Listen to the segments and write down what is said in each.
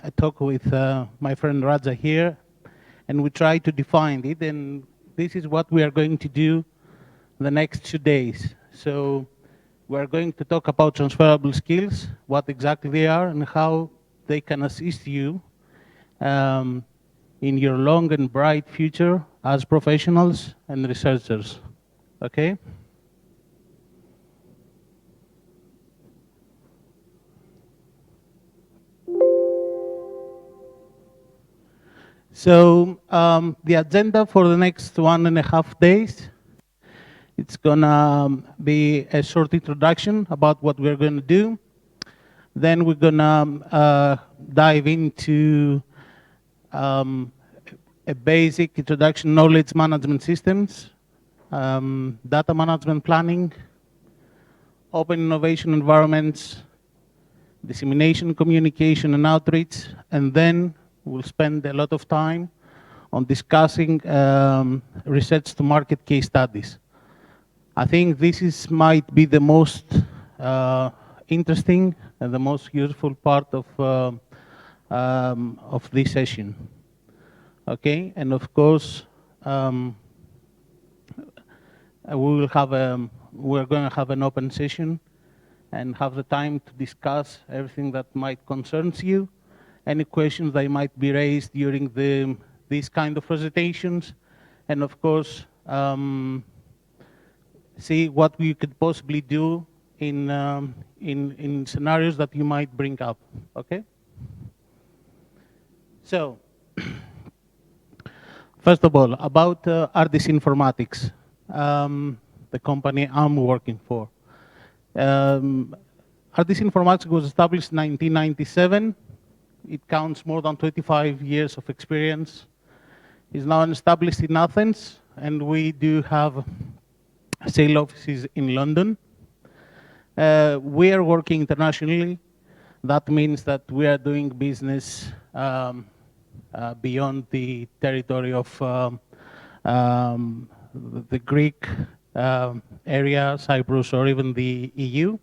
a talk with my friend Raja here, and we try to define it, and this is what we are going to do the next 2 days. So we're going to talk about transferable skills, what exactly they are, and how they can assist you in your long and bright future as professionals and researchers. Okay? So the agenda for the next 1.5 days, it's gonna be a short introduction about what we're gonna do. Then we're gonna dive into a basic introduction, knowledge management systems, data management planning, open innovation environments, dissemination, communication, and outreach, and then we'll spend a lot of time on discussing research to market case studies. I think this might be the most interesting and the most useful part of this session. Okay, and of course, we're going to have an open session and have the time to discuss everything that might concerns you. Any questions that might be raised during these kind of presentations, and of course, see what we could possibly do in scenarios that you might bring up. Okay. So, first of all, about RDC Informatics, the company I'm working for. RDC Informatics was established in 1997. It counts more than 25 years of experience. It's now established in Athens, and we do have sale offices in London. We are working internationally. That means that we are doing business beyond the territory of the Greek area, Cyprus, or even the EU.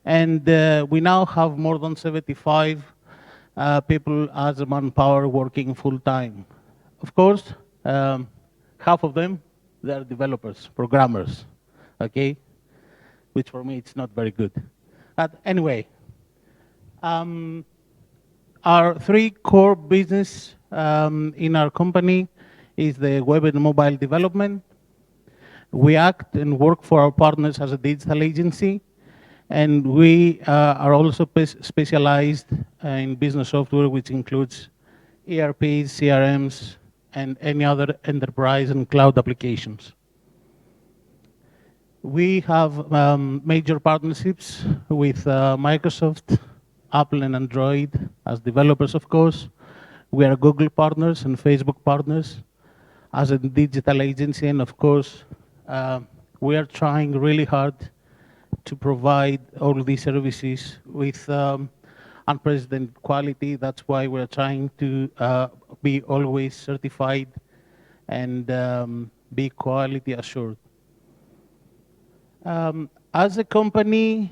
And we now have more than 75 people as a manpower working full-time. Of course, half of them, they are developers, programmers, okay? Which for me, it's not very good. But anyway, our three core business in our company is the web and mobile development. We act and work for our partners as a digital agency. And we are also specialized in business software, which includes ERPs, CRMs, and any other enterprise and cloud applications. We have major partnerships with Microsoft, Apple, and Android as developers, of course. We are Google partners and Facebook partners as a digital agency. And of course, we are trying really hard to provide all these services with unprecedented quality. That's why we're trying to be always certified and be quality assured. As a company,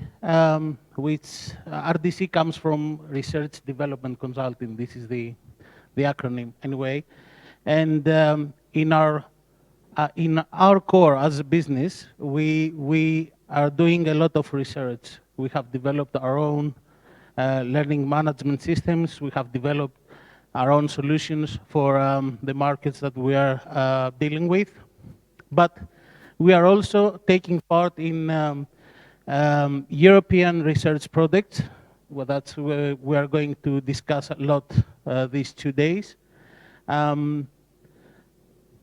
which RDC comes from Research Development Consulting. This is the acronym anyway. And in our core as a business, we are doing a lot of research. We have developed our own learning management systems. We have developed our own solutions for the markets that we are dealing with. But we are also taking part in European research projects. Well, that's where we are going to discuss a lot these 2 days.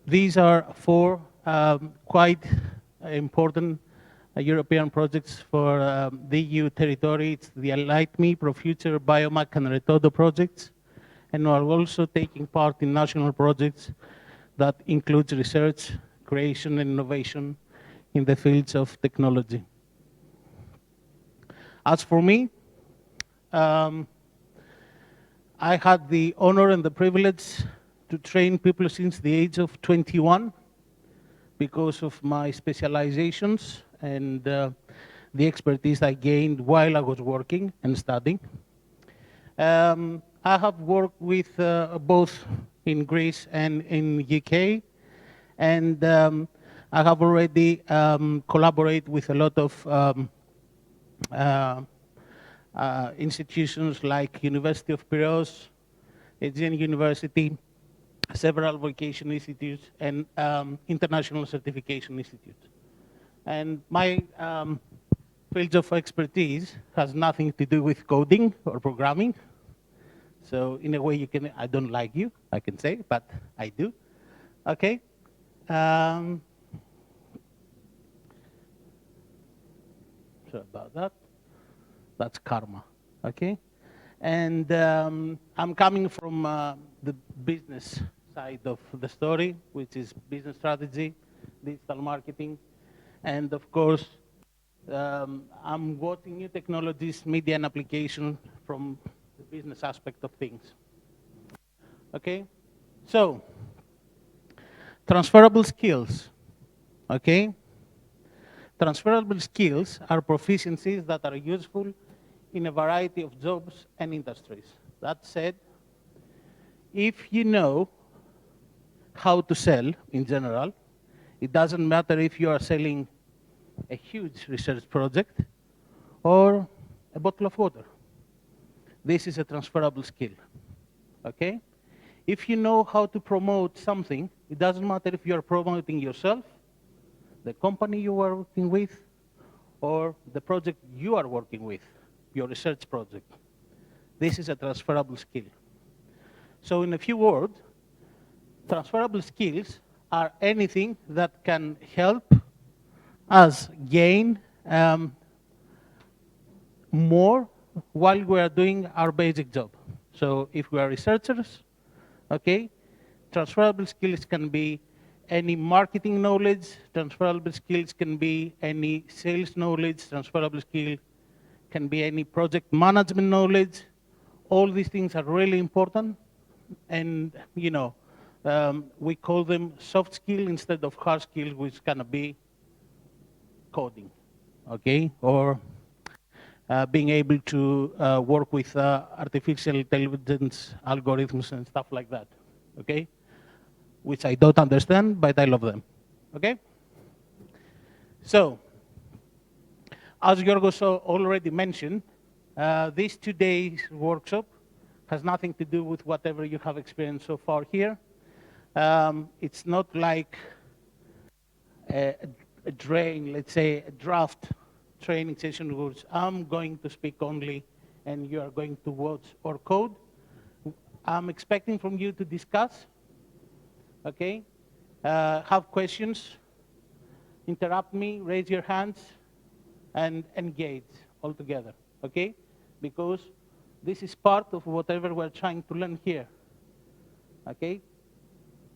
These are four quite important European projects for the EU territory. It's the Enlight.me, ProFuture, Biomac, and Retodo projects. And we're also taking part in national projects that includes research, creation, and innovation in the fields of technology. As for me, I had the honor and the privilege to train people since the age of 21 because of my specializations and the expertise I gained while I was working and studying. I have worked with both in Greece and in UK, and I have already collaborated with a lot of institutions like University of Piraeus, Aegean University, several vocation institutes, and international certification institutes. And my field of expertise has nothing to do with coding or programming. So in a way, you can, I don't like you, I can say, but I do. Okay. Sorry about that. That's karma. Okay. And I'm coming from the business side of the story, which is business strategy, digital marketing, and of course, I'm working new technologies, media and application from the business aspect of things. Okay, so transferable skills. Okay, transferable skills are proficiencies that are useful in a variety of jobs and industries. That said, if you know how to sell in general, it doesn't matter if you are selling a huge research project or a bottle of water. This is a transferable skill, okay? If you know how to promote something, it doesn't matter if you're promoting yourself, the company you are working with, or the project you are working with, your research project. This is a transferable skill. So in a few words, transferable skills are anything that can help us gain more while we are doing our basic job. So if we are researchers, okay, transferable skills can be any marketing knowledge, transferable skills can be any sales knowledge, transferable skill can be any project management knowledge. All these things are really important, and you know, we call them soft skill instead of hard skill, which can be coding, okay, or being able to work with artificial intelligence algorithms and stuff like that, okay, which I don't understand, but I love them, okay? So, as Yorgos already mentioned, this 2 days workshop has nothing to do with whatever you have experienced so far here. It's not like a let's say, a draft training session which I'm going to speak only and you are going to watch or code. I'm expecting from you to discuss, okay? Have questions, interrupt me, raise your hands, and engage all together, okay? Because this is part of whatever we're trying to learn here, okay?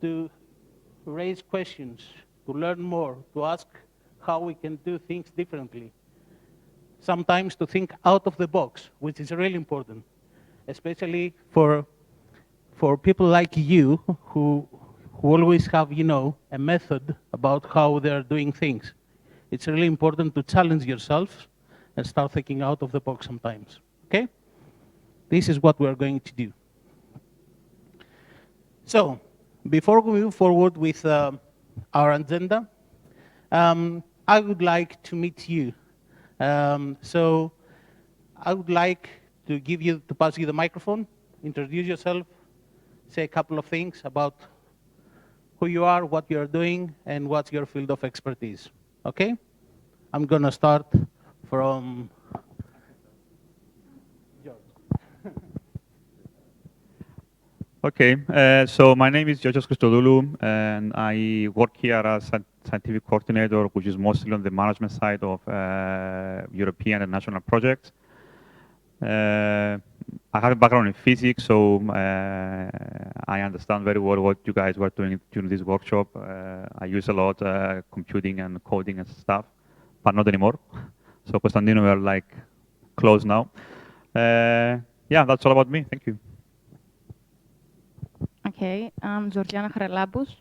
To raise questions, to learn more, to ask how we can do things differently. Sometimes to think out of the box, which is really important, especially for people like you who always have, you know, a method about how they're doing things. It's really important to challenge yourself and start thinking out of the box sometimes, okay? This is what we're going to do. So, before we move forward with our agenda, I would like to meet you. So I would like to pass you the microphone, introduce yourself, say a couple of things about who you are, what you're doing, and what's your field of expertise, okay? I'm gonna start from George. Okay, so my name is Curie-Sklodowska, and I work here as a scientific coordinator, which is mostly on the management side of European and national projects. I have a background in physics, so I understand very well what you guys were doing during this workshop. I use a lot computing and coding and stuff, but not anymore. So Kostandino, we are like close now. Yeah, that's all about me. Thank you. Okay, I'm Georgiana Haralabous.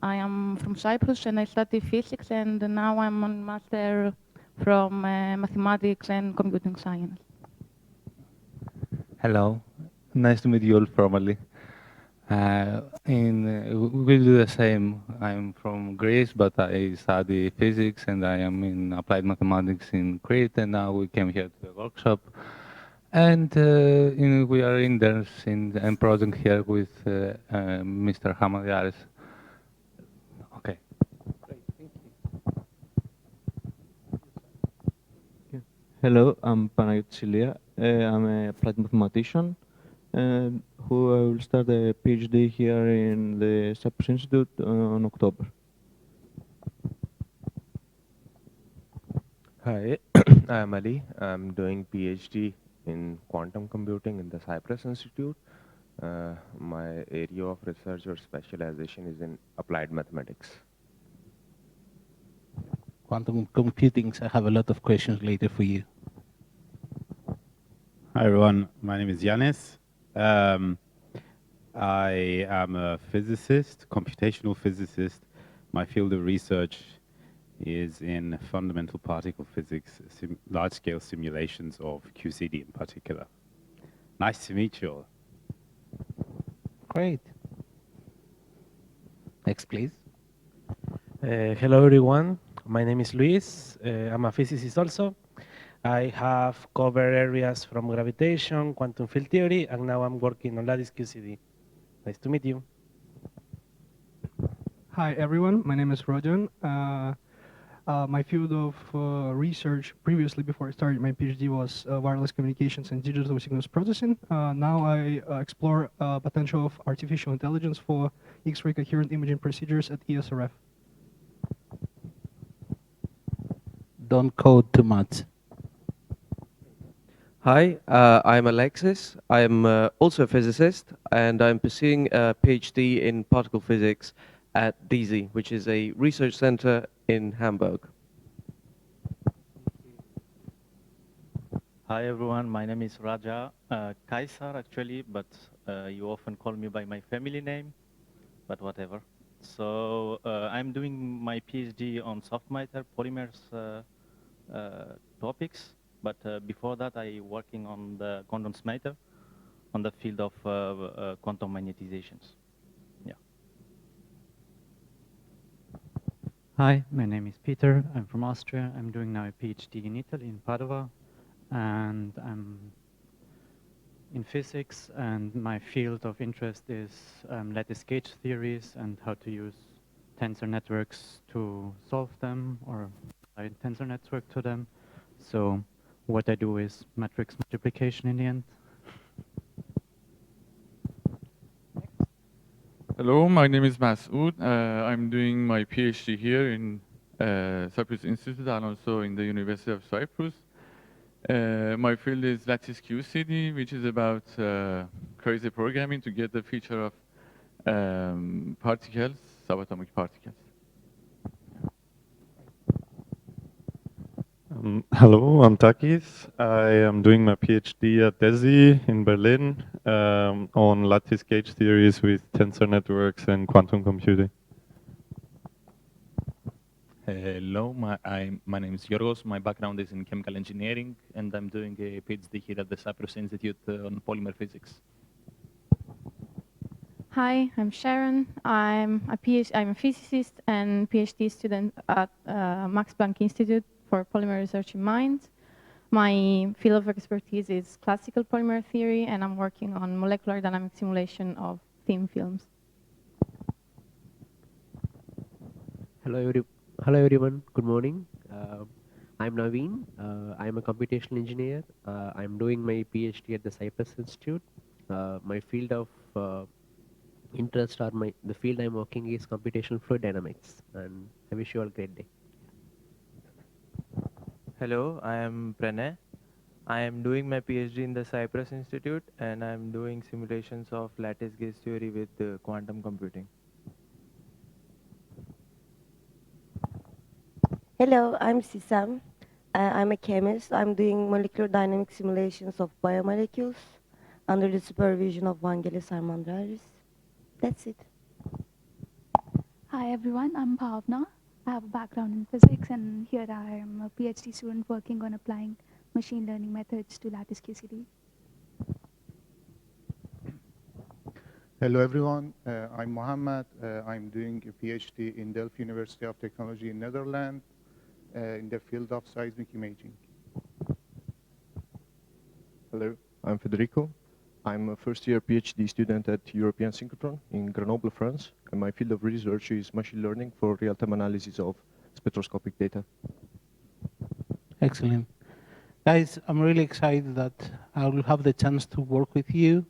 I am from Cyprus and I study physics, and now I'm on master from mathematics and computing science. Hello, Nice to meet you all formally. We do the same. I'm from Greece, but I study physics, and I am in applied mathematics in Crete, and now we came here to the workshop. And we are interns in a project here with Mr. Hamadiaris. Okay. Great, thank you. Hello, I'm Panagiotis. I'm a applied mathematician who will start a PhD here in the Cyprus Institute in October. Hi, I'm Ali. I'm doing PhD in quantum computing in the Cyprus Institute. My area of research or specialization is in applied mathematics. Quantum computing, so I have a lot of questions later for you. Hi everyone, my name is Yanis. I am a physicist, computational physicist. My field of research is in fundamental particle physics, large-scale simulations of QCD in particular. Nice to meet you all. Great. Next, please. Hello everyone, my name is Luis. I'm a physicist also. I have covered areas from gravitation, quantum field theory, and now I'm working on lattice QCD. Nice to meet you. Hi everyone, my name is Rojan. My field of research previously, before I started my PhD, was wireless communications and digital signals processing. Now I explore potential of artificial intelligence for X-ray coherent imaging procedures at ESRF. Don't code too much. Hi, I'm Alexis. I'm also a physicist, and I'm pursuing a PhD in particle physics at DZ, which is a research center in Hamburg. Hi everyone, my name is Raja Kaisar actually, but you often call me by my family name, but whatever. So I'm doing my PhD on soft matter polymers topics, but before that I working on the condensed matter on the field of quantum magnetizations. Yeah. Hi, my name is Peter. I'm from Austria. I'm doing now a PhD in Italy, in Padua, and I'm in physics, and my field of interest is lattice gauge theories and how to use tensor networks to solve them or apply tensor network to them. So what I do is matrix multiplication in the end. Hello, my name is Masoud. I'm doing my PhD here in Cyprus Institute and also in the University of Cyprus. My field is lattice QCD, which is about crazy programming to get the feature of particles, subatomic particles. Hello, I'm Takis. I am doing my PhD at DESI in Berlin on lattice gauge theories with tensor networks and quantum computing. Hello, my name is Yorgos. My background is in chemical engineering, and I'm doing a PhD here at the Cyprus Institute on polymer physics. Hi, I'm Sharon. I'm a physicist and PhD student at Max Planck Institute for Polymer Research in Mind. My field of expertise is classical polymer theory, and I'm working on molecular dynamic simulation of thin films. Hello everyone, good morning. I'm Naveen. I'm a computational engineer. I'm doing my PhD at the Cyprus Institute. My field of interest or the field I'm working is computational fluid dynamics, and I wish you all a great day. Hello, I am Pranay. I am doing my PhD in the Cyprus Institute, and I'm doing simulations of lattice gauge theory with quantum computing. Hello, I'm Sisam. I'm a chemist. I'm doing molecular dynamic simulations of biomolecules under the supervision of Vangelis Armandraris. That's it. Hi everyone, I'm Bhavna. I have a background in physics, and here I am a PhD student working on applying machine learning methods to lattice QCD. Hello, everyone. I'm Mohammed. I'm doing a PhD in Delft University of Technology in Netherlands in the field of seismic imaging. Hello, I'm Federico. I'm a first-year PhD student at European Synchrotron in Grenoble, France, and my field of research is machine learning for real-time analysis of spectroscopic data. Excellent. Guys, I'm really excited that I will have the chance to work with you.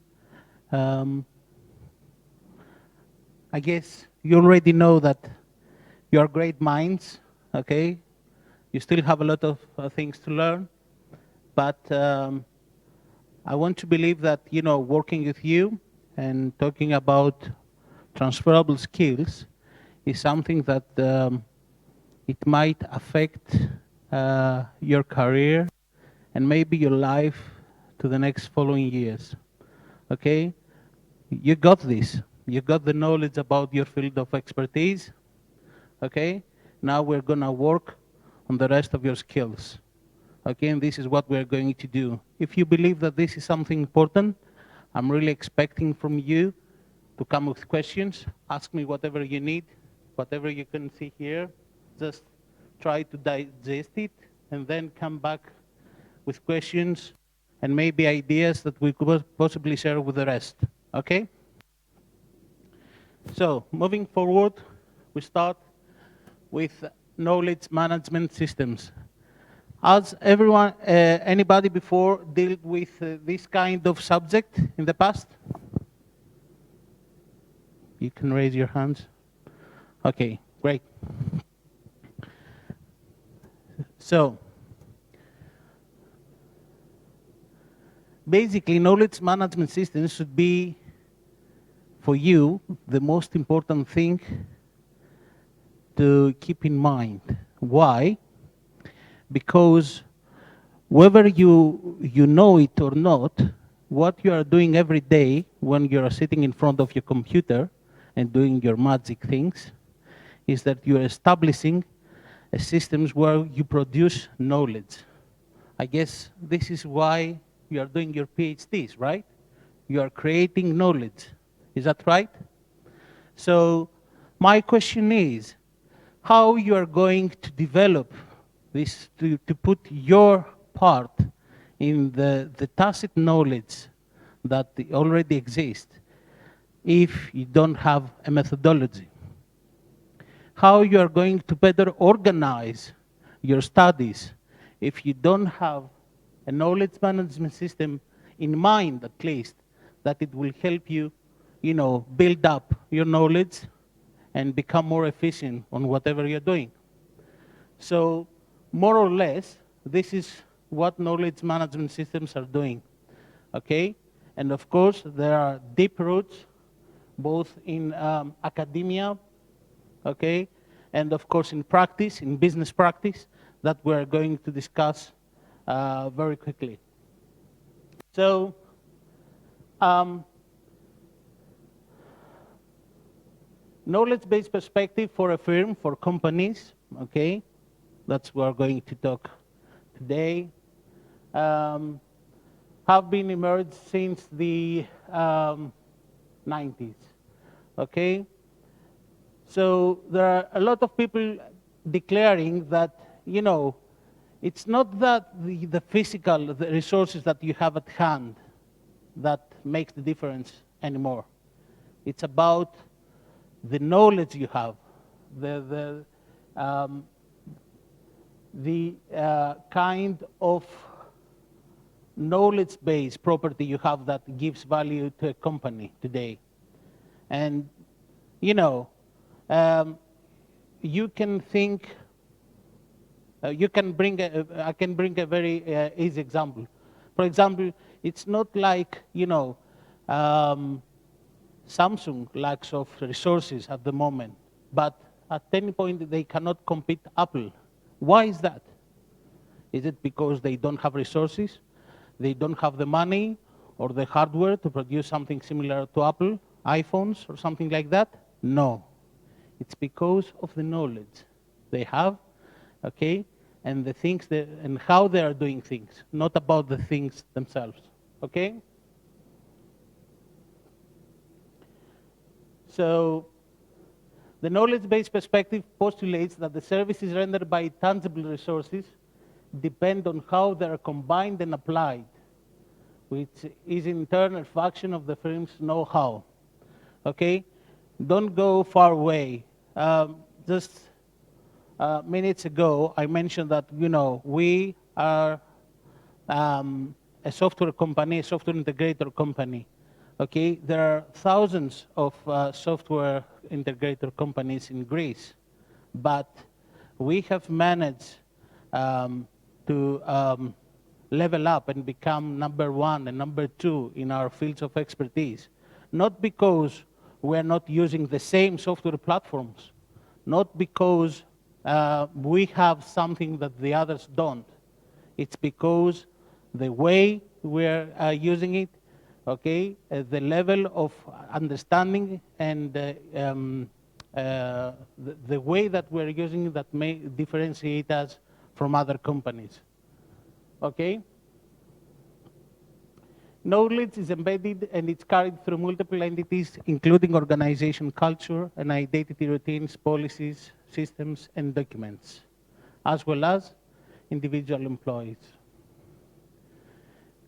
I guess you already know that you are great minds, okay? You still have a lot of things to learn, but I want to believe that, you know, working with you and talking about transferable skills is something that it might affect your career and maybe your life to the next following years, okay? You got this. You got the knowledge about your field of expertise, okay? Now we're gonna work on the rest of your skills, okay? And this is what we're going to do. If you believe that this is something important, I'm really expecting from you to come with questions. Ask me whatever you need, whatever you can see here. Just try to digest it and then come back with questions and maybe ideas that we could possibly share with the rest, okay? So, moving forward, we start with knowledge management systems. Has everyone, anybody before dealt with this kind of subject in the past? You can raise your hands. Okay, great. So, basically, knowledge management systems should be, for you, the most important thing to keep in mind. Why? Because whether you know it or not, what you are doing every day when you are sitting in front of your computer and doing your magic things is that you are establishing systems where you produce knowledge. I guess this is why you are doing your PhDs, right? You are creating knowledge. Is that right? So my question is, how you are going to develop this, to put your part in the tacit knowledge that already exists if you don't have a methodology? How you are going to better organize your studies if you don't have a knowledge management system in mind, at least, that it will help you, you know, build up your knowledge and become more efficient on whatever you're doing. So, more or less, this is what knowledge management systems are doing, okay? And of course, there are deep roots, both in academia, okay? And of course, in practice, in business practice, that we're going to discuss very quickly. So, knowledge-based perspective for a firm, for companies, okay? That's what we're going to talk today. Have been emerged since the 90s, okay? So there are a lot of people declaring that, you know, it's not that the physical, the resources that you have at hand that makes the difference anymore. It's about the knowledge you have, the kind of knowledge-based property you have that gives value to a company today. And, you know, you can think, you can bring I can bring a very easy example. For example, it's not like, you know, Samsung lacks of resources at the moment, but at any point they cannot compete Apple. Why is that? Is it because they don't have resources? They don't have the money or the hardware to produce something similar to Apple, iPhones or something like that? No. It's because of the knowledge they have, okay, and the things that, and how they are doing things, not about the things themselves, okay? So the knowledge-based perspective postulates that the services rendered by tangible resources depend on how they are combined and applied, which is in turn a function of the firm's know-how. Okay? Don't go far away. Just minutes ago, I mentioned that, you know, we are a software company, a software integrator company. Okay, there are thousands of software integrator companies in Greece, but we have managed to level up and become #1 and #2 in our fields of expertise, not because we're not using the same software platforms, not because we have something that the others don't. It's because the way we're using it, okay, the level of understanding and the way that we're using it that may differentiate us from other companies, okay? Knowledge is embedded and it's carried through multiple entities, including organization culture and identity routines, policies, systems, and documents, as well as individual employees.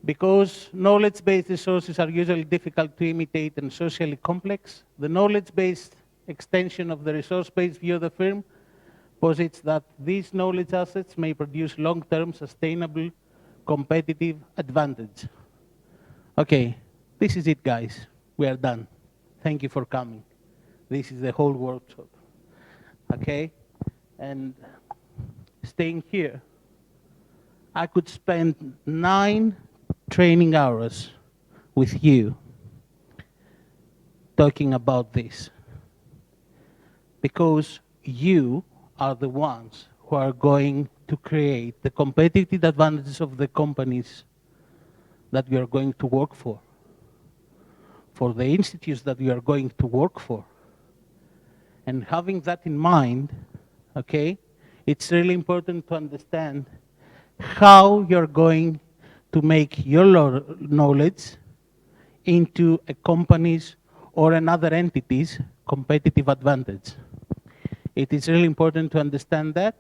Because knowledge-based resources are usually difficult to imitate and socially complex, the knowledge-based extension of the resource-based view of the firm posits that these knowledge assets may produce long-term, sustainable, competitive advantage. Okay, this is it, guys. We are done. Thank you for coming. This is the whole workshop. Okay? And staying here, I could spend 9 training hours with you talking about this, because you are the ones who are going to create the competitive advantages of the companies that you are going to work for the institutes that you are going to work for. And having that in mind, okay, it's really important to understand how you're going to make your knowledge into a company's or another entity's competitive advantage. It is really important to understand that,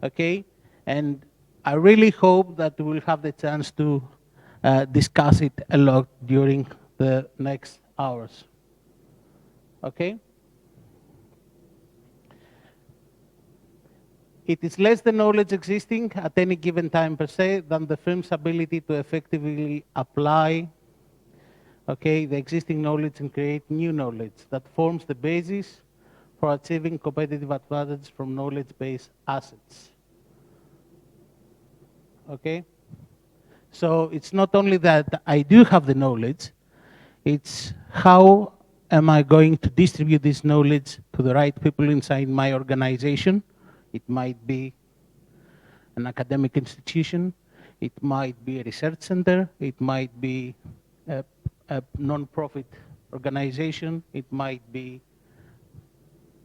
okay? And I really hope that we'll have the chance to discuss it a lot during the next hours, okay? It is less the knowledge existing at any given time per se than the firm's ability to effectively apply, okay, the existing knowledge and create new knowledge that forms the basis for achieving competitive advantage from knowledge-based assets. Okay? So it's not only that I do have the knowledge, it's how am I going to distribute this knowledge to the right people inside my organization. It might be an academic institution, it might be a research center, it might be a non-profit organization, it might be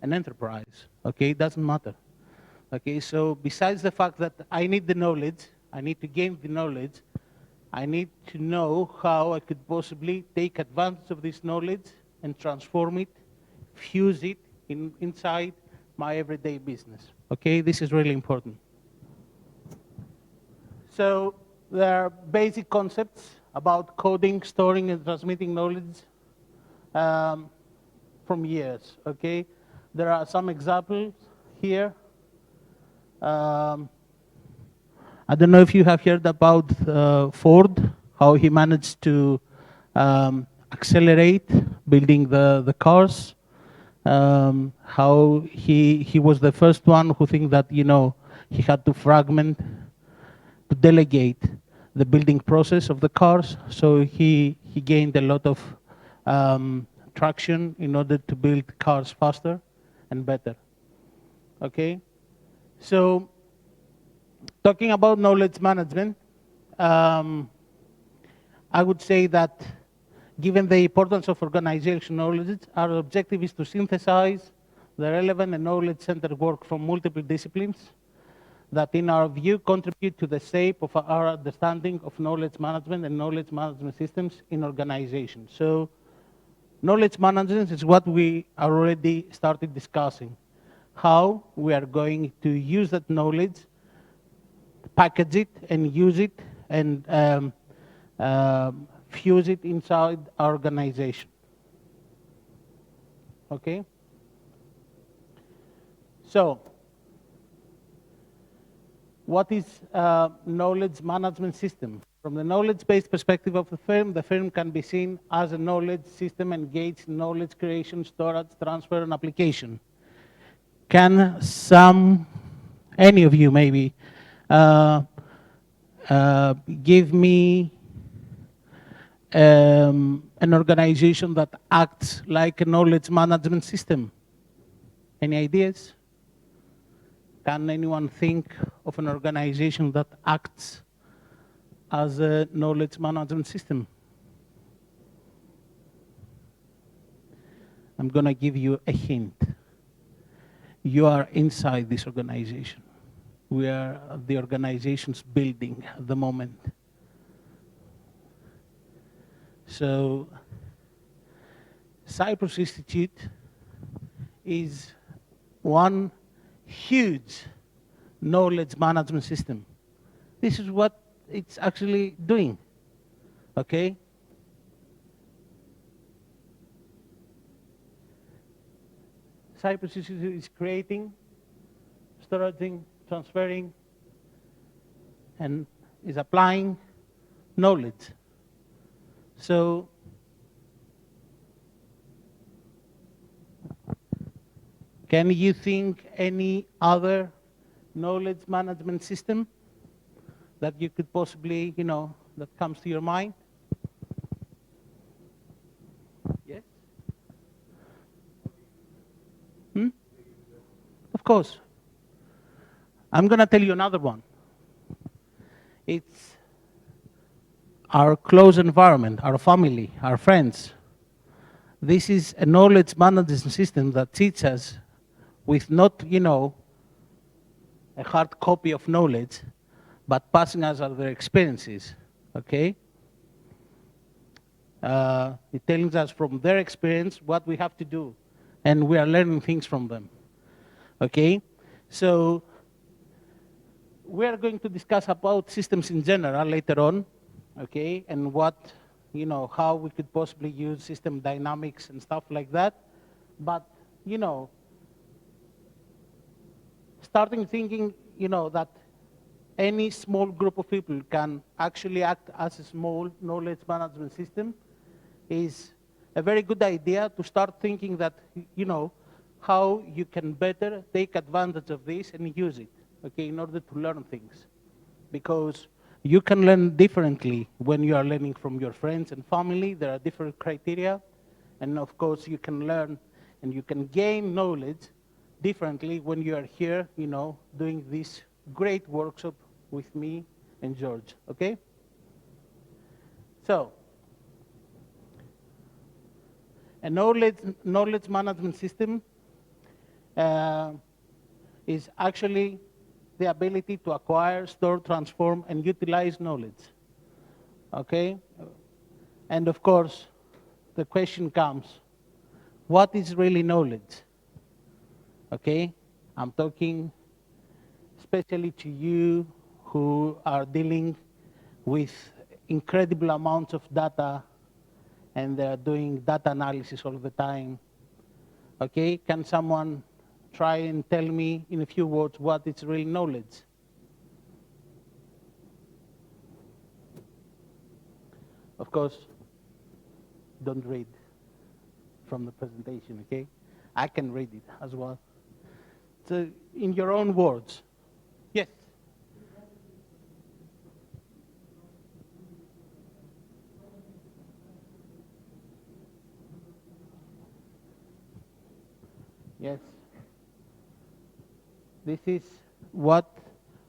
an enterprise, okay? It doesn't matter. Okay, so besides the fact that I need the knowledge, I need to gain the knowledge, I need to know how I could possibly take advantage of this knowledge and transform it, fuse it inside my everyday business. Okay, this is really important. So there are basic concepts about coding, storing, and transmitting knowledge from years, okay? There are some examples here. I don't know if you have heard about Ford, how he managed to accelerate building the cars. How he was the first one who think that, you know, he had to fragment, to delegate the building process of the cars. So he gained a lot of traction in order to build cars faster and better. Okay? So talking about knowledge management, I would say that given the importance of organizational knowledge, our objective is to synthesize the relevant and knowledge-centered work from multiple disciplines that, in our view, contribute to the shape of our understanding of knowledge management and knowledge management systems in organizations. So Knowledge management is what we already started discussing. How we are going to use that knowledge, package it, and use it, and fuse it inside our organization. Okay? So, what is a knowledge management system? From the knowledge-based perspective of the firm can be seen as a knowledge system engaged in knowledge creation, storage, transfer, and application. Can any of you maybe, give me an organization that acts like a knowledge management system? Any ideas? Can anyone think of an organization that acts as a knowledge management system? I'm going to give you a hint. You are inside this organization. We are the organization's building at the moment. So, Cyprus Institute is one huge knowledge management system. This is what it's actually doing, okay? Cyprus Institute is creating, storing, transferring, and is applying knowledge. So, can you think any other knowledge management system that you could possibly, that comes to your mind? Yes? Of course. I'm going to tell you another one. It's our close environment, our family, our friends. This is a knowledge management system that teaches us with not, a hard copy of knowledge, but passing us their experiences, okay? It tells us from their experience what we have to do, and we are learning things from them, okay? So, we are going to discuss about systems in general later on, okay, and what, how we could possibly use system dynamics and stuff like that. But, starting thinking, that any small group of people can actually act as a small knowledge management system is a very good idea to start thinking that, how you can better take advantage of this and use it, okay, in order to learn things. Because you can learn differently when you are learning from your friends and family. There are different criteria. And of course, you can learn and you can gain knowledge differently when you are here, doing this great workshop with me and George, okay? So, a knowledge management system is actually the ability to acquire, store, transform, and utilize knowledge, okay? And of course, the question comes, what is really knowledge? Okay, I'm talking especially to you who are dealing with incredible amounts of data and they're doing data analysis all the time. Okay, can someone try and tell me in a few words what is real knowledge? Of course, don't read from the presentation, okay? I can read it as well. So, in your own words. Yes? Yes. This is what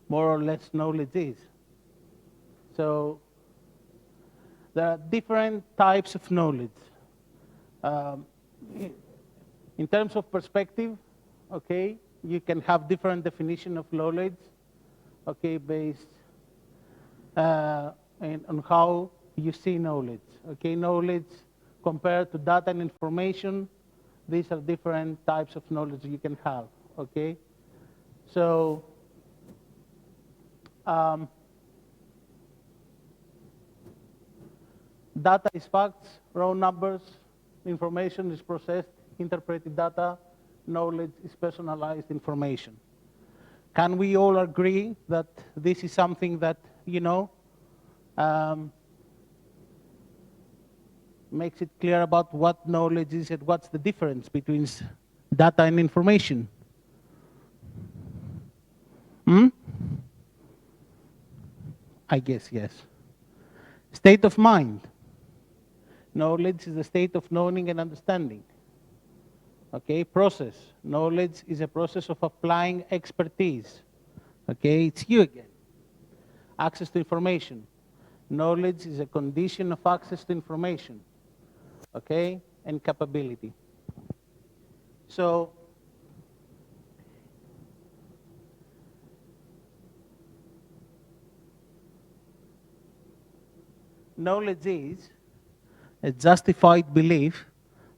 more or less knowledge is. So, there are different types of knowledge. In terms of perspective, okay, you can have different definition of knowledge, okay, based on how you see knowledge. Okay, knowledge compared to data and information, these are different types of knowledge you can have, okay? So, data is facts, raw numbers, information is processed, interpreted data, knowledge is personalized information. Can we all agree that this is something that, you know, makes it clear about what knowledge is and what's the difference between data and information? I guess yes. State of mind. Knowledge is a state of knowing and understanding. Okay, process. Knowledge is a process of applying expertise. Okay, it's you again. Access to information. Knowledge is a condition of access to information. Okay, and capability. So, knowledge is a justified belief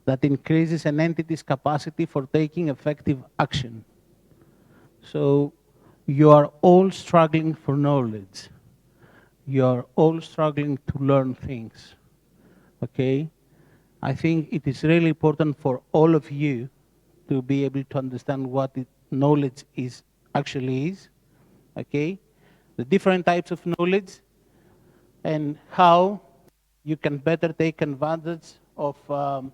that increases an entity's capacity for taking effective action. So you are all struggling for knowledge. You are all struggling to learn things, okay? I think it is really important for all of you to be able to understand what knowledge actually is, okay? The different types of knowledge and how you can better take advantage of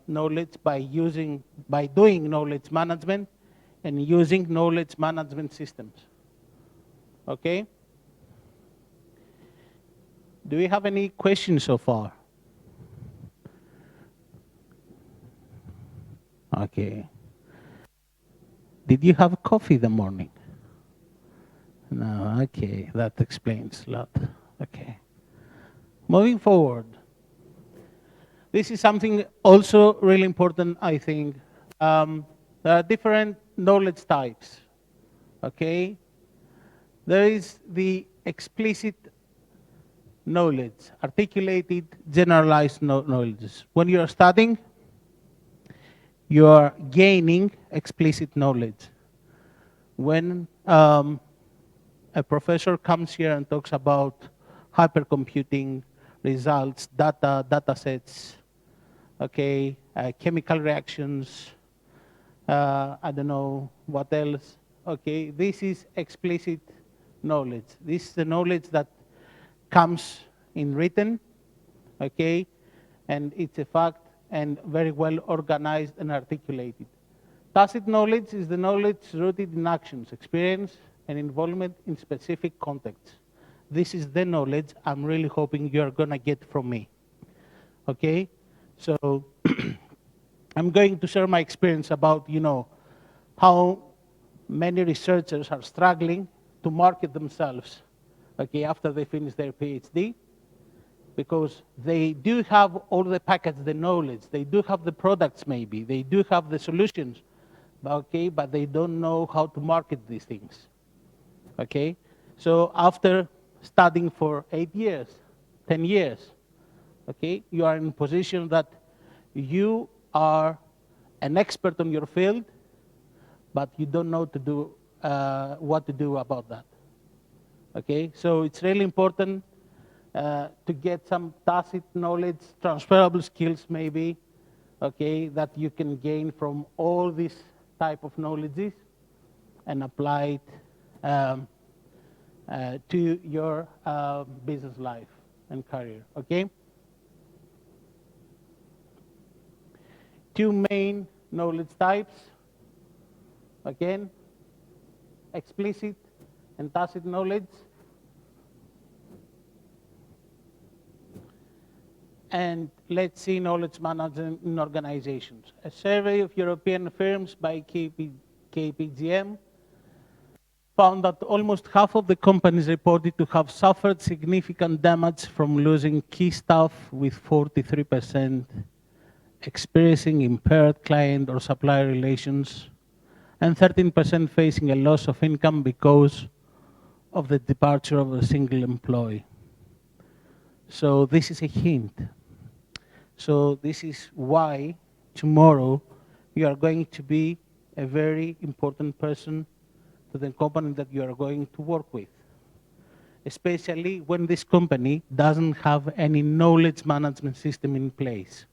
knowledge by doing knowledge management and using knowledge management systems. Okay? Do we have any questions so far? Okay. Did you have coffee in the morning? No, okay, that explains a lot. Okay. Moving forward. This is something also really important, I think. There are different knowledge types, okay? There is the explicit knowledge, articulated, generalized knowledge. When you are studying, you are gaining explicit knowledge. When a professor comes here and talks about hypercomputing, results, data sets, okay, chemical reactions, I don't know what else, okay, this is explicit knowledge. This is the knowledge that comes in written, okay, and it's a fact and very well organized and articulated. Tacit knowledge is the knowledge rooted in actions, experience, and involvement in specific contexts. This is the knowledge I'm really hoping you're going to get from me. Okay? So I'm going to share my experience about, you know, how many researchers are struggling to market themselves, okay, after they finish their PhD, because they do have all the package, the knowledge, they do have the products maybe, they do have the solutions, okay, but they don't know how to market these things, okay? So after studying for 8 years, 10 years, okay, you are in a position that you are an expert on your field, but you don't know to do, what to do about that, okay? So it's really important to get some tacit knowledge, transferable skills maybe, okay, that you can gain from all these type of knowledges and apply it to your business life and career, okay? Two main knowledge types, again, explicit and tacit knowledge. And let's see knowledge management in organizations. A survey of European firms by KPMG found that almost half of the companies reported to have suffered significant damage from losing key staff, with 43% experiencing impaired client or supplier relations, and 13% facing a loss of income because of the departure of a single employee. So this is a hint So this is why tomorrow you are going to be a very important person to the company that you are going to work with, especially when this company doesn't have any knowledge management system in place.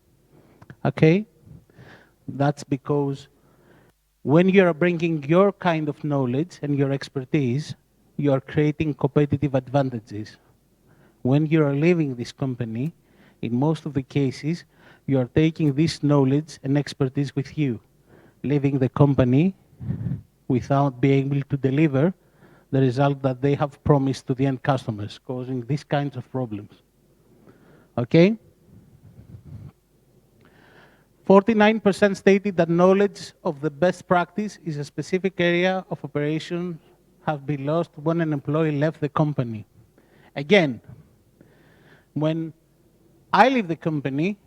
Okay? That's because when you are bringing your kind of knowledge and your expertise, you are creating competitive advantages. When you are leaving this company, in most of the cases, you are taking this knowledge and expertise with you, leaving the company without being able to deliver the result that they have promised to the end customers, causing these kinds of problems. Okay? 49% stated that knowledge of the best practice is a specific area of operation have been lost when an employee left the company. Again, when I leave the company,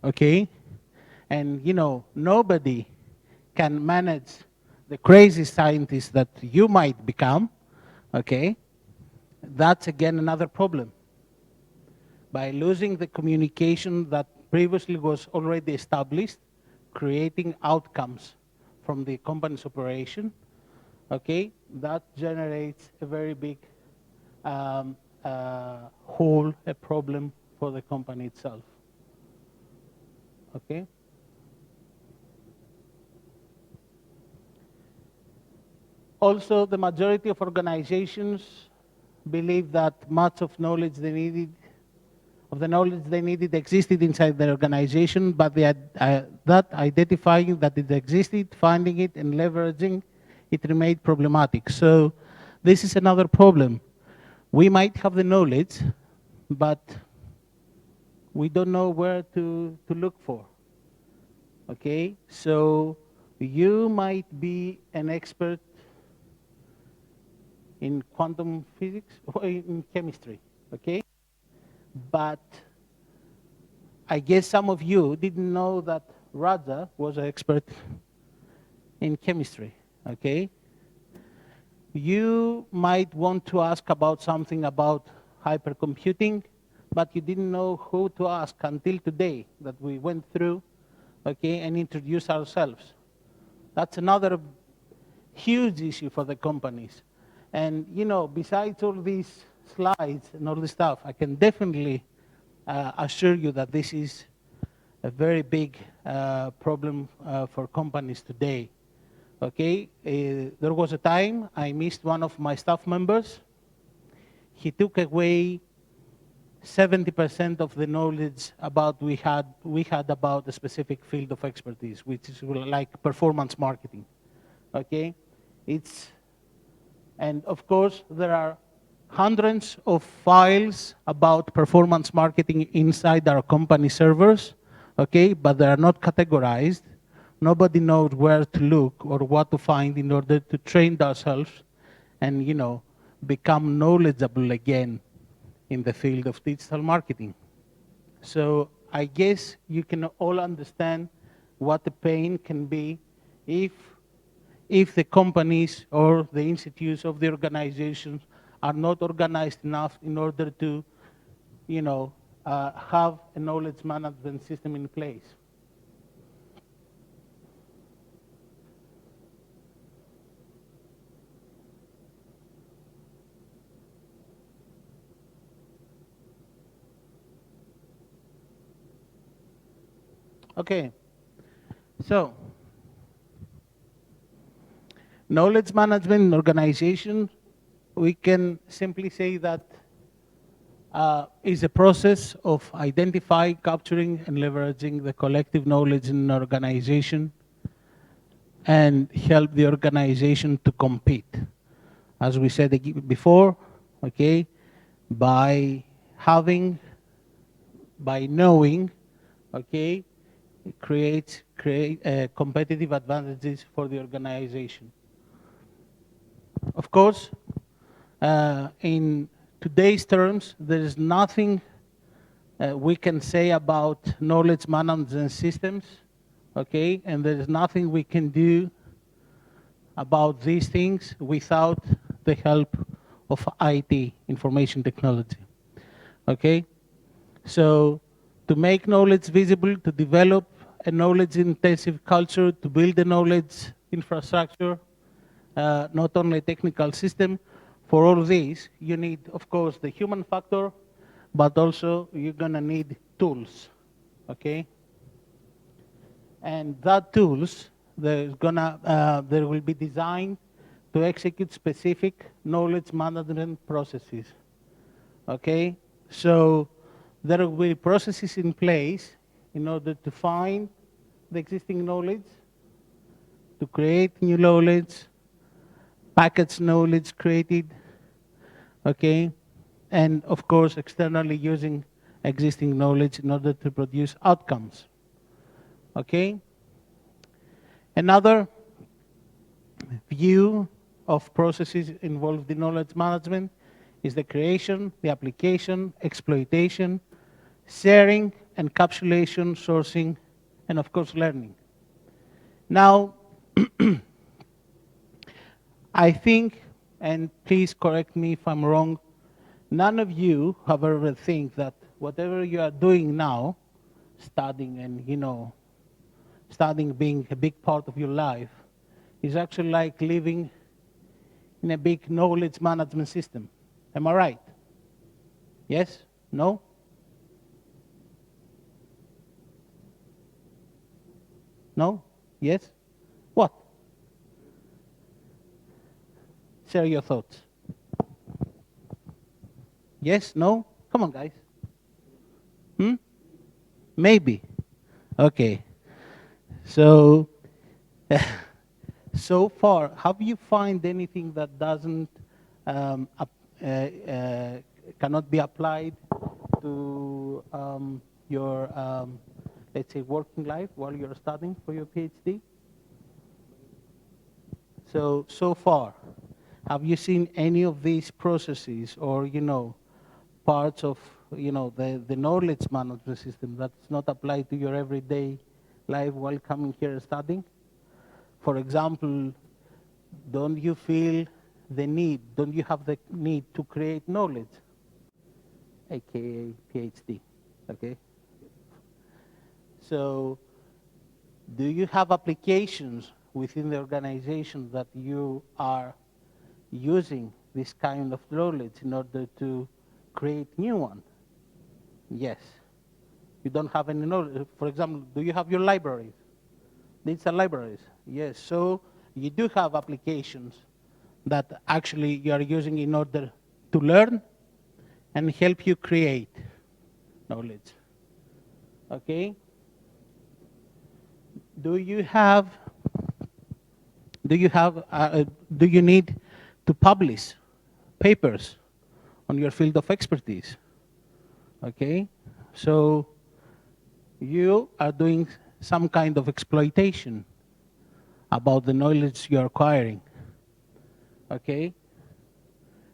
okay, and nobody can manage the crazy scientist that you might become, okay, that's again another problem. By losing the communication that previously was already established, creating outcomes from the company's operation, okay, that generates a very big hole, a problem for the company itself. Okay? Also, the majority of organizations believe that much of knowledge they needed, existed inside their organization, but that identifying that it existed, finding it, and leveraging it remained problematic. So this is another problem. We might have the knowledge, but we don't know where to look for. Okay? So you might be an expert in quantum physics or in chemistry, okay? But I guess some of you didn't know that Raja was an expert in chemistry, okay? You might want to ask about something about hypercomputing, but you didn't know who to ask until today that we went through, okay, and introduced ourselves. That's another huge issue for the companies. And, besides all these slides and all this stuff, I can definitely assure you that this is a very big problem for companies today. Okay, there was a time I missed one of my staff members. He took away 70% of the knowledge about we had about a specific field of expertise, which is like performance marketing. Okay, and of course there are hundreds of files about performance marketing inside our company servers, okay, but they are not categorized. Nobody knows where to look or what to find in order to train ourselves and, become knowledgeable again in the field of digital marketing. So I guess you can all understand what the pain can be if the companies or the institutes of the organizations are not organized enough in order to, have a knowledge management system in place. Okay, so knowledge management in organization, we can simply say that is a process of identifying, capturing, and leveraging the collective knowledge in an organization and help the organization to compete. As we said before, okay, by knowing, okay, create competitive advantages for the organization. Of course, in today's terms, there is nothing we can say about knowledge management systems, okay, and there is nothing we can do about these things without the help of IT, information technology, okay? So to make knowledge visible, to develop a knowledge-intensive culture, to build a knowledge infrastructure, not only a technical system. For all this, you need, of course, the human factor, but also you're going to need tools, okay? And that tools, they will be designed to execute specific knowledge management processes, okay? So there will be processes in place in order to find the existing knowledge, to create new knowledge, package knowledge created, okay? And of course, externally using existing knowledge in order to produce outcomes, okay? Another view of processes involved in knowledge management is the creation, the application, exploitation, sharing, encapsulation, sourcing, and of course, learning. Now, I think, and please correct me if I'm wrong, none of you have ever think that whatever you are doing now, studying and, you know, studying being a big part of your life, is actually like living in a big knowledge management system. Am I right? Yes? No? No? Yes? What? Share your thoughts. Yes? No? Come on, guys. Maybe. Okay. So, so far, have you found anything that doesn't, cannot be applied to your, let's say, working life while you're studying for your PhD? So far, have you seen any of these processes or, you know, parts of, you know, the knowledge management system that's not applied to your everyday life while coming here and studying? For example, don't you feel the need, don't you have the need to create knowledge, aka PhD, okay? So, do you have applications within the organization that you are using this kind of knowledge in order to create new one? Yes. You don't have any knowledge. For example, do you have your libraries? Digital libraries? Yes. So you do have applications that actually you are using in order to learn and help you create knowledge. Okay? Do you need to publish papers on your field of expertise? Okay? So you are doing some kind of exploitation about the knowledge you're acquiring. Okay?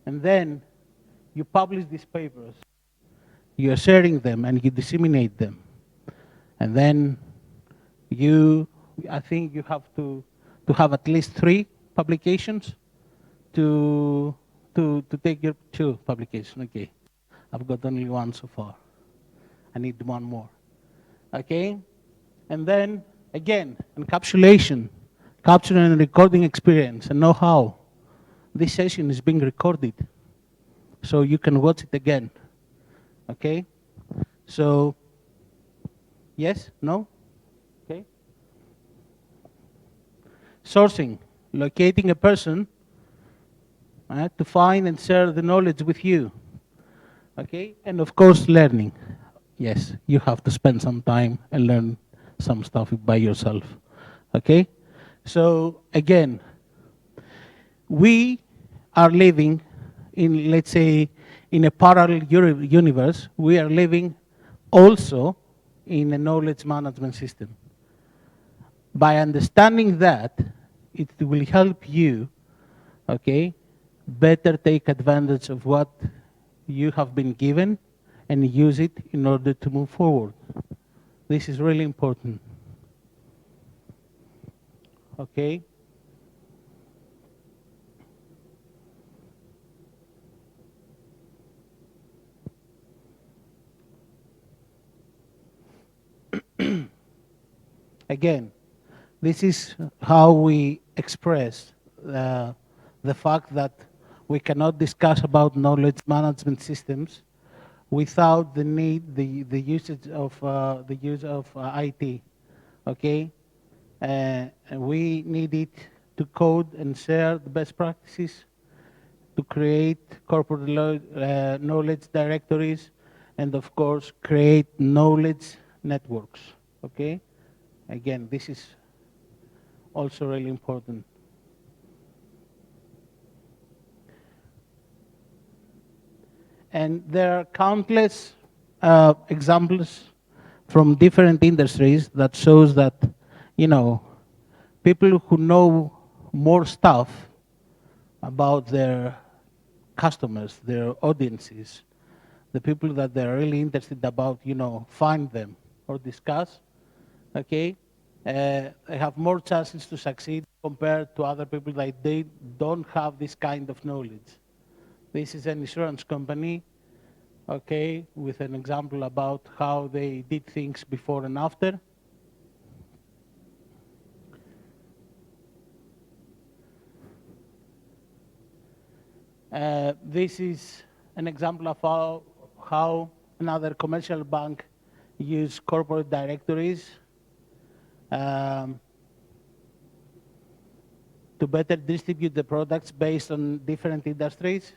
And then you publish these papers. You're sharing them and you disseminate them. And then I think you have to have at least 3 publications to take your 2 publications. Okay. I've got only 1 so far. I need 1 more. Okay? And then, again, encapsulation, capturing and recording experience and know-how. This session is being recorded, so you can watch it again. Okay? So, yes? No? Okay? Sourcing, locating a person to find and share the knowledge with you. Okay? And of course, learning. Yes, you have to spend some time and learn some stuff by yourself. Okay? So, again, we are living in, let's say, in a parallel universe. We are living also in a knowledge management system. By understanding that, it will help you, okay, better take advantage of what you have been given and use it in order to move forward. This is really important. Okay? Again, this is how we express the fact that we cannot discuss about knowledge management systems without the need, the usage of IT. Okay, and we need it to code and share the best practices, to create corporate knowledge directories, and of course create knowledge networks. Okay, again, this is also really important. And there are countless examples from different industries that shows that, you know, people who know more stuff about their customers, their audiences, the people that they're really interested about, you know, find them or discuss, okay, they have more chances to succeed compared to other people that they don't have this kind of knowledge. This is an insurance company, okay, with an example about how they did things before and after. This is an example of how another commercial bank used corporate directories to better distribute the products based on different industries,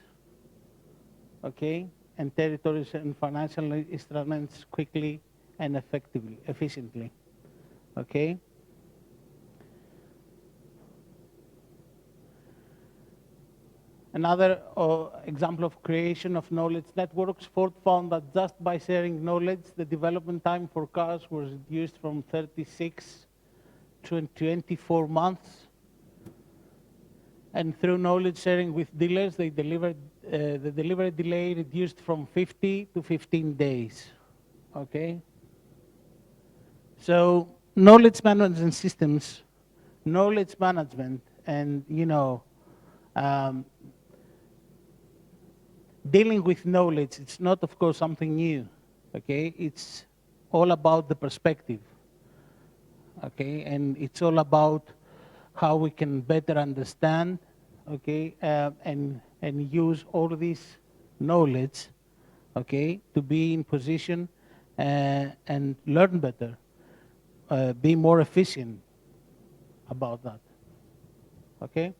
okay, and territories and financial instruments quickly and efficiently, okay. Another example of creation of knowledge networks, Ford found that just by sharing knowledge, the development time for cars was reduced from 36 to 24 months. And through knowledge sharing with dealers, they delivered, the delivery delay reduced from 50 to 15 days, okay? So knowledge management systems, knowledge management, and, you know, dealing with knowledge, it's not, of course, something new, okay? It's all about the perspective, okay? And it's all about how we can better understand, okay, and use all this knowledge, okay, to be in position and learn better, be more efficient about that, okay?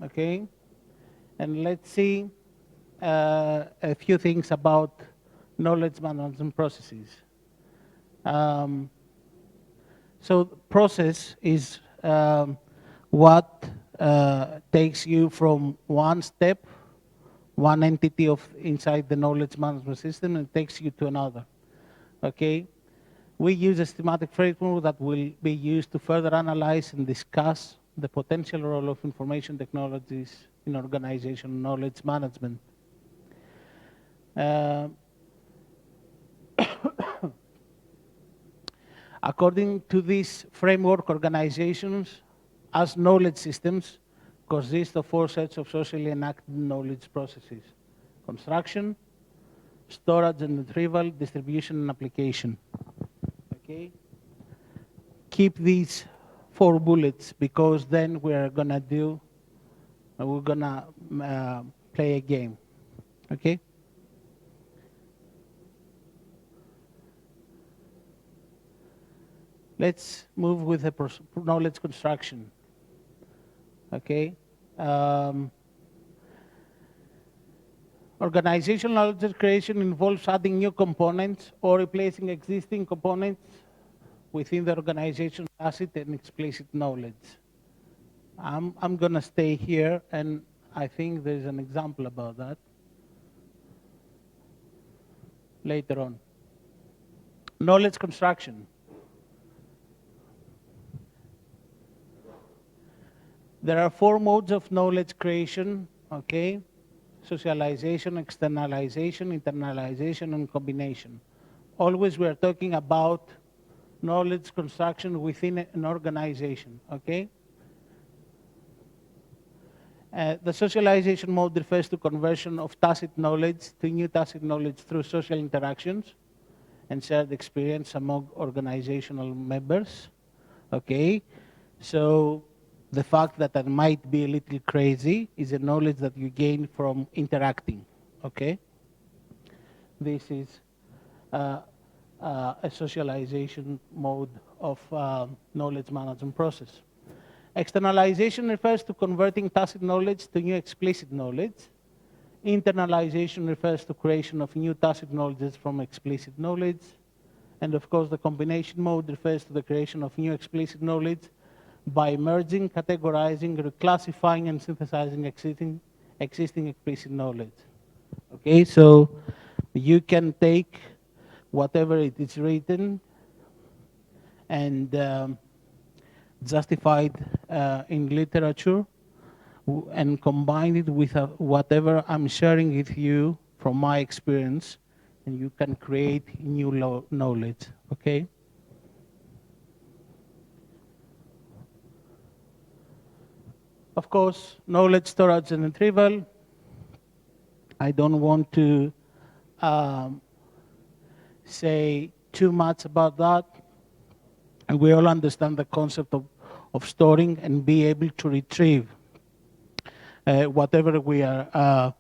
Okay, and let's see a few things about knowledge management processes. So process is what takes you from one step, one entity of inside the knowledge management system, and takes you to another. Okay, we use a schematic framework that will be used to further analyze and discuss the potential role of information technologies in organizational knowledge management. According to this framework, organizations as knowledge systems consist of 4 sets of socially enacted knowledge processes: construction, storage and retrieval, distribution and application. Okay? Keep these 4 bullets, because then we're gonna play a game. Okay? Let's move with the knowledge construction. Okay? Organizational knowledge creation involves adding new components or replacing existing components within the organization tacit and explicit knowledge. I'm gonna stay here, and I think there's an example about that later on. Knowledge construction. There are 4 modes of knowledge creation, okay? Socialization, externalization, internalization, and combination. Always we are talking about knowledge construction within an organization, okay? The socialization mode refers to conversion of tacit knowledge to new tacit knowledge through social interactions and shared experience among organizational members. Okay, so the fact that I might be a little crazy is a knowledge that you gain from interacting. Okay, this is a socialization mode of knowledge management process. Externalization refers to converting tacit knowledge to new explicit knowledge. Internalization refers to creation of new tacit knowledge from explicit knowledge. And of course, the combination mode refers to the creation of new explicit knowledge by merging, categorizing, reclassifying, and synthesizing existing explicit knowledge. Okay, so you can take whatever it is written and justified in literature and combine it with whatever I'm sharing with you from my experience, and you can create new knowledge, okay? Of course, knowledge storage and retrieval. I don't want to say too much about that. And we all understand the concept of storing and be able to retrieve whatever we are,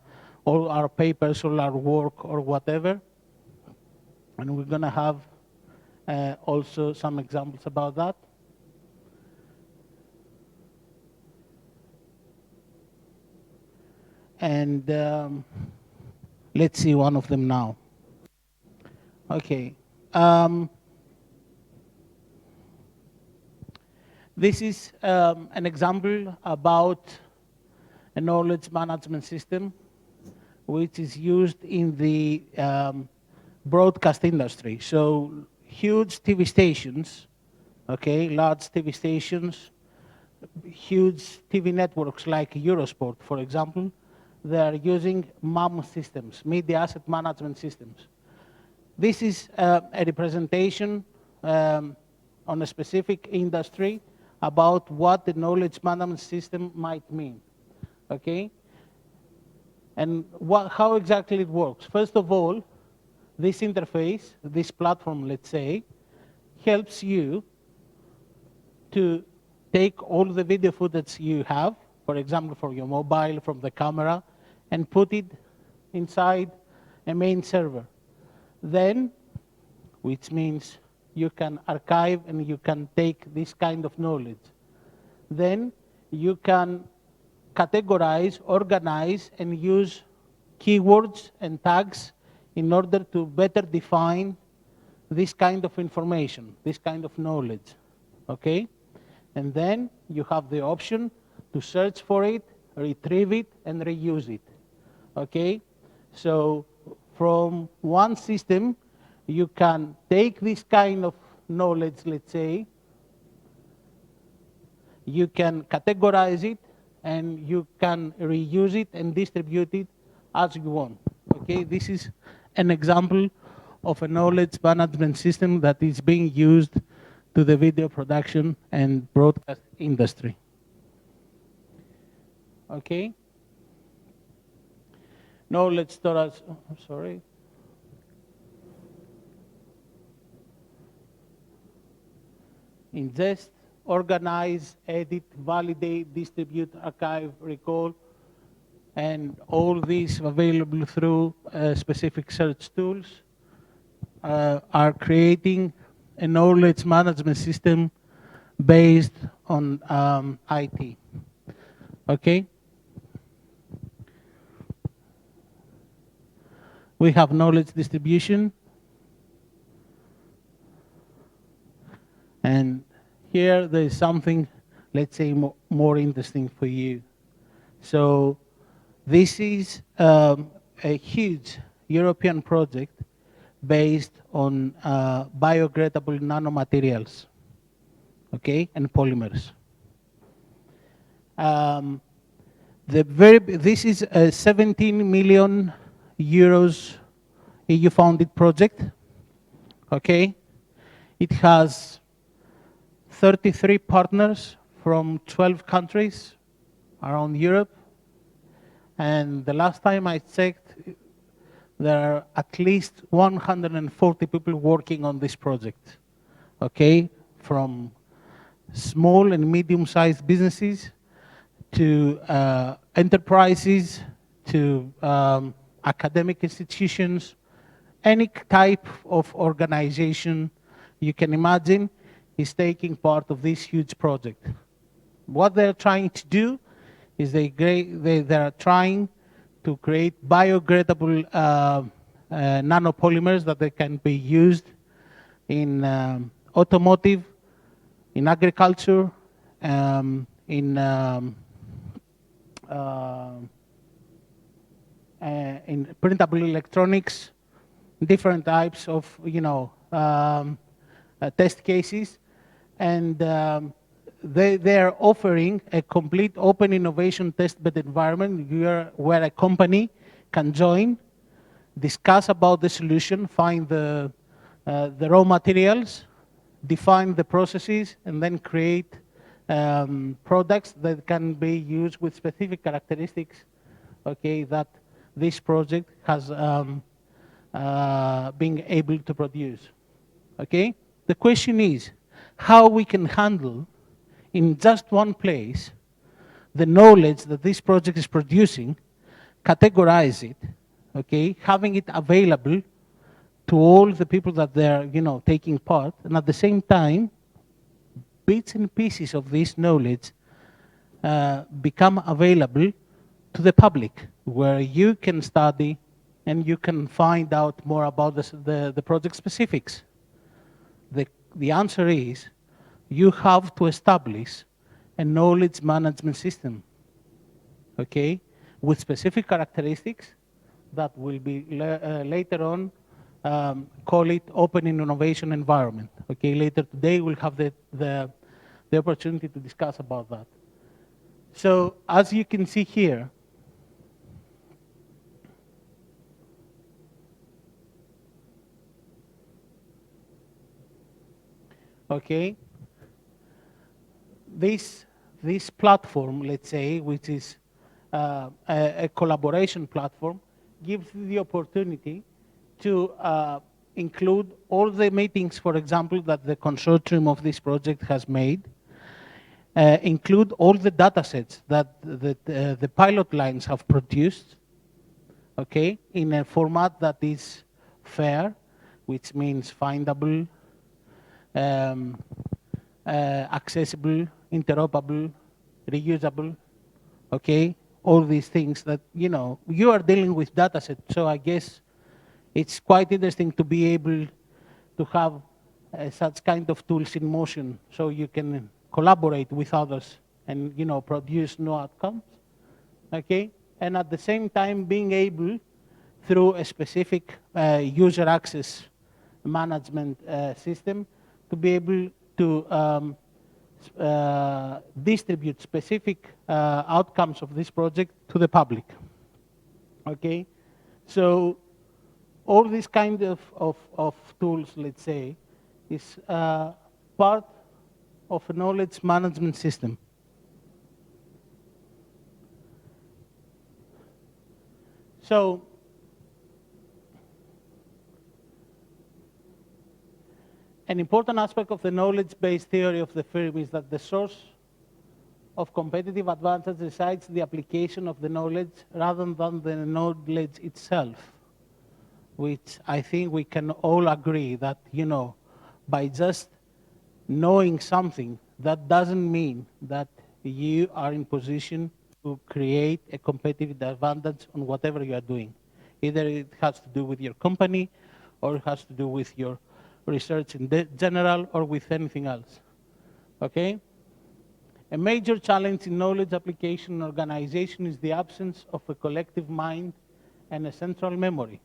all our papers, all our work, or whatever. And we're going to have also some examples about that. And let's see one of them now. Okay. This is an example about a knowledge management system which is used in the broadcast industry. So huge TV stations, okay, large TV stations, huge TV networks like Eurosport, for example, they are using MAM systems, media asset management systems. This is a representation on a specific industry about what the knowledge management system might mean, okay? And how exactly it works. First of all, this interface, this platform, let's say, helps you to take all the video footage you have, for example, from your mobile, from the camera, and put it inside a main server. Then, which means you can archive and you can take this kind of knowledge. Then you can categorize, organize, and use keywords and tags in order to better define this kind of information, this kind of knowledge, okay? And then you have the option to search for it, retrieve it, and reuse it, okay? So from one system, you can take this kind of knowledge, let's say, you can categorize it, and you can reuse it and distribute it as you want, okay? This is an example of a knowledge management system that is being used to the video production and broadcast industry, okay? Knowledge storage, sorry. Ingest, organize, edit, validate, distribute, archive, recall, and all these available through specific search tools are creating a knowledge management system based on IT, okay? We have knowledge distribution. And here there is something, let's say, more interesting for you. So this is a huge European project based on biodegradable nanomaterials, okay, and polymers. This is a 17 million euros EU-funded project, okay? It has 33 partners from 12 countries around Europe And the last time I checked, there are at least 140 people working on this project, okay? From small and medium-sized businesses to enterprises, to academic institutions, any type of organization you can imagine is taking part of this huge project. What they're trying to do is they are trying to create biodegradable nanopolymers that they can be used in automotive, in agriculture, in printable electronics, different types of test cases, and they are offering a complete open innovation testbed environment where a company can join, discuss about the solution, find the raw materials, define the processes, and then create products that can be used with specific characteristics, okay, that this project has been able to produce. Okay? The question is how we can handle in just one place the knowledge that this project is producing, categorize it, okay, having it available to all the people that they're taking part, and at the same time, bits and pieces of this knowledge become available to the public, where you can study and you can find out more about the project specifics. The answer is you have to establish a knowledge management system, okay, with specific characteristics that will be later on call it open innovation environment. Okay, later today we'll have the opportunity to discuss about that. So as you can see here, okay, this platform, let's say, which is a collaboration platform, gives the opportunity to include all the meetings, for example, that the consortium of this project has made, include all the data sets that the pilot lines have produced, okay, in a format that is fair, which means findable, accessible, interoperable, reusable, okay, all these things that, you are dealing with data sets, so I guess it's quite interesting to be able to have such kind of tools in motion so you can collaborate with others and, produce new outcomes, okay, and at the same time being able, through a specific user access management system, to be able to distribute specific outcomes of this project to the public. Okay, so all this kind of tools, let's say, is part of a knowledge management system. So an important aspect of the knowledge-based theory of the firm is that the source of competitive advantage resides in the application of the knowledge rather than the knowledge itself, which I think we can all agree that, by just knowing something, that doesn't mean that you are in position to create a competitive advantage on whatever you are doing. Either it has to do with your company, or it has to do with your research in general, or with anything else. Okay? A major challenge in knowledge application and organization is the absence of a collective mind and a central memory.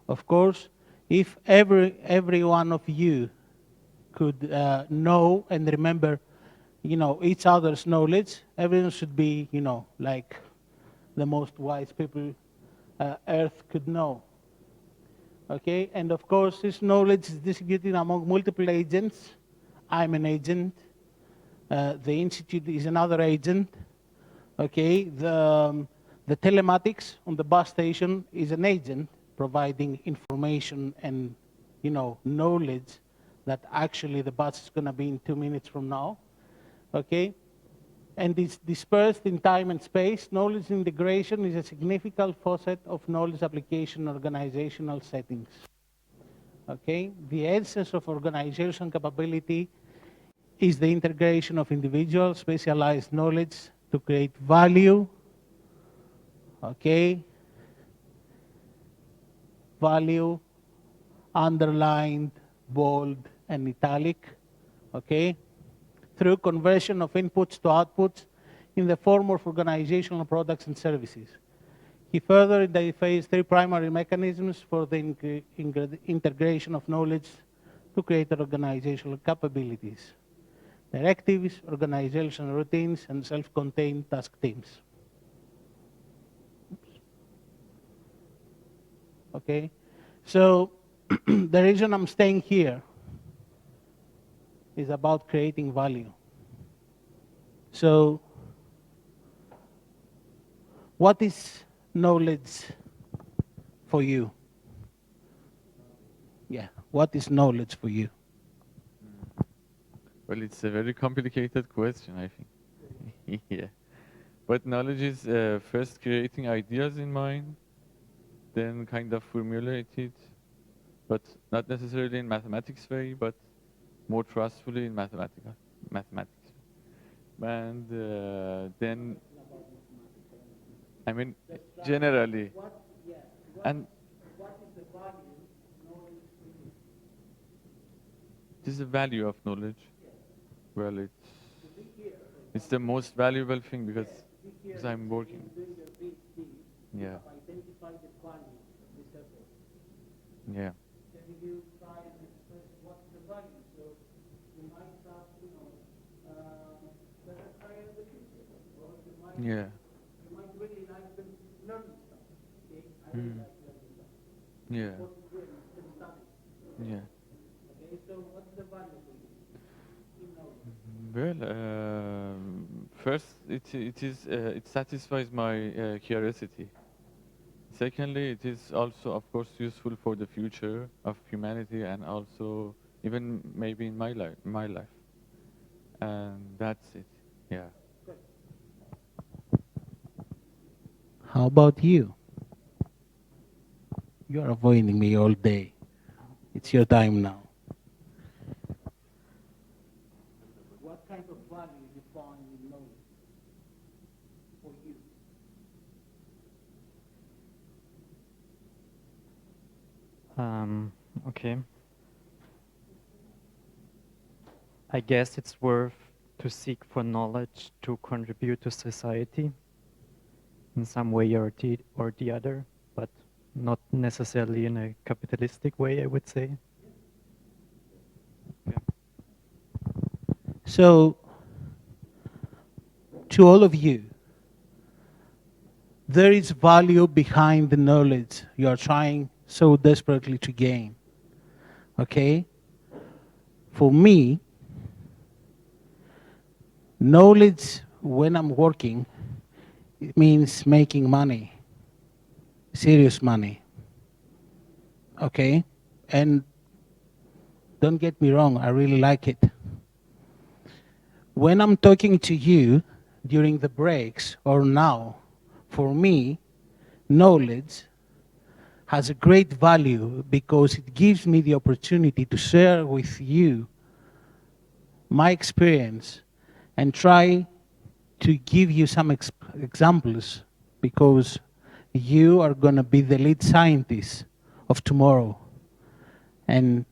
Of course, if every one of you could know and remember, each other's knowledge, everyone should be, like the most wise people Earth could know. Okay, and of course, this knowledge is distributed among multiple agents. I'm an agent. The institute is another agent. Okay, the The telematics on the bus station is an agent providing information and, knowledge that actually the bus is going to be in 2 minutes from now, okay? And it's dispersed in time and space. Knowledge integration is a significant facet of knowledge application organizational settings, okay? The essence of organizational capability is the integration of individual specialized knowledge to create value, okay? Value, underlined, bold, and italic, okay? Through conversion of inputs to outputs in the form of organizational products and services. He further identifies 3 primary mechanisms for the integration of knowledge to create organizational capabilities: directives, organizational routines, and self-contained task teams. Okay, so the reason I'm staying here is about creating value. So, what is knowledge for you? Yeah, what is knowledge for you? Well, it's a very complicated question, I think. Yeah. But knowledge is first creating ideas in mind, then kind of formulate it, but not necessarily in mathematics way, but more trustfully in mathematics. And then, I mean, generally. And what is the value of knowledge? Well, it's the most valuable thing because I'm working. Yeah. Yeah. Yeah. Yeah. Yeah. Well, first, it satisfies my curiosity. Secondly, it is also, of course, useful for the future of humanity and also even maybe in my life. And that's it. Yeah. How about you? You're avoiding me all day. It's your time now. What kind of value you find in knowledge for you? Okay. I guess it's worth to seek for knowledge to contribute to society in some way or the other, but not necessarily in a capitalistic way, I would say. Okay. So, to all of you, there is value behind the knowledge you are trying so desperately to gain. Okay? For me, knowledge when I'm working, it means making money, serious money. Okay? And don't get me wrong, I really like it. When I'm talking to you during the breaks or now, for me, knowledge has a great value because it gives me the opportunity to share with you my experience and try to give you some examples because you are going to be the lead scientist of tomorrow. And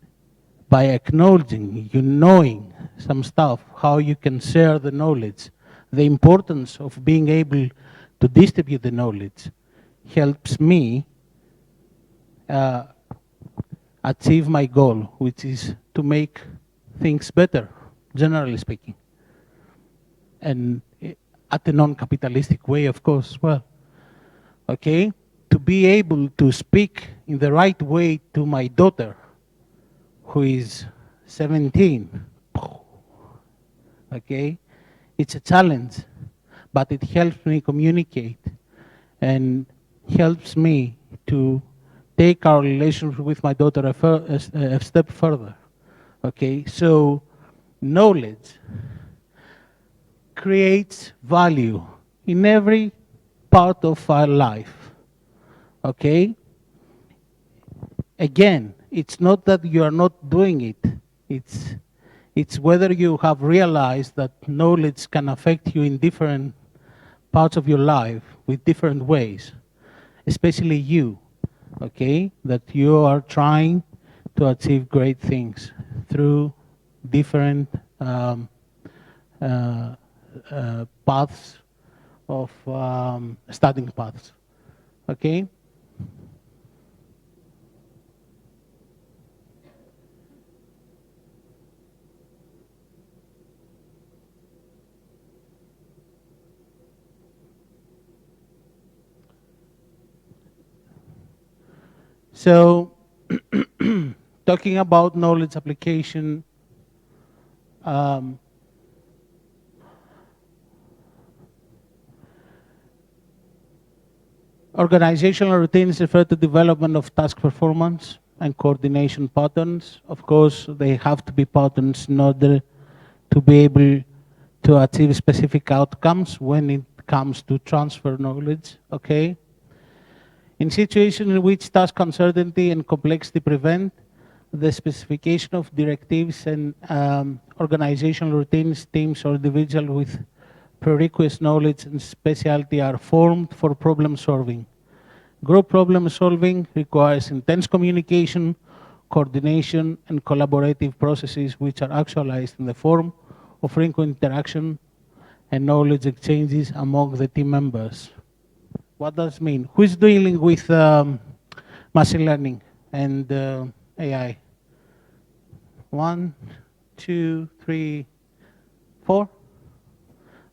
by acknowledging, you knowing some stuff, how you can share the knowledge, the importance of being able to distribute the knowledge helps me achieve my goal, which is to make things better, generally speaking. And at a non-capitalistic way, of course, well. Okay? To be able to speak in the right way to my daughter, who is 17, okay? It's a challenge, but it helps me communicate and helps me to take our relationship with my daughter a step further. Okay, so knowledge creates value in every part of our life. Okay? Again, it's not that you are not doing it. It's whether you have realized that knowledge can affect you in different parts of your life with different ways, especially you, okay? That you are trying to achieve great things through different paths of studying paths, okay? So, talking about knowledge application, organizational routines refer to development of task performance and coordination patterns. Of course, they have to be patterns in order to be able to achieve specific outcomes when it comes to transfer knowledge, okay? In situations in which task uncertainty and complexity prevent, the specification of directives and organizational routines, teams, or individuals with prerequisite knowledge and specialty are formed for problem solving. Group problem solving requires intense communication, coordination, and collaborative processes which are actualized in the form of frequent interaction and knowledge exchanges among the team members. What does it mean? Who is dealing with machine learning and AI? 1, 2, 3, 4?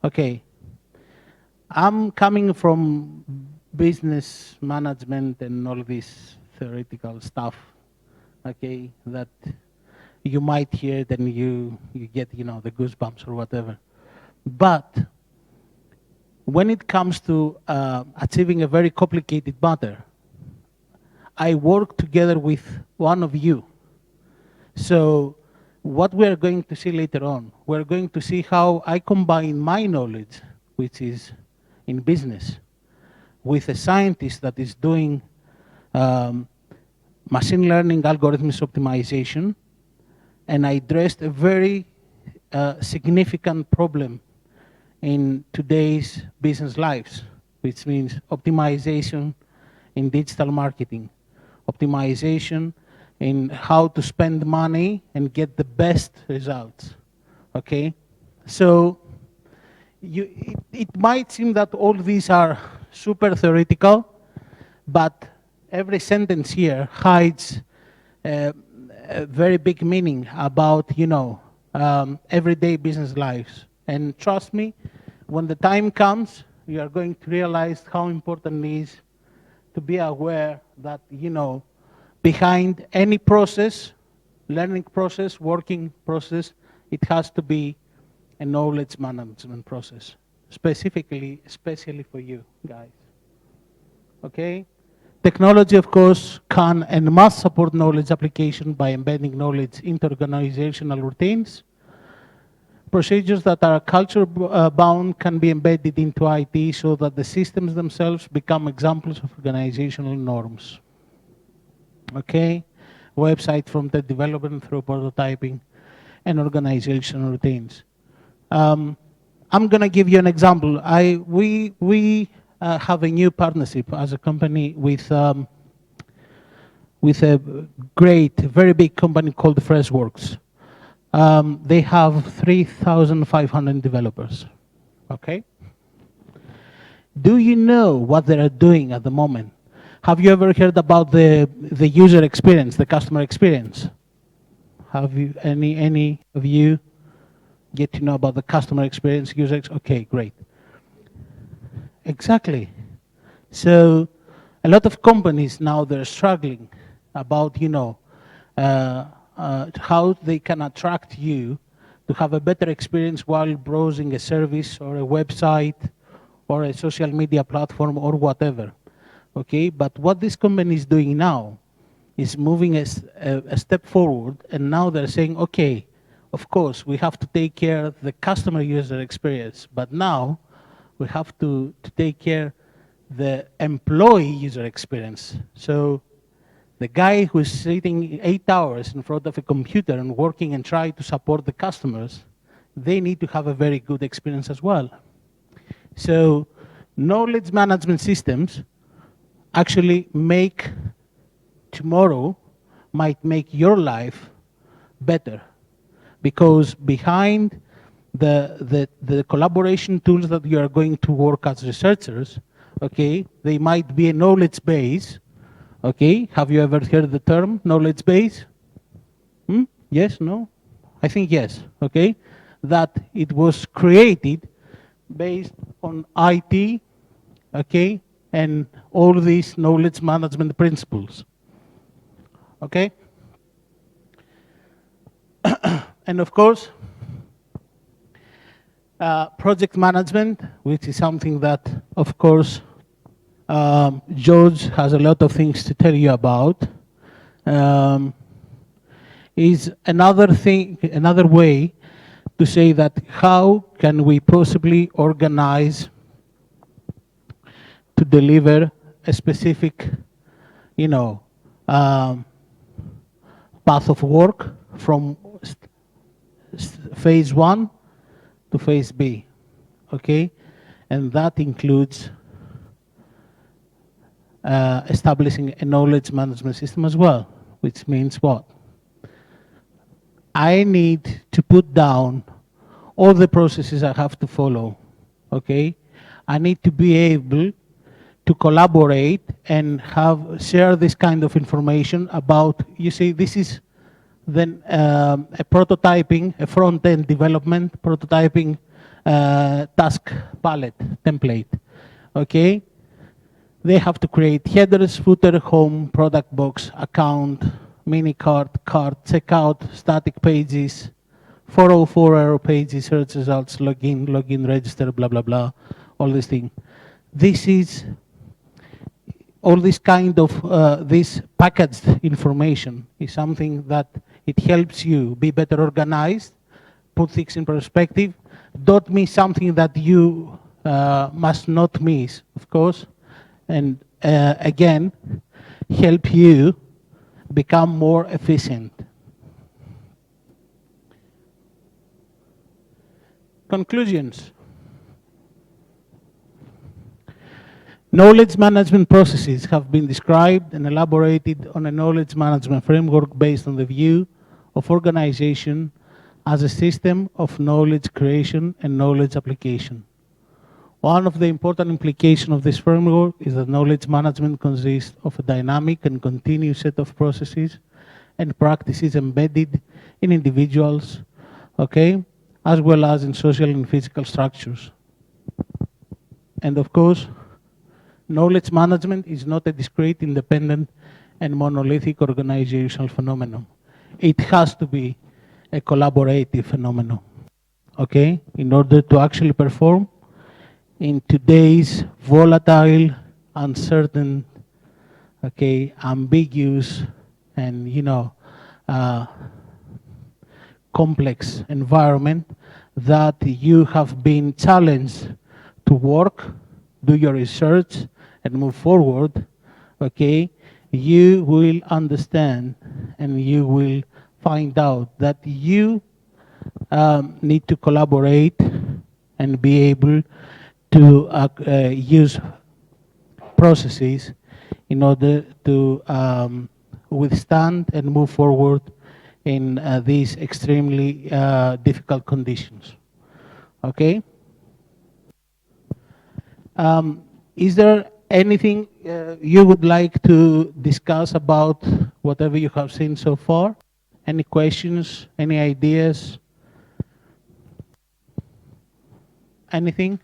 Okay. I'm coming from business management and all this theoretical stuff, okay, that you might hear it and you get, you know, the goosebumps or whatever. But when it comes to achieving a very complicated matter, I work together with one of you. So what we're going to see later on, we're going to see how I combine my knowledge, which is in business, with a scientist that is doing machine learning algorithms optimization, and I addressed a very significant problem in today's business lives, which means optimization in digital marketing, optimization in how to spend money and get the best results, okay? So it might seem that all these are super theoretical, but every sentence here hides a very big meaning about, you know, everyday business lives. And trust me, when the time comes, you are going to realize how important it is to be aware that, you know, behind any process, learning process, working process, it has to be a knowledge management process, especially for you guys. Okay? Technology, of course, can and must support knowledge application by embedding knowledge into organizational routines. Procedures that are culture-bound can be embedded into IT so that the systems themselves become examples of organizational norms. Okay? Website from the development through prototyping and organizational routines. I'm going to give you an example. We have a new partnership as a company with a great, very big company called Freshworks. They have 3,500 developers, okay? Do you know what they are doing at the moment? Have you ever heard about the user experience, the customer experience? Have you, any of you get to know about the customer experience, okay, great. Exactly. So a lot of companies now, they're struggling about, you know, how they can attract you to have a better experience while browsing a service or a website or a social media platform or whatever. Okay, but what this company is doing now is moving a step forward, and now they're saying, okay, of course, we have to take care of the customer user experience, but now we have to take care the employee user experience. So the guy who's sitting 8 hours in front of a computer and working and trying to support the customers, they need to have a very good experience as well. So knowledge management systems actually make tomorrow, might make your life better, because behind the collaboration tools that you are going to work as researchers, okay, they might be a knowledge base. Okay, have you ever heard the term knowledge base? Yes, no? I think yes, okay? That it was created based on IT, okay, and all these knowledge management principles, okay? And of course, project management, which is something that, of course, George has a lot of things to tell you about, is another way to say that how can we possibly organize to deliver a specific, path of work from phase 1 to phase B, okay? And that includes establishing a knowledge management system as well, which means what? I need to put down all the processes I have to follow, okay? I need to be able to collaborate and share this kind of information about, you see, this is then a prototyping, a front-end development, prototyping task palette template, okay? They have to create headers, footer, home, product box, account, mini cart, checkout, static pages, 404 error pages, search results, login, register, blah, blah, blah, all these things. This is all this kind of this packaged information is something that it helps you be better organized, put things in perspective, don't miss something that you must not miss, of course, and again, help you become more efficient. Conclusions. Knowledge management processes have been described and elaborated on a knowledge management framework based on the view of organization as a system of knowledge creation and knowledge application. One of the important implications of this framework is that knowledge management consists of a dynamic and continuous set of processes and practices embedded in individuals, okay, as well as in social and physical structures. And of course, knowledge management is not a discrete, independent, and monolithic organizational phenomenon. It has to be a collaborative phenomenon, okay, in order to actually perform in today's volatile, uncertain, okay, ambiguous, and complex environment that you have been challenged to work, do your research, and move forward, okay, you will understand and you will find out that you need to collaborate and be able to use processes in order to withstand and move forward in these extremely difficult conditions. Okay? Is there anything you would like to discuss about whatever you have seen so far? Any questions, any ideas? Anything?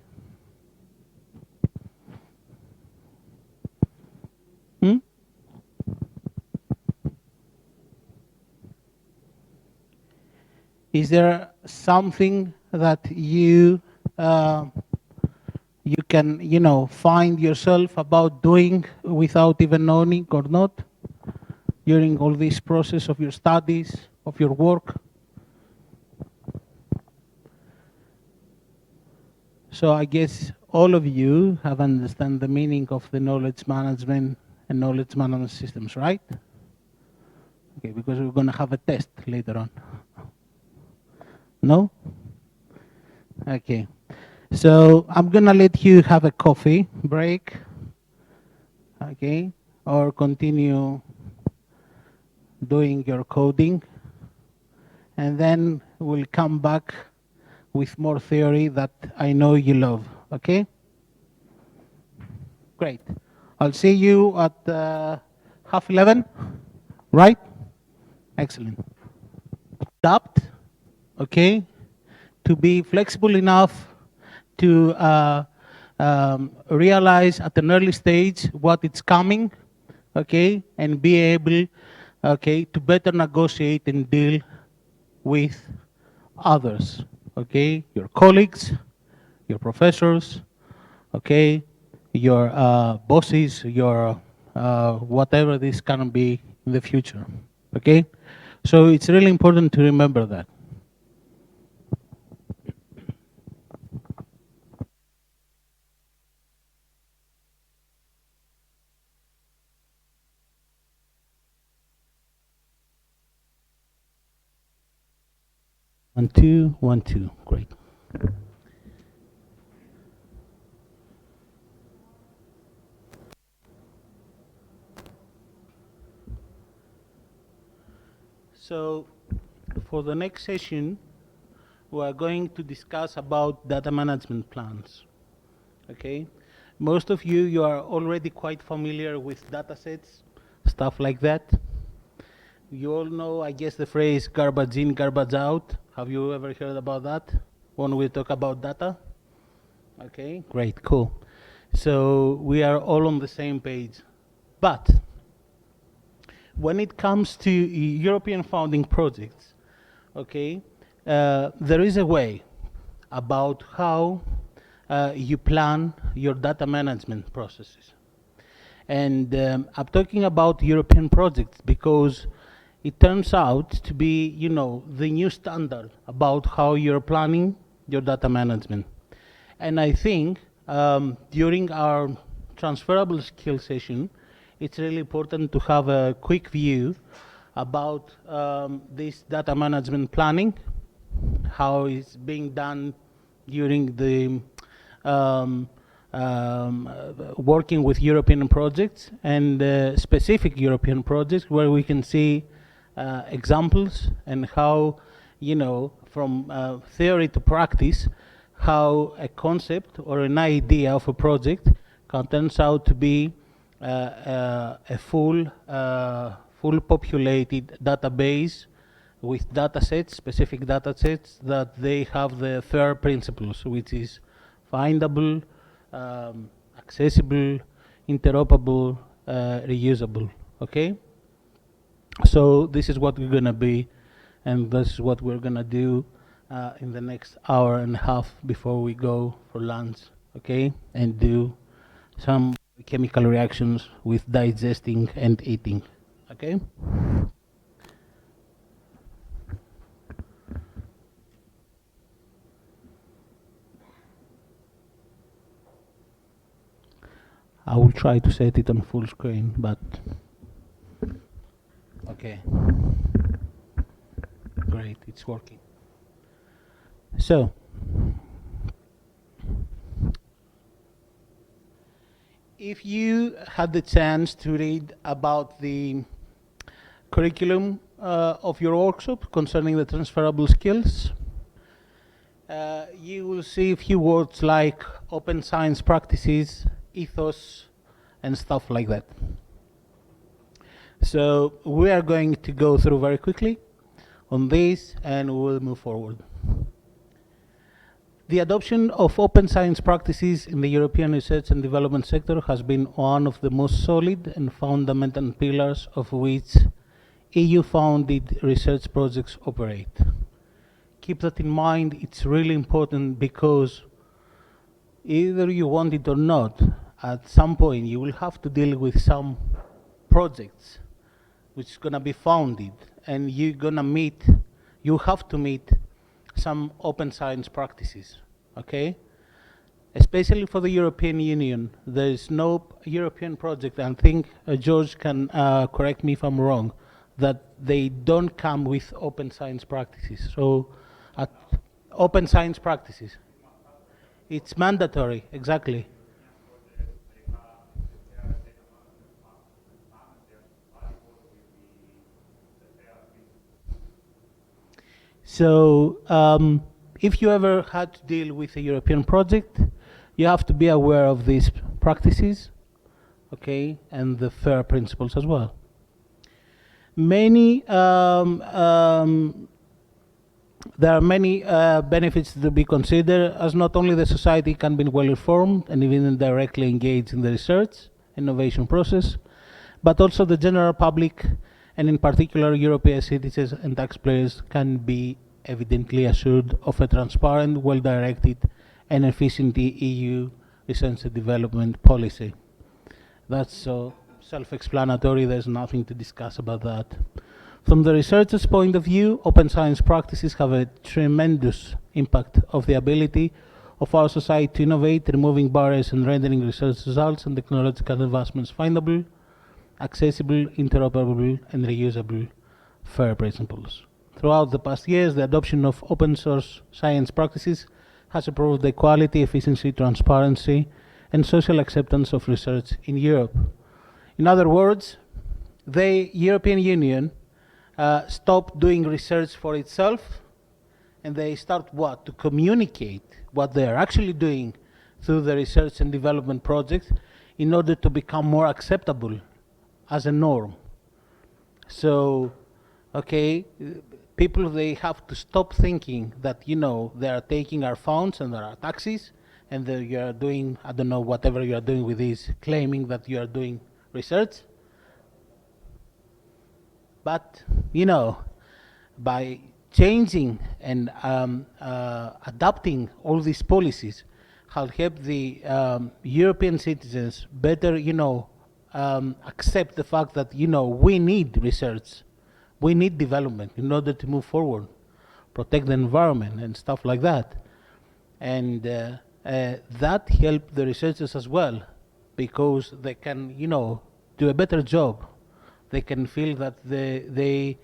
Is there something that you can, you know, find yourself about doing without even knowing or not during all this process of your studies, of your work. So I guess all of you have understand the meaning of the knowledge management and knowledge management systems, right? Okay, because we're going to have a test later on. No? Okay. So I'm going to let you have a coffee break, okay, or continue doing your coding, and then we'll come back with more theory that I know you love, okay? Great. I'll see you at 11:30, right? Excellent. Adapt, okay, to be flexible enough to realize at an early stage what it's coming, okay, and be able, okay, to better negotiate and deal with others, okay, your colleagues, your professors, okay, your bosses, your whatever this can be in the future, okay? So it's really important to remember that. One, two, 1, 2, great. So for the next session, we are going to discuss about data management plans, okay? Most of you are already quite familiar with data sets, stuff like that. You all know, I guess, the phrase garbage in, garbage out. Have you ever heard about that when we talk about data? Okay, great, cool. So we are all on the same page. But when it comes to European founding projects, okay, there is a way about how you plan your data management processes. And I'm talking about European projects because it turns out to be, you know, the new standard about how you're planning your data management. And I think during our transferable skill session, it's really important to have a quick view about this data management planning, how it's being done during the working with European projects and specific European projects where we can see examples and how, you know, from theory to practice, how a concept or an idea of a project can turn out to be a full populated database with data sets, specific data sets that they have the FAIR principles, which is findable, accessible, interoperable, reusable, okay? So this is what we're gonna be, and this is what we're gonna do in the next hour and a half before we go for lunch, okay? And do some chemical reactions with digesting and eating, okay? I will try to set it on full screen, but okay. Great, it's working. So, if you had the chance to read about the curriculum of your workshop concerning the transferable skills, you will see a few words like open science practices, ethos, and stuff like that. So we are going to go through very quickly on this and we'll move forward. The adoption of open science practices in the European research and development sector has been one of the most solid and fundamental pillars of which EU-funded research projects operate. Keep that in mind, it's really important because either you want it or not, at some point you will have to deal with some projects which is going to be founded, and you have to meet some open science practices, okay? Especially for the European Union, there is no European project, and I think George can correct me if I'm wrong, that they don't come with open science practices. So, open science practices. It's mandatory, exactly. So, if you ever had to deal with a European project, you have to be aware of these practices, okay, and the FAIR principles as well. There are many benefits to be considered, as not only the society can be well informed and even directly engaged in the research innovation process, but also the general public, and in particular European citizens and taxpayers, can be evidently assured of a transparent, well-directed and efficient EU research and development policy. That's so self-explanatory, there's nothing to discuss about that. From the researcher's point of view, open science practices have a tremendous impact of the ability of our society to innovate, removing barriers and rendering research results and technological advancements findable, accessible, interoperable, and reusable, FAIR principles. Throughout the past years, the adoption of open source science practices has improved the quality, efficiency, transparency, and social acceptance of research in Europe. In other words, the European Union stopped doing research for itself, and they start what? To communicate what they are actually doing through the research and development projects in order to become more acceptable as a norm. So, okay, people, they have to stop thinking that, you know, they are taking our funds and our taxes, and you are doing, I don't know, whatever you are doing with these, claiming that you are doing research. But, you know, by changing and adapting all these policies, will help the European citizens better, you know, accept the fact that, you know, we need research, we need development in order to move forward, protect the environment and stuff like that. And that helps the researchers as well, because they can, you know, do a better job. They can feel that they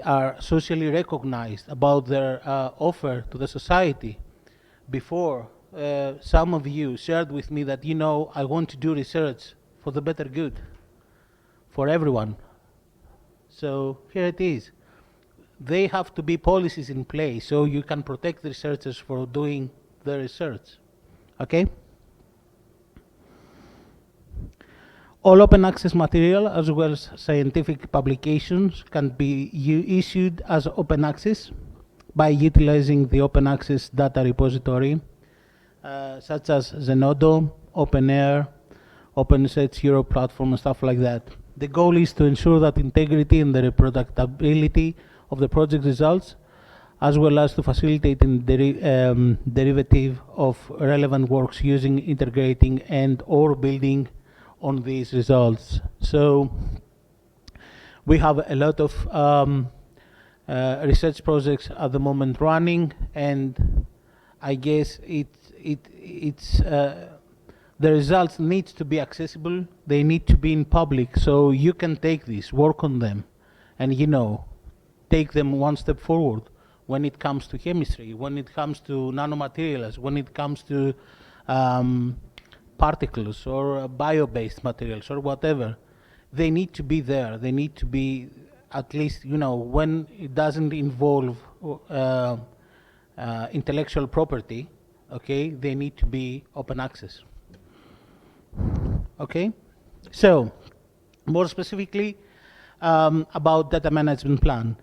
are socially recognized about their offer to the society. Before, some of you shared with me that, you know, I want to do research for the better good, for everyone. So here it is. They have to be policies in place so you can protect the researchers for doing the research. Okay? All open access material, as well as scientific publications, can be issued as open access by utilizing the open access data repository, such as Zenodo, OpenAir, Open Research Europe platform, and stuff like that. The goal is to ensure that integrity and the reproducibility of the project results, as well as to facilitate derivative of relevant works using, integrating, and or building on these results. So we have a lot of research projects at the moment running, and I guess the results need to be accessible. They need to be in public, so you can take this, work on them, and, you know, take them one step forward when it comes to chemistry, when it comes to nanomaterials, when it comes to particles or bio-based materials or whatever. They need to be there. They need to be, at least, you know, when it doesn't involve intellectual property, okay, they need to be open access. Okay, so more specifically about data management plan.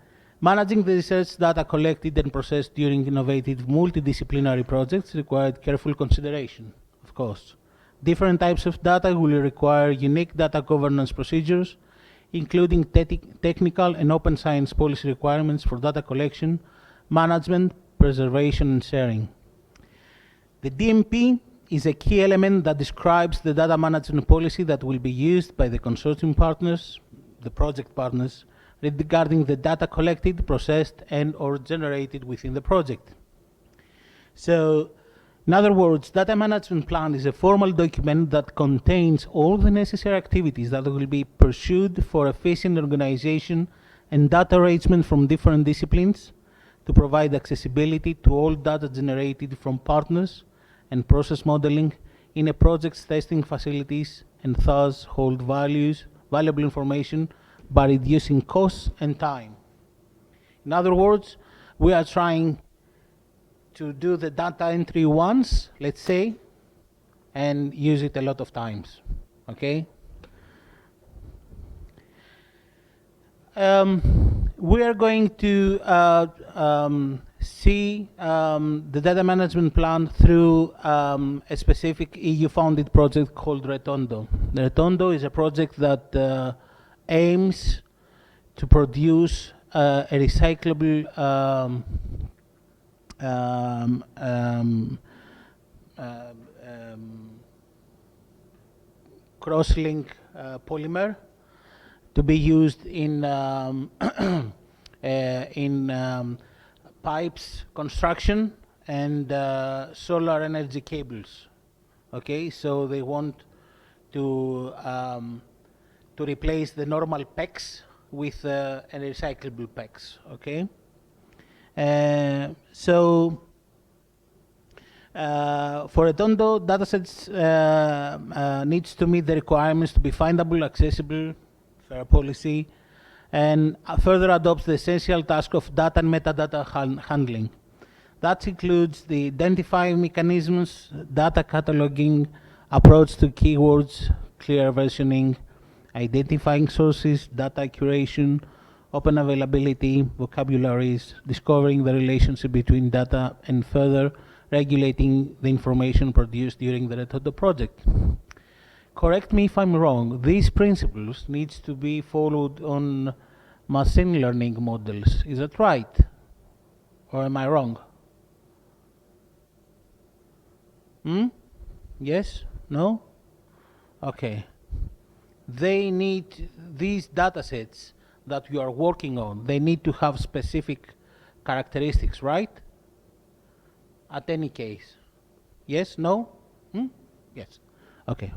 Managing the research data collected and processed during innovative multidisciplinary projects required careful consideration, of course. Different types of data will require unique data governance procedures, including technical and open science policy requirements for data collection, management, preservation, and sharing. The DMP is a key element that describes the data management policy that will be used by the consortium partners, the project partners, regarding the data collected, processed, and or generated within the project. So, in other words, data management plan is a formal document that contains all the necessary activities that will be pursued for efficient organization and data arrangement from different disciplines to provide accessibility to all data generated from partners and process modeling in a project's testing facilities, and thus hold valuable information by reducing costs and time. In other words, we are trying to do the data entry once, let's say, and use it a lot of times, okay? We are going to see the data management plan through a specific EU-funded project called Retondo. The Retondo is a project that aims to produce a recyclable cross-link polymer to be used in pipes construction and solar energy cables. Okay, so they want to replace the normal PEX with a recyclable PEX. Okay, so for Retondo, datasets needs to meet the requirements to be findable, accessible, fair policy, and further adopts the essential task of data and metadata handling. That includes the identifying mechanisms, data cataloging, approach to keywords, clear versioning, identifying sources, data curation, open availability, vocabularies, discovering the relationship between data, and further regulating the information produced during the Retondo project. Correct me if I'm wrong, these principles needs to be followed on machine learning models. Is that right? Or am I wrong? Yes? No? Okay. They need, these data sets that you are working on, they need to have specific characteristics, right? At any case. Yes? No? Yes. Okay.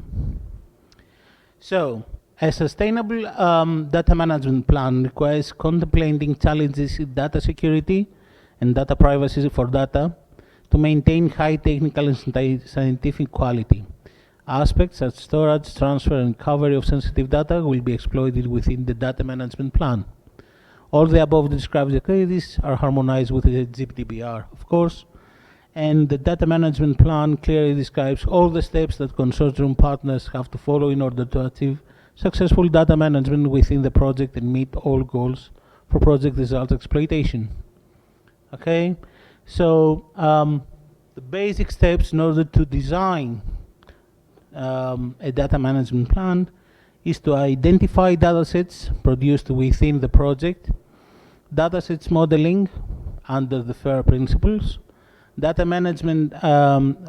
So, a sustainable data management plan requires contemplating challenges in data security and data privacy for data to maintain high technical and scientific quality. Aspects such as storage, transfer, and recovery of sensitive data will be exploited within the data management plan. All the above described activities are harmonized with the GDPR, of course, and the data management plan clearly describes all the steps that consortium partners have to follow in order to achieve successful data management within the project and meet all goals for project result exploitation. Okay, so the basic steps in order to design a data management plan is to identify datasets produced within the project, datasets modeling under the FAIR principles, data management,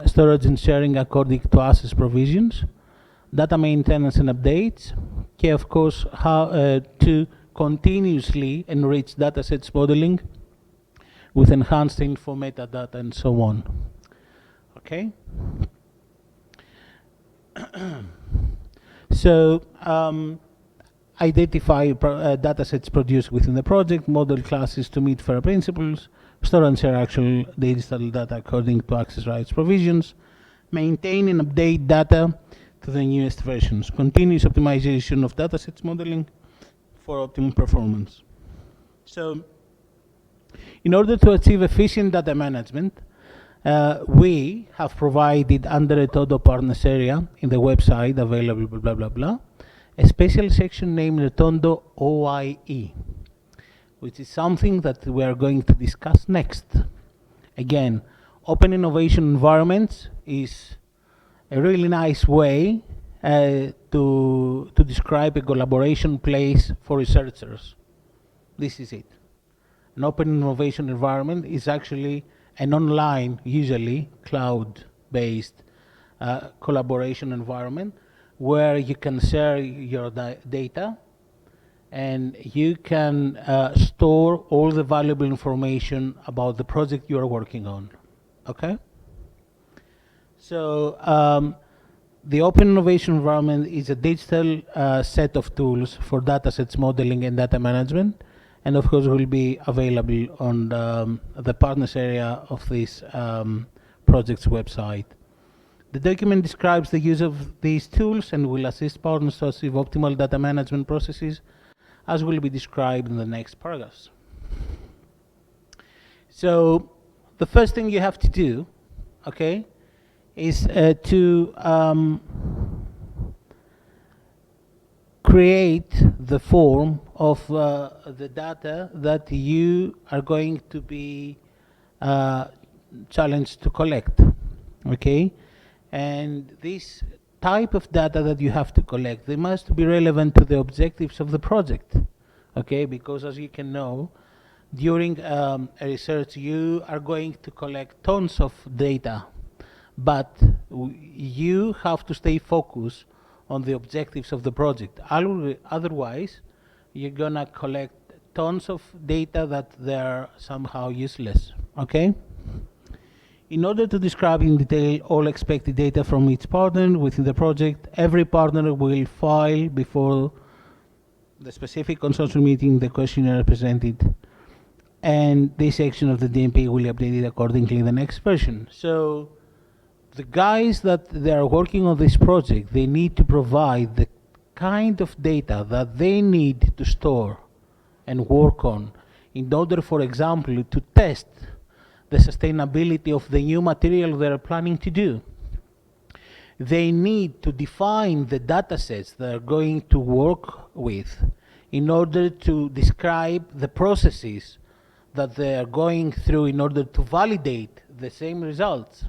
storage and sharing according to access provisions, data maintenance and updates, okay, of course, how to continuously enrich datasets modeling with enhanced info, metadata, and so on. Okay? So, identify datasets produced within the project, model classes to meet FAIR principles, store and share actual digital data according to access rights provisions, maintain and update data to the newest versions, continuous optimization of datasets modeling for optimum performance. So, in order to achieve efficient data management, we have provided under a Retondo partners area in the website available, blah, blah, blah, a special section named Retondo OIE, which is something that we are going to discuss next. Again, open innovation environments is a really nice way to describe a collaboration place for researchers. This is it. An open innovation environment is actually an online, usually cloud trust-based collaboration environment where you can share your data and you can store all the valuable information about the project you are working on. Okay? So the Open Innovation Environment is a digital set of tools for datasets modeling and data management, and of course will be available on the partners area of this project's website. The document describes the use of these tools and will assist partners to achieve optimal data management processes, as will be described in the next paragraphs. So the first thing you have to do, okay, is to create the form of the data that you are going to be challenged to collect, okay? And this type of data that you have to collect, they must be relevant to the objectives of the project, okay? Because as you can know, during a research, you are going to collect tons of data, but you have to stay focused on the objectives of the project. Otherwise, you're gonna collect tons of data that they're somehow useless, okay? In order to describe in detail all expected data from each partner within the project, every partner will file before the specific consortium meeting the questionnaire presented, and this section of the DMP will be updated accordingly in the next version. So the guys that they are working on this project, they need to provide the kind of data that they need to store and work on in order, for example, to test the sustainability of the new material they're planning to do. They need to define the data sets they're going to work with in order to describe the processes that they are going through in order to validate the same results.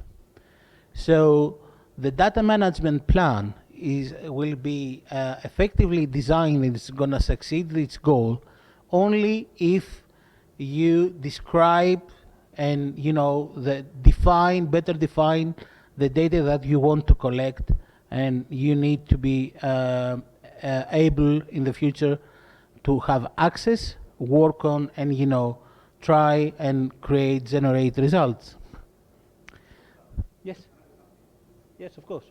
So the data management plan will be effectively designed and it's going to succeed its goal only if you describe and better define the data that you want to collect, and you need to be able in the future to have access, work on, and try and generate results. Yes. Yes, of course.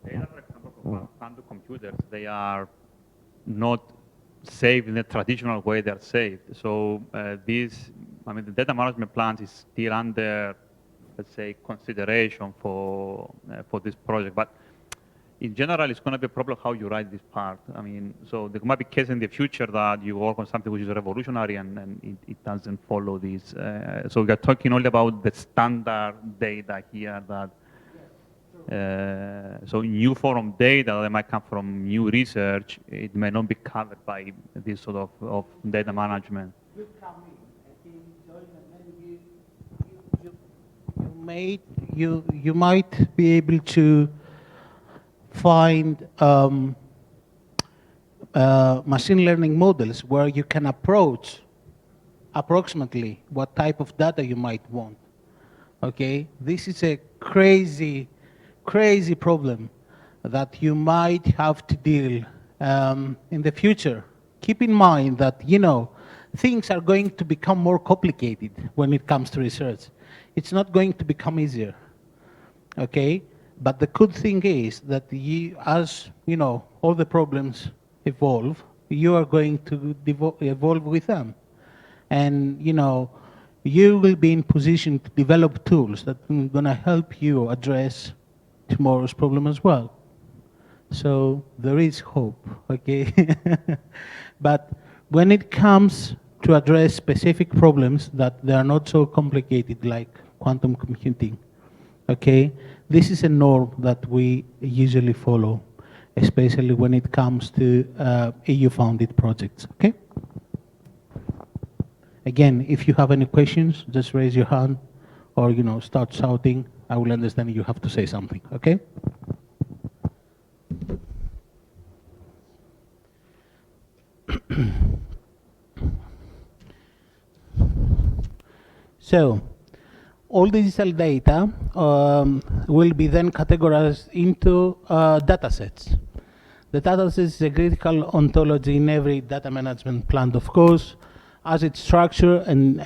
Data, for example, from quantum computers, they are not saved in the traditional way they are saved. So the data management plan is still under, let's say, consideration for this project. But in general, it's going to be a problem how you write this part. So there might be cases in the future that you work on something which is revolutionary and it doesn't follow this. So we are talking only about the standard data here that so new form of data that might come from new research, it may not be covered by this sort of data management. You might be able to find machine learning models where you can approach approximately what type of data you might want. Okay, this is a crazy problem that you might have to deal in the future. Keep in mind that things are going to become more complicated when it comes to research. It's not going to become easier. Okay, but the good thing is that as all the problems evolve, you are going to evolve with them, and you will be in position to develop tools that are going to help you address tomorrow's problem as well. So there is hope, okay? But when it comes to address specific problems that they are not so complicated like quantum computing, okay, this is a norm that we usually follow, especially when it comes to EU-funded projects, okay? Again, if you have any questions, just raise your hand or start shouting I will understand you have to say something, okay? So, all digital data will be then categorized into data sets. The data set is a critical ontology in every data management plan, of course, as its structure and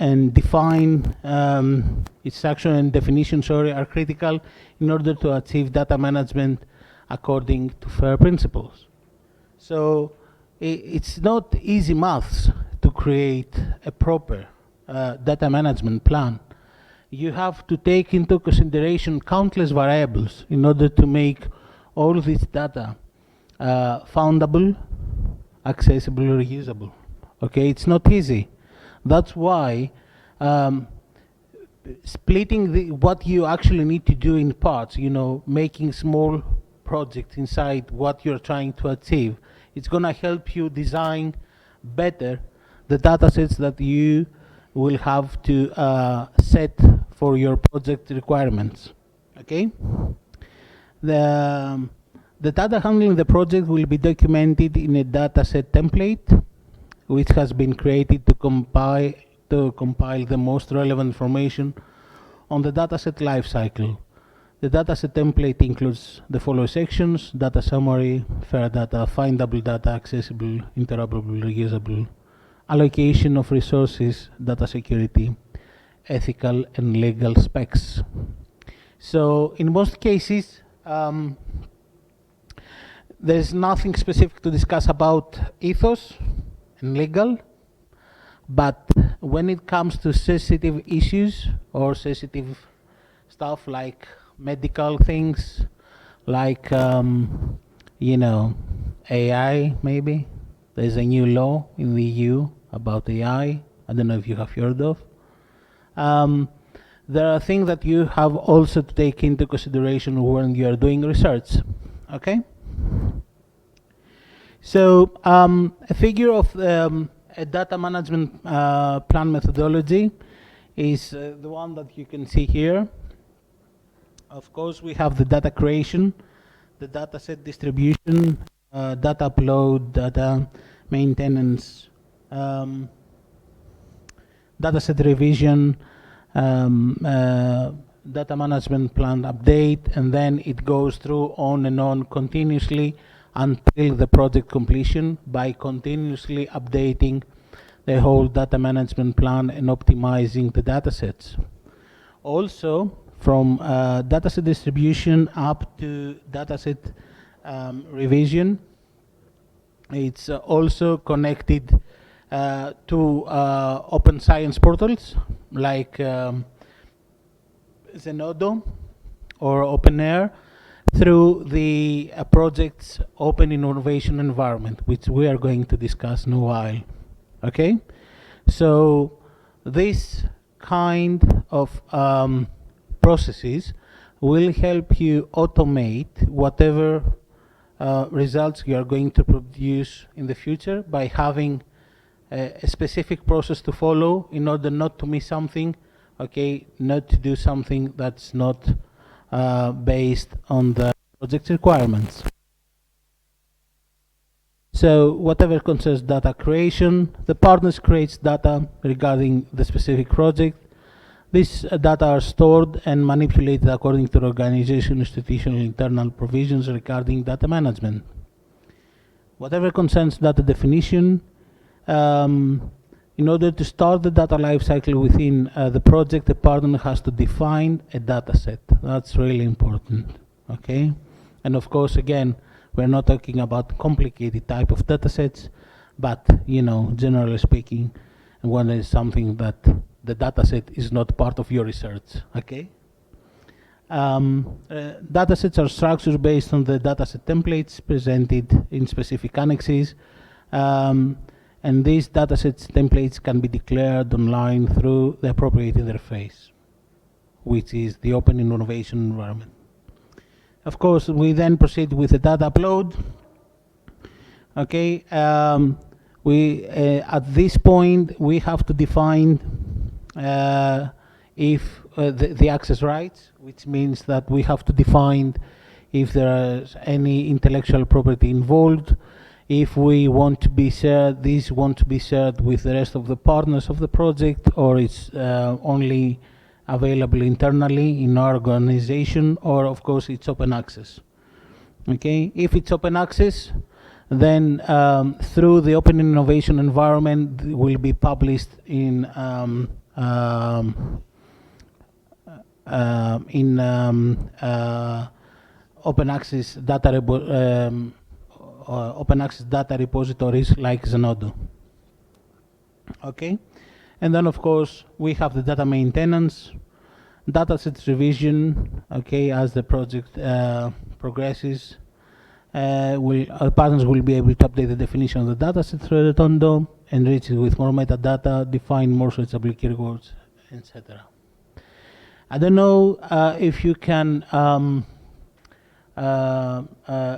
its structure and definition, are critical in order to achieve data management according to FAIR principles. So it's not easy maths to create a proper data management plan. You have to take into consideration countless variables in order to make all this data foundable, accessible, reusable. Okay, it's not easy. That's why splitting what you actually need to do in parts, making small projects inside what you're trying to achieve, it's going to help you design better the data sets that you will have to set for your project requirements. Okay? The data handling the project will be documented in a dataset template, which has been created to compile the most relevant information on the dataset lifecycle. The dataset template includes the following sections: data summary, fair data, findable data, accessible, interoperable, reusable, allocation of resources, data security, ethical and legal specs. So in most cases, there's nothing specific to discuss about ethos and legal, but when it comes to sensitive issues or sensitive stuff like medical things, like AI, maybe there's a new law in the EU about AI. I don't know if you have heard of. There are things that you have also to take into consideration when you are doing research. Okay. So a figure of a data management plan methodology is the one that you can see here. Of course, we have the data creation, the data set distribution, data upload, data maintenance, data set revision, data management plan update, and then it goes through on and on continuously until the project completion by continuously updating the whole data management plan and optimizing the data sets. Also, from dataset distribution up to dataset revision, it's also connected to open science portals like Zenodo or OpenAir through the project's open innovation environment, which we are going to discuss in a while. Okay? So this kind of processes will help you automate whatever results you are going to produce in the future by having a specific process to follow in order not to miss something, okay, not to do something that's not based on the project requirements. So whatever concerns data creation, the partners creates data regarding the specific project. These data are stored and manipulated according to the organization, institutional, internal provisions regarding data management. Whatever concerns data definition, in order to start the data lifecycle within the project, the partner has to define a data set. That's really important, okay? And of course, again, we're not talking about complicated type of data sets, but, generally speaking, when there's something that the data set is not part of your research, okay? Data sets are structured based on the data set templates presented in specific annexes. And these datasets templates can be declared online through the appropriate interface, which is the open innovation environment. Of course, we then proceed with the data upload. Okay, at this point, we have to define if the access rights, which means that we have to define if there is any intellectual property involved, if we want to be shared, these want to be shared with the rest of the partners of the project, or it's only available internally in our organization, or of course it's open access. Okay, if it's open access, then through the open innovation environment will be published in open access data repositories like Zenodo. Okay, and then of course we have the data maintenance, dataset revision. Okay, as the project progresses, our partners will be able to update the definition of the dataset through Retondo, enrich it with more metadata, define more searchable keywords, etc. I don't know if you can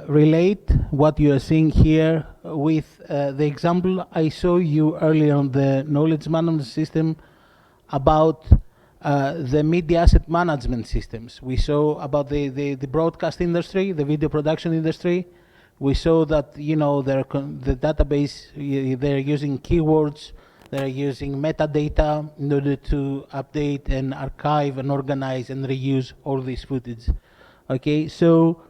relate what you are seeing here with the example I showed you earlier on the knowledge management system about the media asset management systems. We saw about the broadcast industry, the video production industry. We saw that, you know, the database, they're using keywords, they're using metadata in order to update and archive and organize and reuse all this footage. Okay, so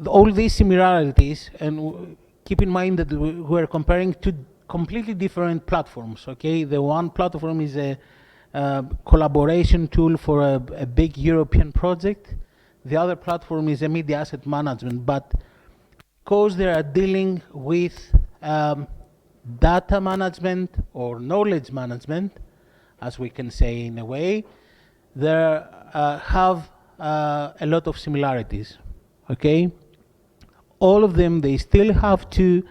all these similarities, and keep in mind that we're comparing two completely different platforms. Okay, the one platform is a collaboration tool for a big European project. The other platform is a media asset management, but because they are dealing with data management or knowledge management, as we can say in a way, they have a lot of similarities. Okay, all of them, they still have to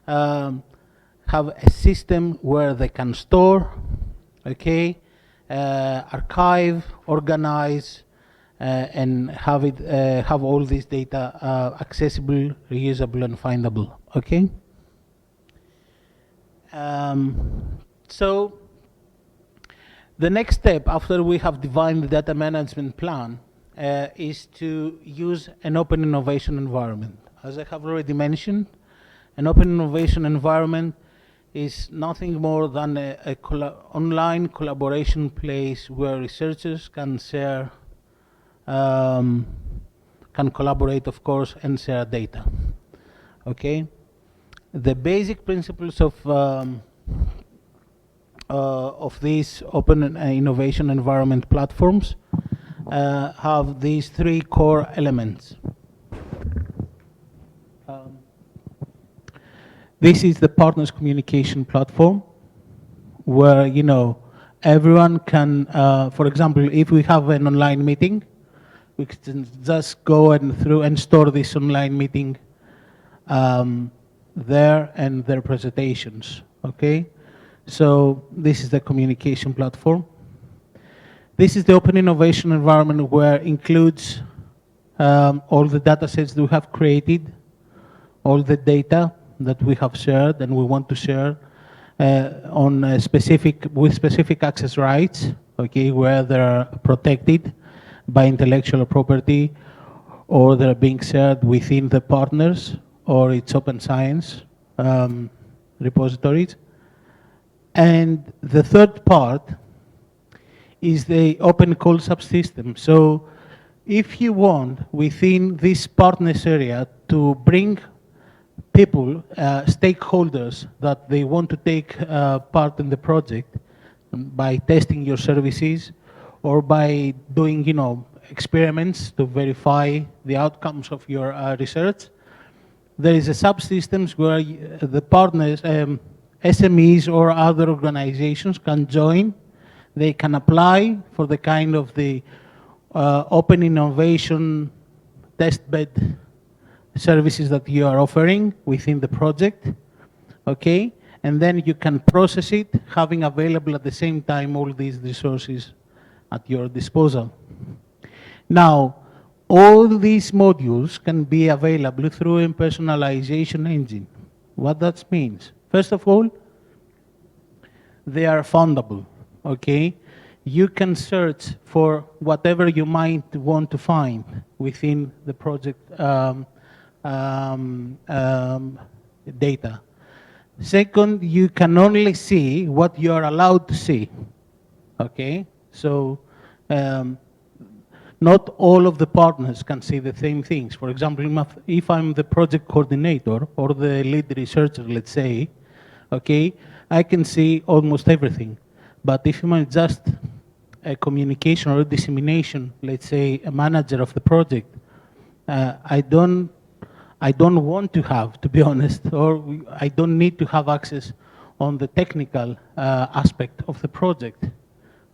have a system where they can store, okay, archive, organize, and have it have all this data accessible, reusable, and findable. Okay. So the next step after we have defined the data management plan is to use an open innovation environment. As I have already mentioned, an open innovation environment is nothing more than a online collaboration place where researchers can share, can collaborate, of course, and share data. Okay, the basic principles of these open innovation environment platforms have these three core elements. This is the partners communication platform, where, you know, everyone can, for example, if we have an online meeting, we can just go and store this online meeting there and their presentations. Okay, so this is the communication platform. This is the open innovation environment, where it includes all the data sets that we have created, all the data that we have shared and we want to share on specific access rights, okay, where they're protected by intellectual property, or they're being shared within the partners or its open science repositories. And the third part is the open call subsystem. So if you want within this partners area to bring people, stakeholders that they want to take part in the project by testing your services or by doing, you know, experiments to verify the outcomes of your research, there is a subsystems where the partners, SMEs or other organizations can join. They can apply for the kind of the open innovation testbed services that you are offering within the project, okay? And then you can process it, having available at the same time all these resources at your disposal. Now, all these modules can be available through a personalization engine. What that means? First of all, they are fundable, okay? you can search for whatever you might want to find within the project data. Second, you can only see what you are allowed to see. Okay, so not all of the partners can see the same things. For example, if I'm the project coordinator or the lead researcher, let's say, okay, I can see almost everything. But if I'm just a communication or a dissemination, let's say, a manager of the project, I don't want to have, to be honest, or I don't need to have access on the technical aspect of the project.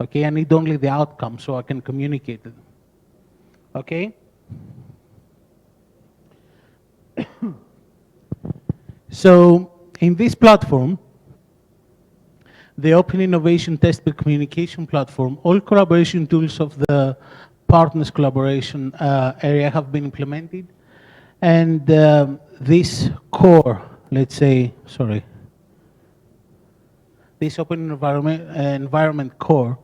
Okay, I need only the outcome so I can communicate it. Okay? So, in this platform, the Open Innovation Testbed Communication Platform, all collaboration tools of the partners collaboration area have been implemented. And this core, let's say, sorry, this open environment core,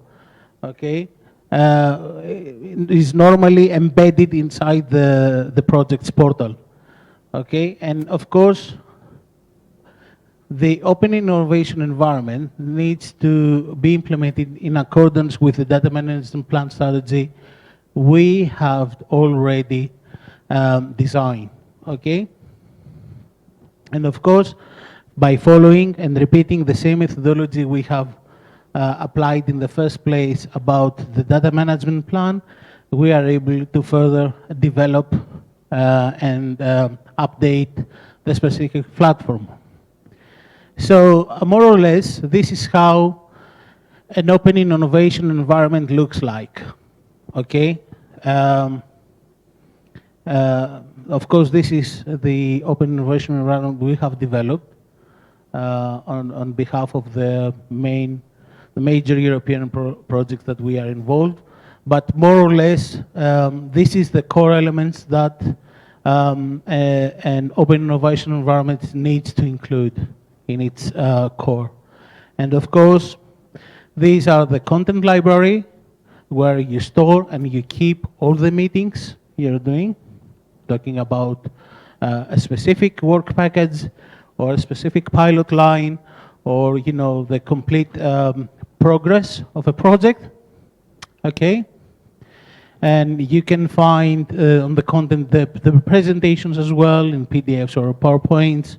okay, is normally embedded inside the project's portal, okay? And of course, the open innovation environment needs to be implemented in accordance with the data management plan strategy we have already designed, okay? And of course, by following and repeating the same methodology we have applied in the first place about the data management plan, we are able to further develop and update the specific platform. So more or less, this is how an open innovation environment looks like, okay? Of course, this is the open innovation environment we have developed on behalf of the major European projects that we are involved. But more or less, this is the core elements that an open innovation environment needs to include in its core. And of course, these are the content library where you store and you keep all the meetings you're doing, talking about a specific work package or a specific pilot line or, you know, the complete progress of a project, okay? And you can find on the content the presentations as well in PDFs or PowerPoints.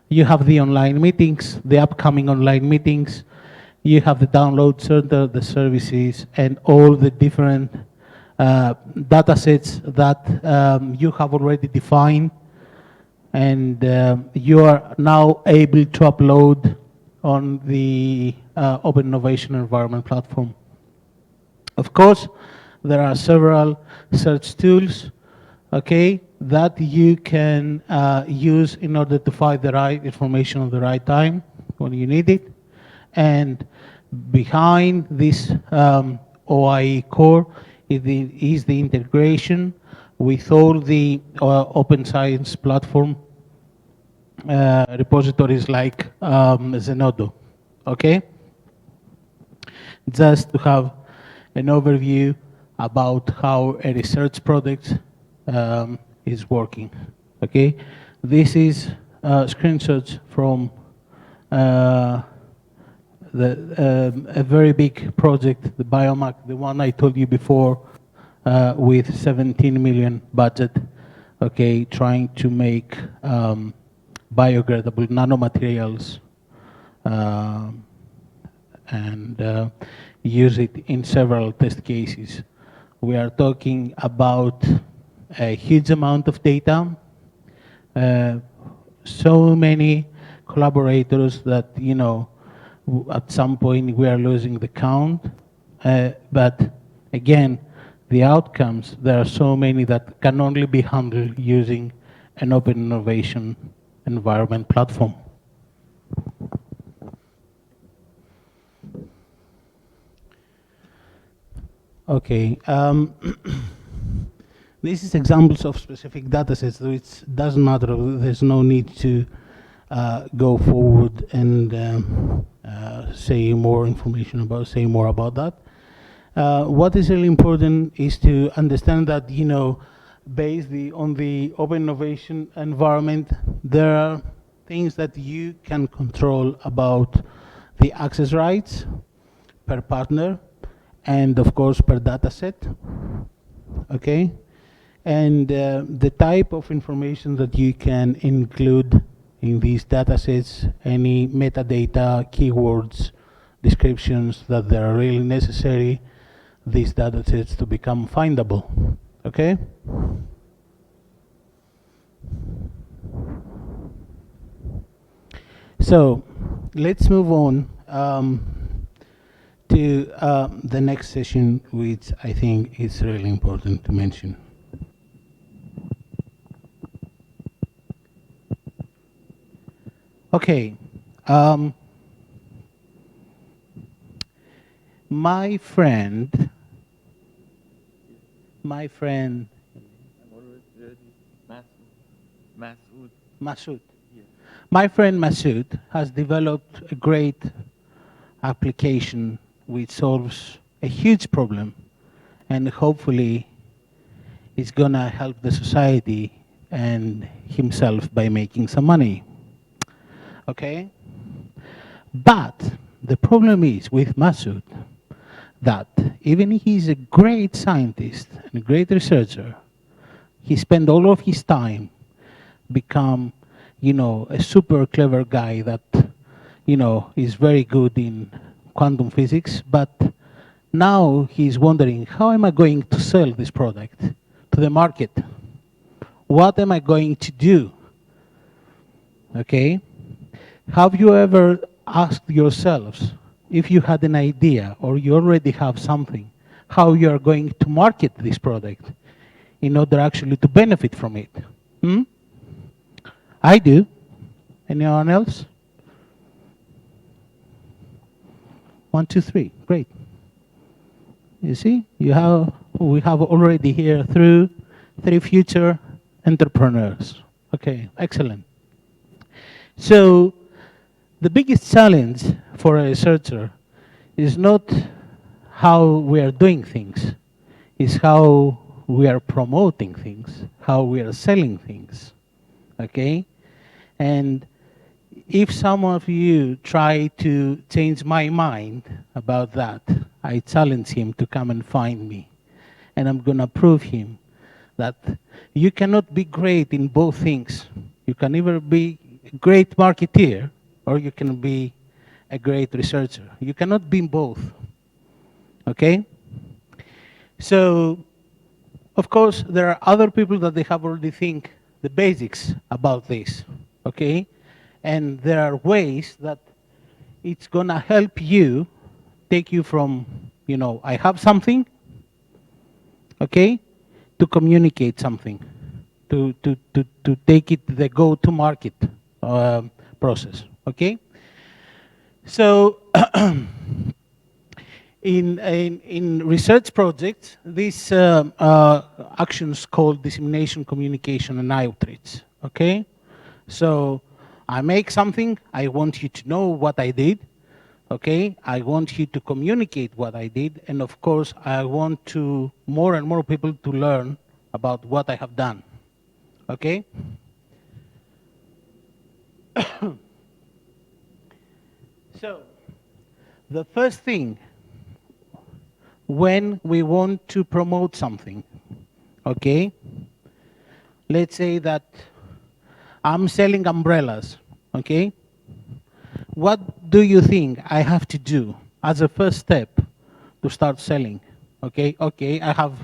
You have the online meetings, the upcoming online meetings. You have the download center, the services, and all the different data sets that you have already defined. And you are now able to upload on the Open Innovation Environment platform. Of course, there are several search tools, okay, that you can use in order to find the right information at the right time when you need it. And behind this OIE core is the integration with all the open science platform repositories like Zenodo, okay? Just to have an overview about how a research project is working, okay? This is screenshots from a very big project, the Biomac, the one I told you before, with 17 million budget, okay, trying to make biodegradable nanomaterials and use it in several test cases. We are talking about a huge amount of data, so many collaborators that, you know, at some point we are losing the count. But again, the outcomes, there are so many that can only be handled using an open innovation environment platform. Okay. This is examples of specific data sets, so it doesn't matter. There's no need to go forward and say more information about, say more about that. What is really important is to understand that, based on the open innovation environment, there are things that you can control about the access rights per partner and, of course, per data set, okay? And the type of information that you can include in these data sets, any metadata, keywords, descriptions that they are really necessary, these data sets to become findable, okay? So let's move on to the next session, which I think is really important to mention. Okay. My friend, Masood. Yeah. My friend Masood has developed a great application which solves a huge problem, and hopefully is gonna help the society and himself by making some money. Okay? But the problem is with Masood that even he's a great scientist and a great researcher, he spent all of his time become, a super clever guy that, is very good in quantum physics, but now he's wondering, how am I going to sell this product to the market? What am I going to do? Okay? Have you ever asked yourselves, if you had an idea or you already have something, how you are going to market this product in order actually to benefit from it? I do. Anyone else? 1, 2, 3. Great. You see, we have already here 3 future entrepreneurs. Okay, excellent. So the biggest challenge for a researcher is not how we are doing things, it's how we are promoting things, how we are selling things, okay? And if some of you try to change my mind about that, I challenge him to come and find me. And I'm gonna prove him that you cannot be great in both things. You can either be a great marketeer or you can be a great researcher. You cannot be both, okay? So, of course, there are other people that they have already think the basics about this, okay? And there are ways that it's gonna help you, take you from, I have something, okay, to communicate something, to take it the go-to-market process, okay? So in research projects, these actions called dissemination, communication, and outreach, okay? So I make something, I want you to know what I did, okay? I want you to communicate what I did, and of course, I want to more and more people to learn about what I have done, okay? So, the first thing, when we want to promote something, okay? Let's say that I'm selling umbrellas, okay? What do you think I have to do as a first step to start selling? Okay, I have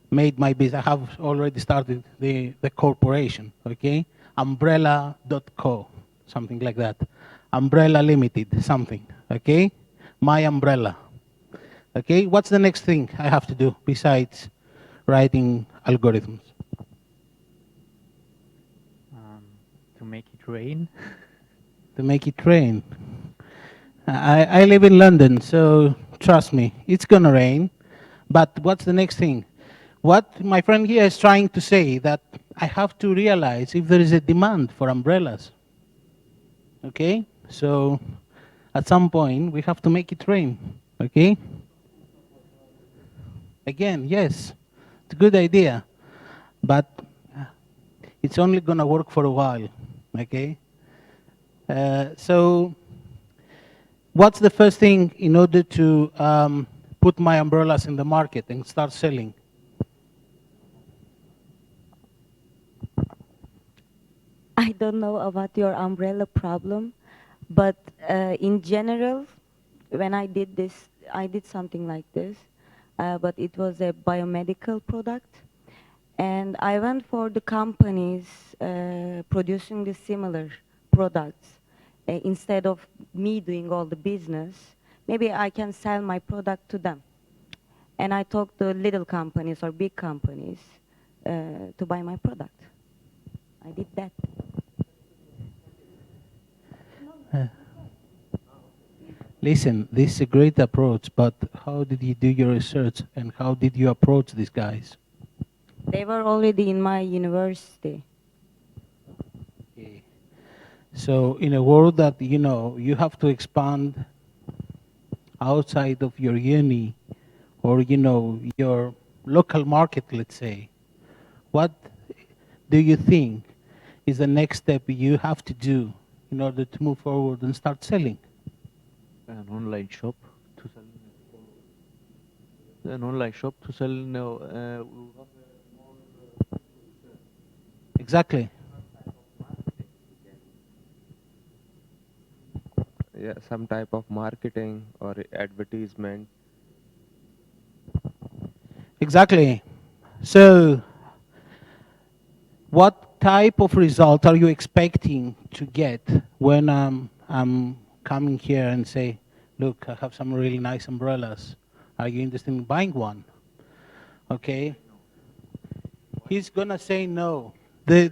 made my business, I have already started the corporation, okay? Umbrella.co, something like that. Umbrella Limited, something, okay? My umbrella. Okay, what's the next thing I have to do besides writing algorithms? To make it rain. To make it rain. I live in London, so trust me, it's gonna rain. But what's the next thing? What my friend here is trying to say that I have to realize if there is a demand for umbrellas. Okay, so at some point we have to make it rain. Okay. Again, yes, it's a good idea, but it's only going to work for a while, okay? So what's the first thing in order to put my umbrellas in the market and start selling? I don't know about your umbrella problem, but in general, when I did this, I did something like this, but it was a biomedical product. And I went for the companies producing the similar products. Instead of me doing all the business, maybe I can sell my product to them. And I talked to little companies or big companies to buy my product. I did that. Listen, this is a great approach, but how did you do your research and how did you approach these guys? They were already in my university. Okay. So in a world that, you know, you have to expand outside of your uni or, you know, your local market, let's say, what do you think is the next step you have to do in order to move forward and start selling? An online shop to sell. An online shop to sell. Exactly. Yeah, some type of marketing or advertisement. Exactly. So what type of result are you expecting to get when I'm coming here and say, look, I have some really nice umbrellas. Are you interested in buying one? Okay. He's going to say no. Yeah,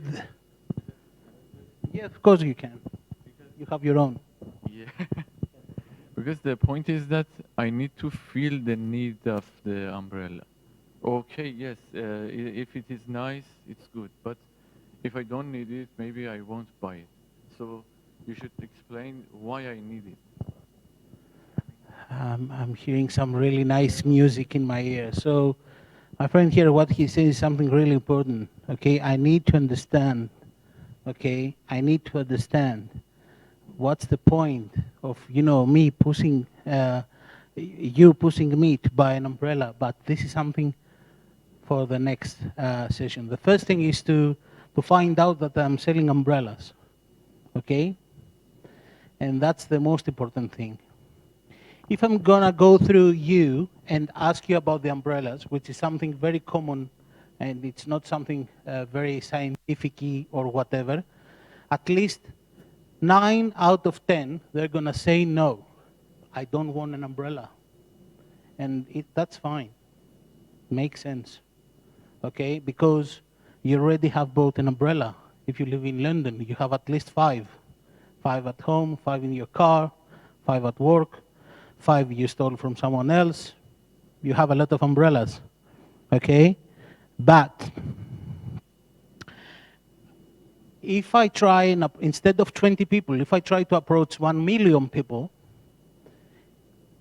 of course you can. You have your own. Yeah. Because the point is that I need to feel the need of the umbrella. Okay, yes, if it is nice, it's good. But if I don't need it, maybe I won't buy it. So you should explain why I need it. I'm hearing some really nice music in my ear. So my friend here, what he says is something really important. Okay, I need to understand. Okay, I need to understand what's the point of, you know, me pushing, you pushing me to buy an umbrella. But this is something for the next session. The first thing is to find out that I'm selling umbrellas. Okay, and that's the most important thing. If I'm gonna go through you and ask you about the umbrellas, which is something very common, and it's not something very scientific-y or whatever, at least 9 out of 10, they're gonna say no. I don't want an umbrella. And that's fine. Makes sense. Okay, because you already have bought an umbrella. If you live in London, you have at least 5. 5 at home, 5 in your car, 5 at work, 5 you stole from someone else. You have a lot of umbrellas, okay? But if I try, instead of 20 people, if I try to approach 1 million people,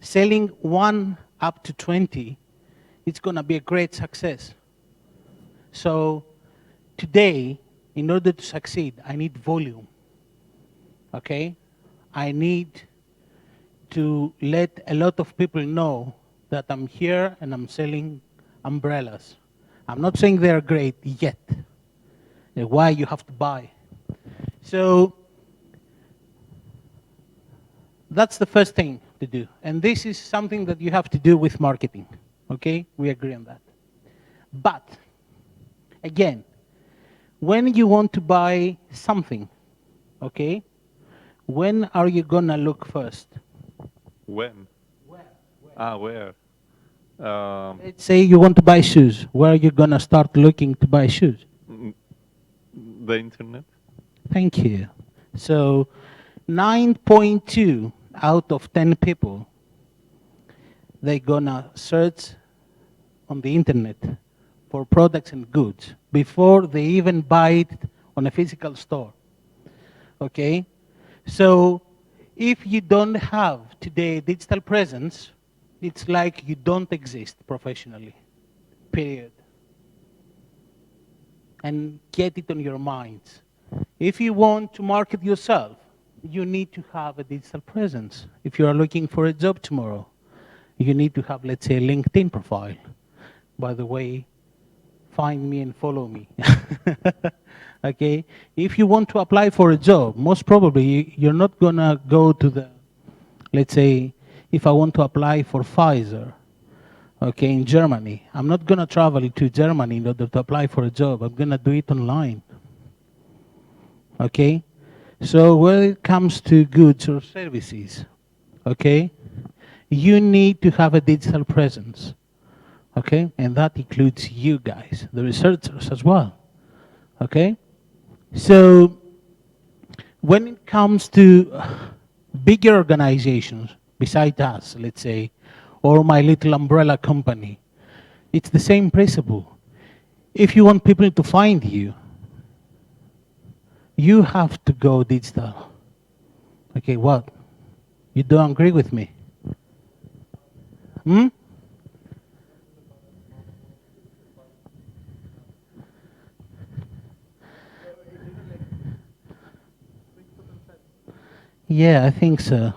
selling 1 up to 20, it's going to be a great success. So today, in order to succeed, I need volume, okay? I need to let a lot of people know that I'm here and I'm selling umbrellas. I'm not saying they're great yet. Why you have to buy. So that's the first thing to do. And this is something that you have to do with marketing. Okay? We agree on that. But again, when you want to buy something, okay, when are you gonna look first? When? Where? Let's say you want to buy shoes. Where are you gonna start looking to buy shoes? The internet. Thank you. So 9.2 out of 10 people, they're gonna search on the internet for products and goods before they even buy it on a physical store. Okay? So if you don't have today digital presence, it's like you don't exist professionally. period. And get it on your minds. If you want to market yourself, you need to have a digital presence. If you are looking for a job tomorrow, you need to have, let's say, a LinkedIn profile. By the way, find me and follow me. Okay? If you want to apply for a job, most probably you're not going to go to the, let's say, if I want to apply for Pfizer, okay, in Germany, I'm not going to travel to Germany in order to apply for a job. I'm going to do it online. Okay? So when it comes to goods or services, okay, you need to have a digital presence. Okay? And that includes you guys, the researchers as well. Okay? So when it comes to bigger organizations, besides us, let's say, or my little umbrella company, it's the same principle. If you want people to find you, you have to go digital. Okay, what? You don't agree with me? Hmm? Yeah, I think so.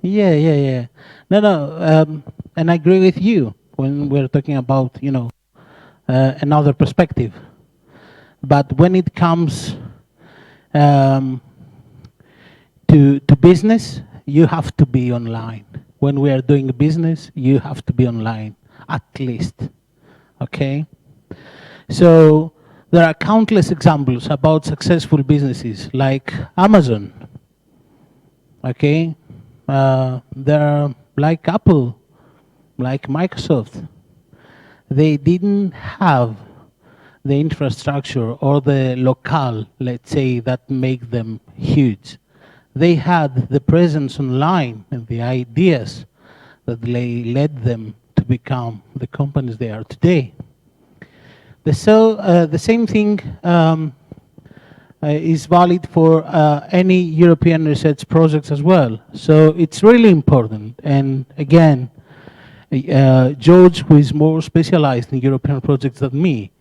Yeah. No, and I agree with you when we're talking about, you know, another perspective. But when it comes to business, you have to be online. When we are doing business, you have to be online, at least. Okay? So there are countless examples about successful businesses like Amazon. Okay? There are like Apple, like Microsoft. They didn't have the infrastructure or the locale, let's say, that make them huge. They had the presence online and the ideas that led them to become the companies they are today. The same thing is valid for any European research projects as well. So it's really important. And again, George, who is more specialized in European projects than me,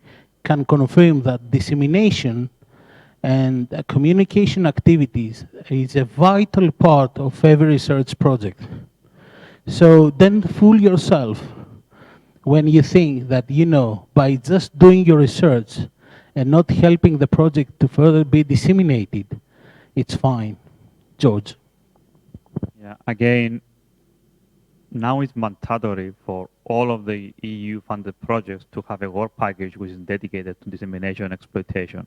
can confirm that dissemination and communication activities is a vital part of every research project. So don't fool yourself when you think that, you know, by just doing your research and not helping the project to further be disseminated, it's fine. George. Yeah, again, now it's mandatory for all of the EU-funded projects to have a work package which is dedicated to dissemination and exploitation.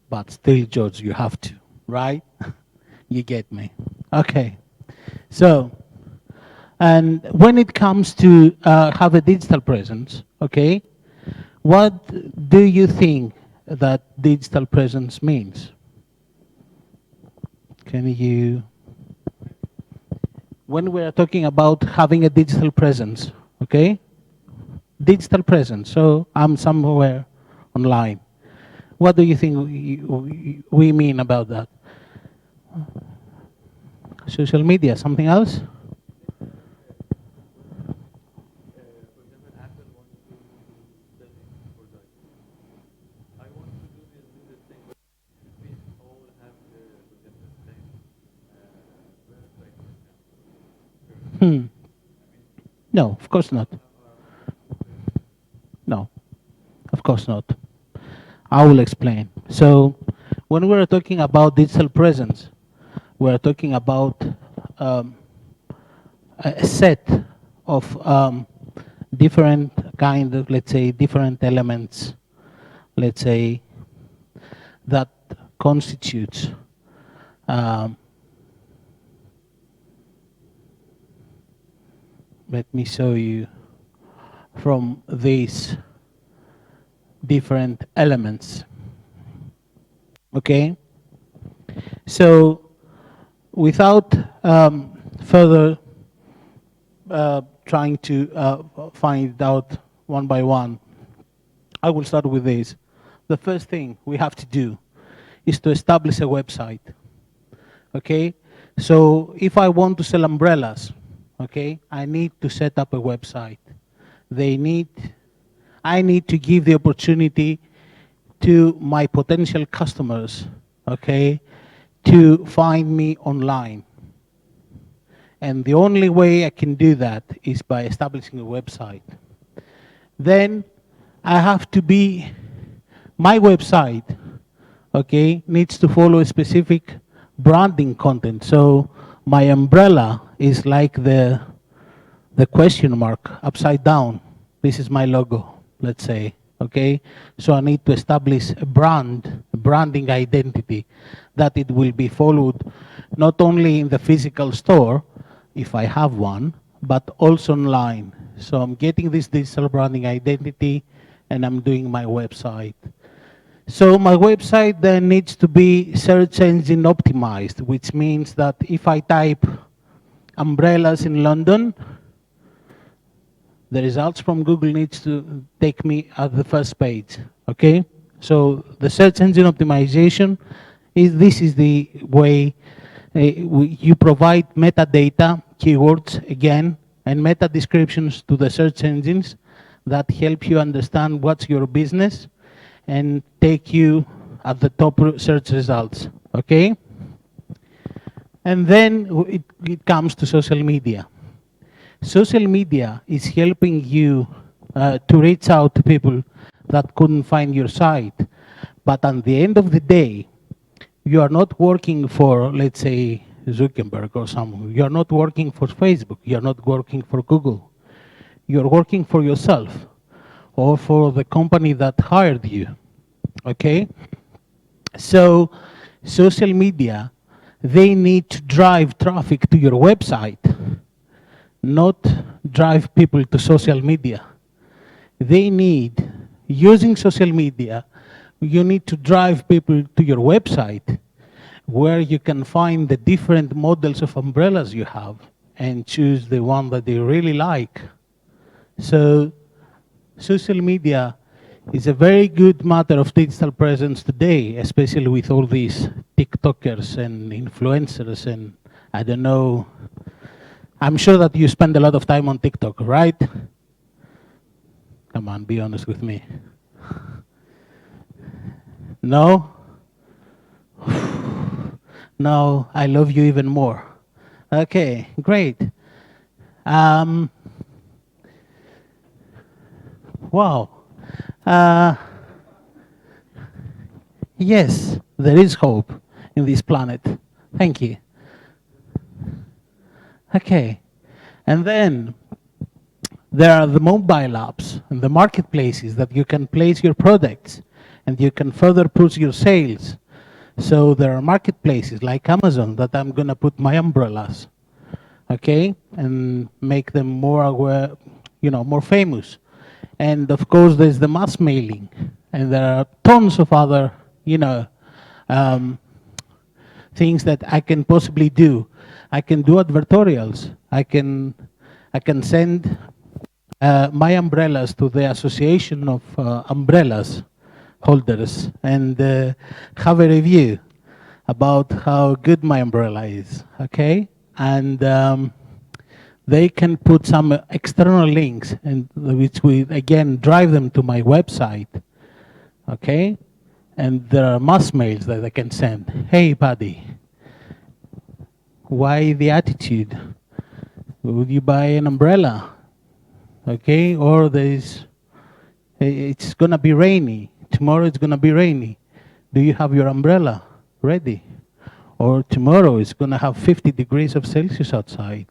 But still, George, you have to, right? You get me. Okay. So, and when it comes to have a digital presence, okay, what do you think that digital presence means? Can you, when we are talking about having a digital presence, okay, digital presence, so I'm somewhere online. What do you think we mean about that? Social media, something else? No, of course not. No, of course not. I will explain. So when we're talking about digital presence, we're talking about a set of different kind of, let's say, different elements, let's say, that constitutes let me show you from these different elements. Okay? So without further trying to find out one by one, I will start with this. The first thing we have to do is to establish a website. Okay? So if I want to sell umbrellas, okay, I need to set up a website. I need to give the opportunity to my potential customers, okay, to find me online. And the only way I can do that is by establishing a website. Then I have to be, my website, okay, needs to follow a specific branding content. So my umbrella is like the question mark upside down. This is my logo, let's say, okay? So I need to establish a branding identity that it will be followed not only in the physical store, if I have one, but also online. So I'm getting this digital branding identity and I'm doing my website. So my website then needs to be search engine optimized, which means that if I type umbrellas in London, the results from Google needs to take me at the first page, okay? So the search engine optimization, this is the way you provide metadata, keywords again, and meta descriptions to the search engines that help you understand what's your business and take you at the top search results, okay? And then it comes to social media. Social media is helping you to reach out to people that couldn't find your site. But at the end of the day, you are not working for, let's say, Zuckerberg or someone. You are not working for Facebook. You are not working for Google. You are working for yourself or for the company that hired you, okay? So social media, they need to drive traffic to your website, not drive people to social media. They need, using social media, you need to drive people to your website where you can find the different models of umbrellas you have and choose the one that they really like. So social media is a very good matter of digital presence today, especially with all these TikTokers and influencers and I don't know. I'm sure that you spend a lot of time on TikTok, right? Come on, be honest with me. No? No, I love you even more. Okay, great. Wow. Yes, there is hope in this planet. Thank you. Okay, and then there are the mobile apps and the marketplaces that you can place your products and you can further push your sales. So there are marketplaces like Amazon that I'm going to put my umbrellas, okay, and make them more aware, you know, more famous. And of course, there's the mass mailing, and there are tons of other, you know, things that I can possibly do. I can do advertorials. I can send my umbrellas to the association of umbrellas holders and have a review about how good my umbrella is, okay? And they can put some external links and which will again drive them to my website, okay? And there are mass mails that I can send. Hey, buddy, why the attitude? Would you buy an umbrella? Okay, or it's gonna be rainy. Tomorrow it's gonna be rainy. Do you have your umbrella ready? Or tomorrow it's gonna have 50 degrees of Celsius outside.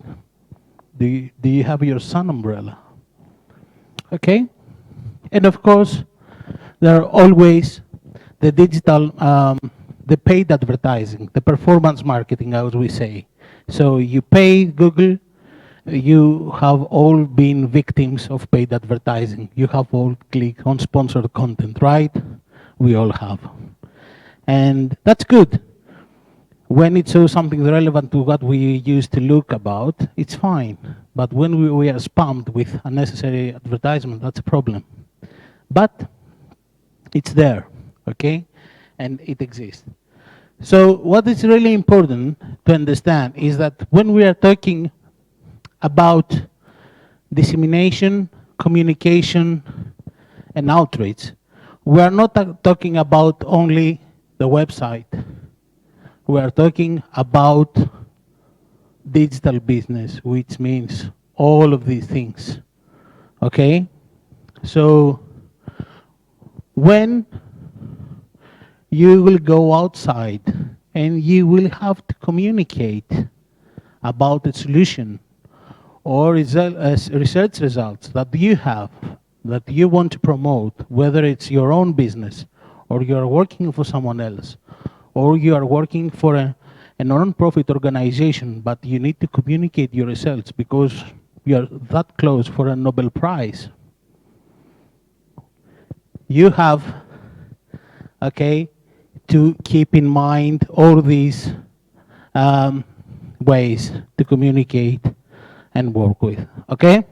Do you have your sun umbrella? Okay, and of course, there are always the digital, the paid advertising, the performance marketing, as we say. So you pay Google, you have all been victims of paid advertising. You have all clicked on sponsored content, right? We all have. And that's good. When it shows something relevant to what we used to look about, it's fine. But when we are spammed with unnecessary advertisement, that's a problem. But it's there, okay? And it exists. So what is really important to understand is that when we are talking about dissemination communication and outreach, we are not talking about only the website. We are talking about digital business, which means all of these things. Okay? So when you will go outside and you will have to communicate about the solution or research results that you have, that you want to promote, whether it's your own business or you are working for someone else, or you are working for a non-profit organization, but you need to communicate your results because you are that close for a Nobel Prize. You have, okay, to keep in mind all these ways to communicate and work with, okay?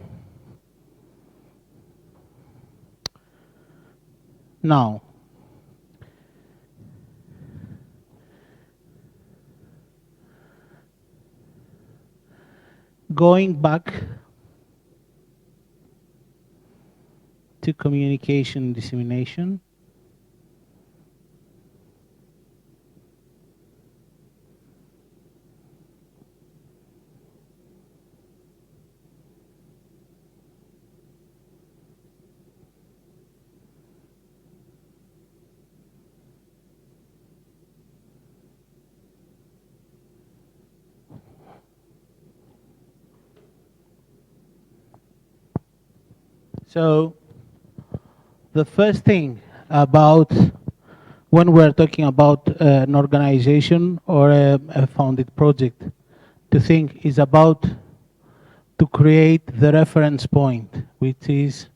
Now, going back to communication and dissemination, so the first thing about when we're talking about an organization or a founded project to think is about to create the reference point, which is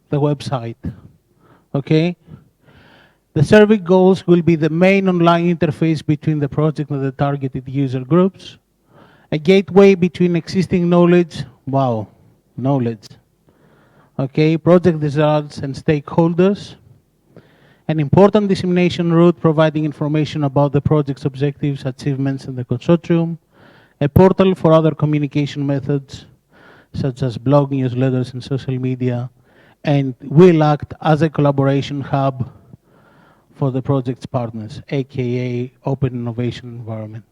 the website, okay? The survey goals will be the main online interface between the project and the targeted user groups, a gateway between existing knowledge, wow, knowledge, okay, project results and stakeholders, an important dissemination route providing information about the project's objectives, achievements, and the consortium, a portal for other communication methods, such as blog, newsletters, and social media, and will act as a collaboration hub for the project's partners, aka open innovation environment.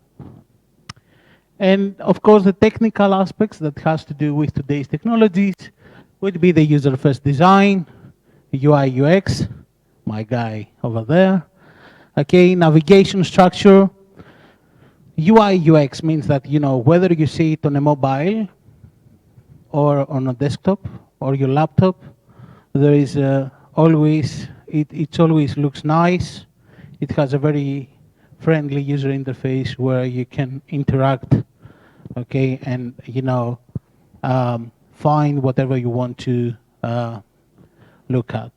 And of course, the technical aspects that has to do with today's technologies would be the user-first design, UI, UX, my guy over there. Okay, navigation structure. UI, UX means that, you know, whether you see it on a mobile or on a desktop or your laptop, there is always, it always looks nice. It has a very friendly user interface where you can interact, okay, and, you know, find whatever you want to look at.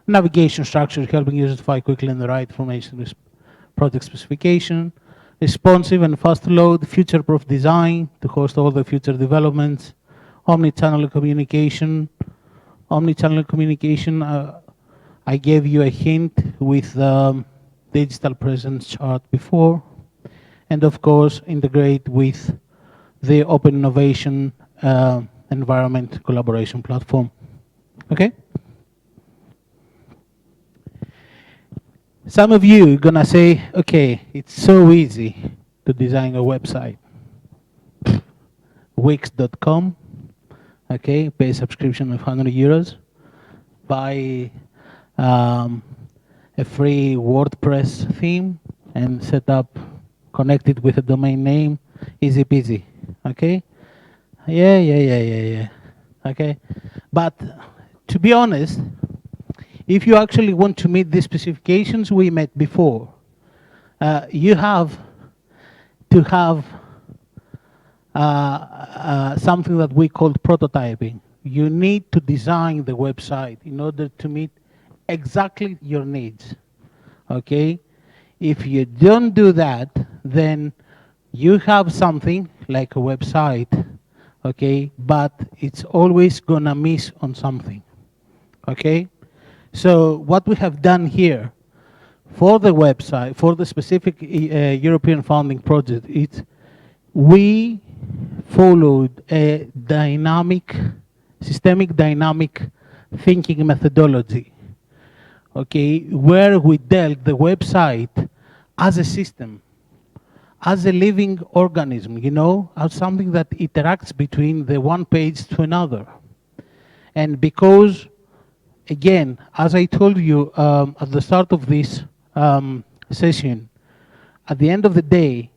Navigation structure, helping users to find quickly in the right information with project specification. Responsive and fast to load, future-proof design to host all the future developments. Omni-channel communication. Omni-channel communication, I gave you a hint with the digital presence chart before. And of course, integrate with the open innovation environment collaboration platform. Okay? Some of you are gonna say, okay, it's so easy to design a website. Wix.com, okay, pay a subscription of €100, buy a free WordPress theme and set up, connect it with a domain name, easy peasy, okay? Yeah, okay? But to be honest, if you actually want to meet the specifications we met before, you have to have something that we call prototyping. You need to design the website in order to meet exactly your needs, okay? If you don't do that, then you have something like a website, okay, but it's always gonna miss on something, okay? So what we have done here for the website, for the specific European founding project, is we followed a dynamic systemic dynamic thinking methodology, okay, where we dealt the website as a system, as a living organism, you know, as something that interacts between the one page to another. And because, again, as I told you at the start of this session, at the end of the day,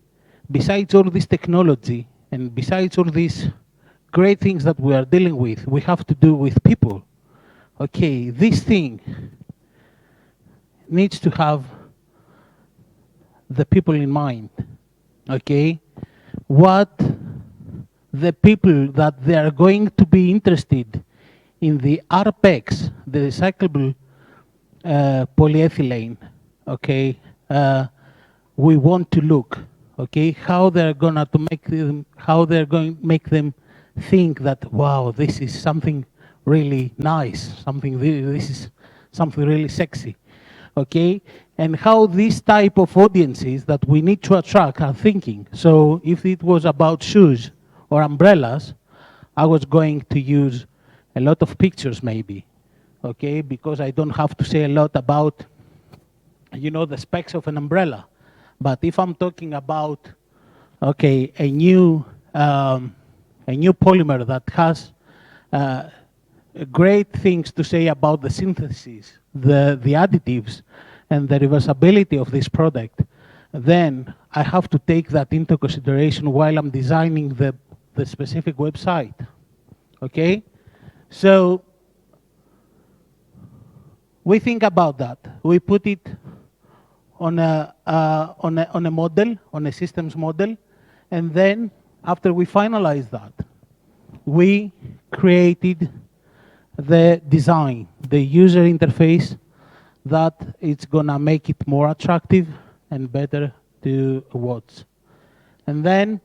besides all this technology and besides all these great things that we are dealing with, we have to do with people. Okay, this thing needs to have the people in mind. Okay, what the people that they are going to be interested in the RPEX, the recyclable polyethylene, okay, we want to look, okay, how they're gonna to make them, how they're going to make them think that, wow, this is something really nice, something this is something really sexy, okay, and how these type of audiences that we need to attract are thinking. So if it was about shoes or umbrellas, I was going to use a lot of pictures maybe, okay, because I don't have to say a lot about, you know, the specs of an umbrella. But if I'm talking about, okay, a new polymer that has great things to say about the synthesis, the additives, and the reversibility of this product, then I have to take that into consideration while I'm designing the specific website, okay? So we think about that. We put it on a model, on a systems model, and then after we finalize that, we created the design, the user interface that it's gonna make it more attractive and better to watch. And then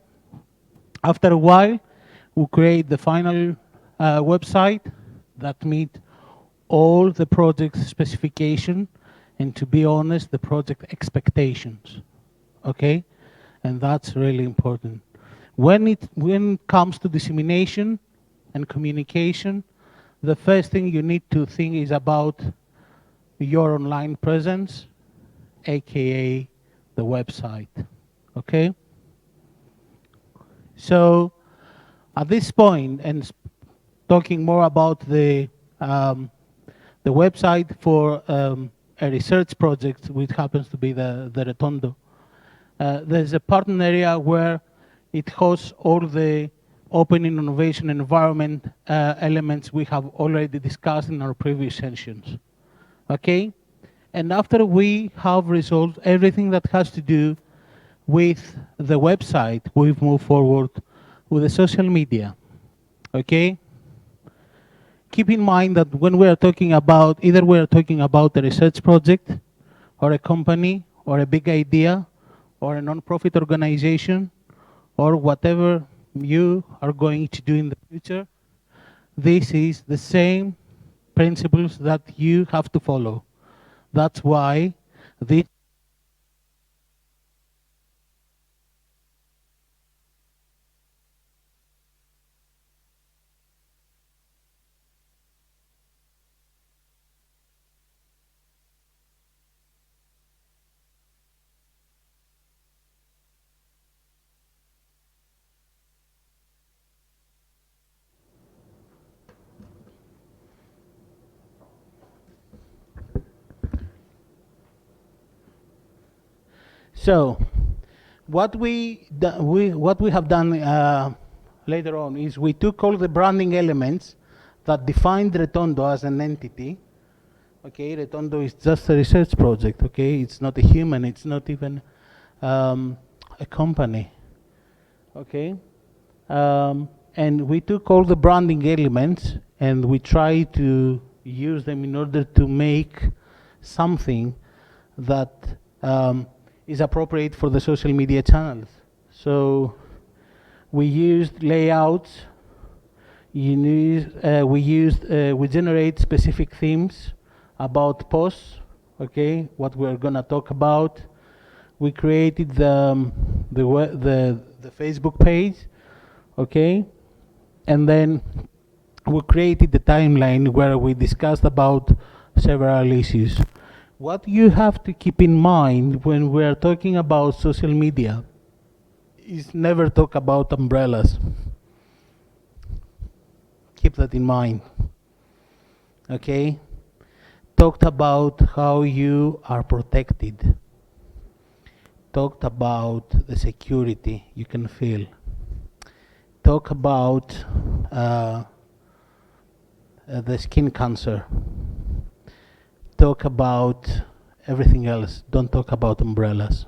after a while, we create the final website that meet all the project specification and, to be honest, the project expectations, okay? And that's really important. When it comes to dissemination and communication, the first thing you need to think is about your online presence, aka the website, okay? So at this point, and talking more about the website for a research project, which happens to be the Retondo, there's a partner area where it hosts all the open innovation environment elements we have already discussed in our previous sessions, okay? And after we have resolved everything that has to do with the website, we've moved forward with the social media, okay? Keep in mind that when we are talking about, either we are talking about a research project, or a company, or a big idea, or a non-profit organization, or whatever you are going to do in the future, this is the same principles that you have to follow. That's why this So, what we have done later on is we took all the branding elements that defined Retondo as an entity. Okay, Retondo is just a research project. Okay, it's not a human. It's not even a company. Okay, and we took all the branding elements and we tried to use them in order to make something that is appropriate for the social media channels. So we used layouts, we generate specific themes about posts, okay, what we're gonna talk about. We created the Facebook page, okay, and then we created the timeline where we discussed about several issues. What you have to keep in mind when we are talking about social media is never talk about umbrellas. Keep that in mind. Okay? Talked about how you are protected. Talked about the security you can feel. Talk about the skin cancer. Talk about everything else. Don't talk about umbrellas.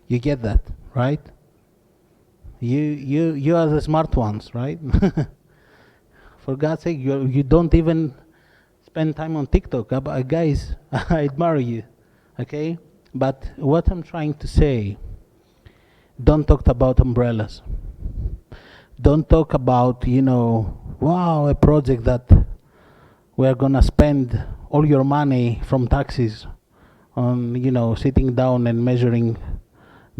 You get that, right? You are the smart ones, right? For God's sake, you don't even spend time on TikTok. Guys, I admire you, okay? But what I'm trying to say, don't talk about umbrellas. Don't talk about, wow, a project that we're gonna spend all your money from taxes on, sitting down and measuring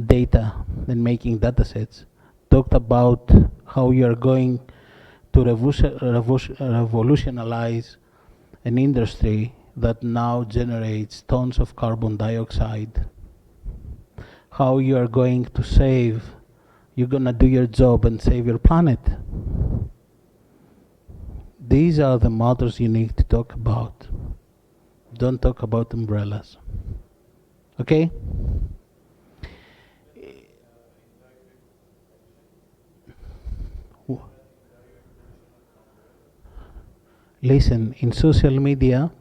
data and making data sets. Talked about how you're going to revolutionize an industry that now generates tons of carbon dioxide. How you are going to save, you're gonna do your job and save your planet. These are the matters you need to talk about. Don't talk about umbrellas. Okay? Listen, in social media,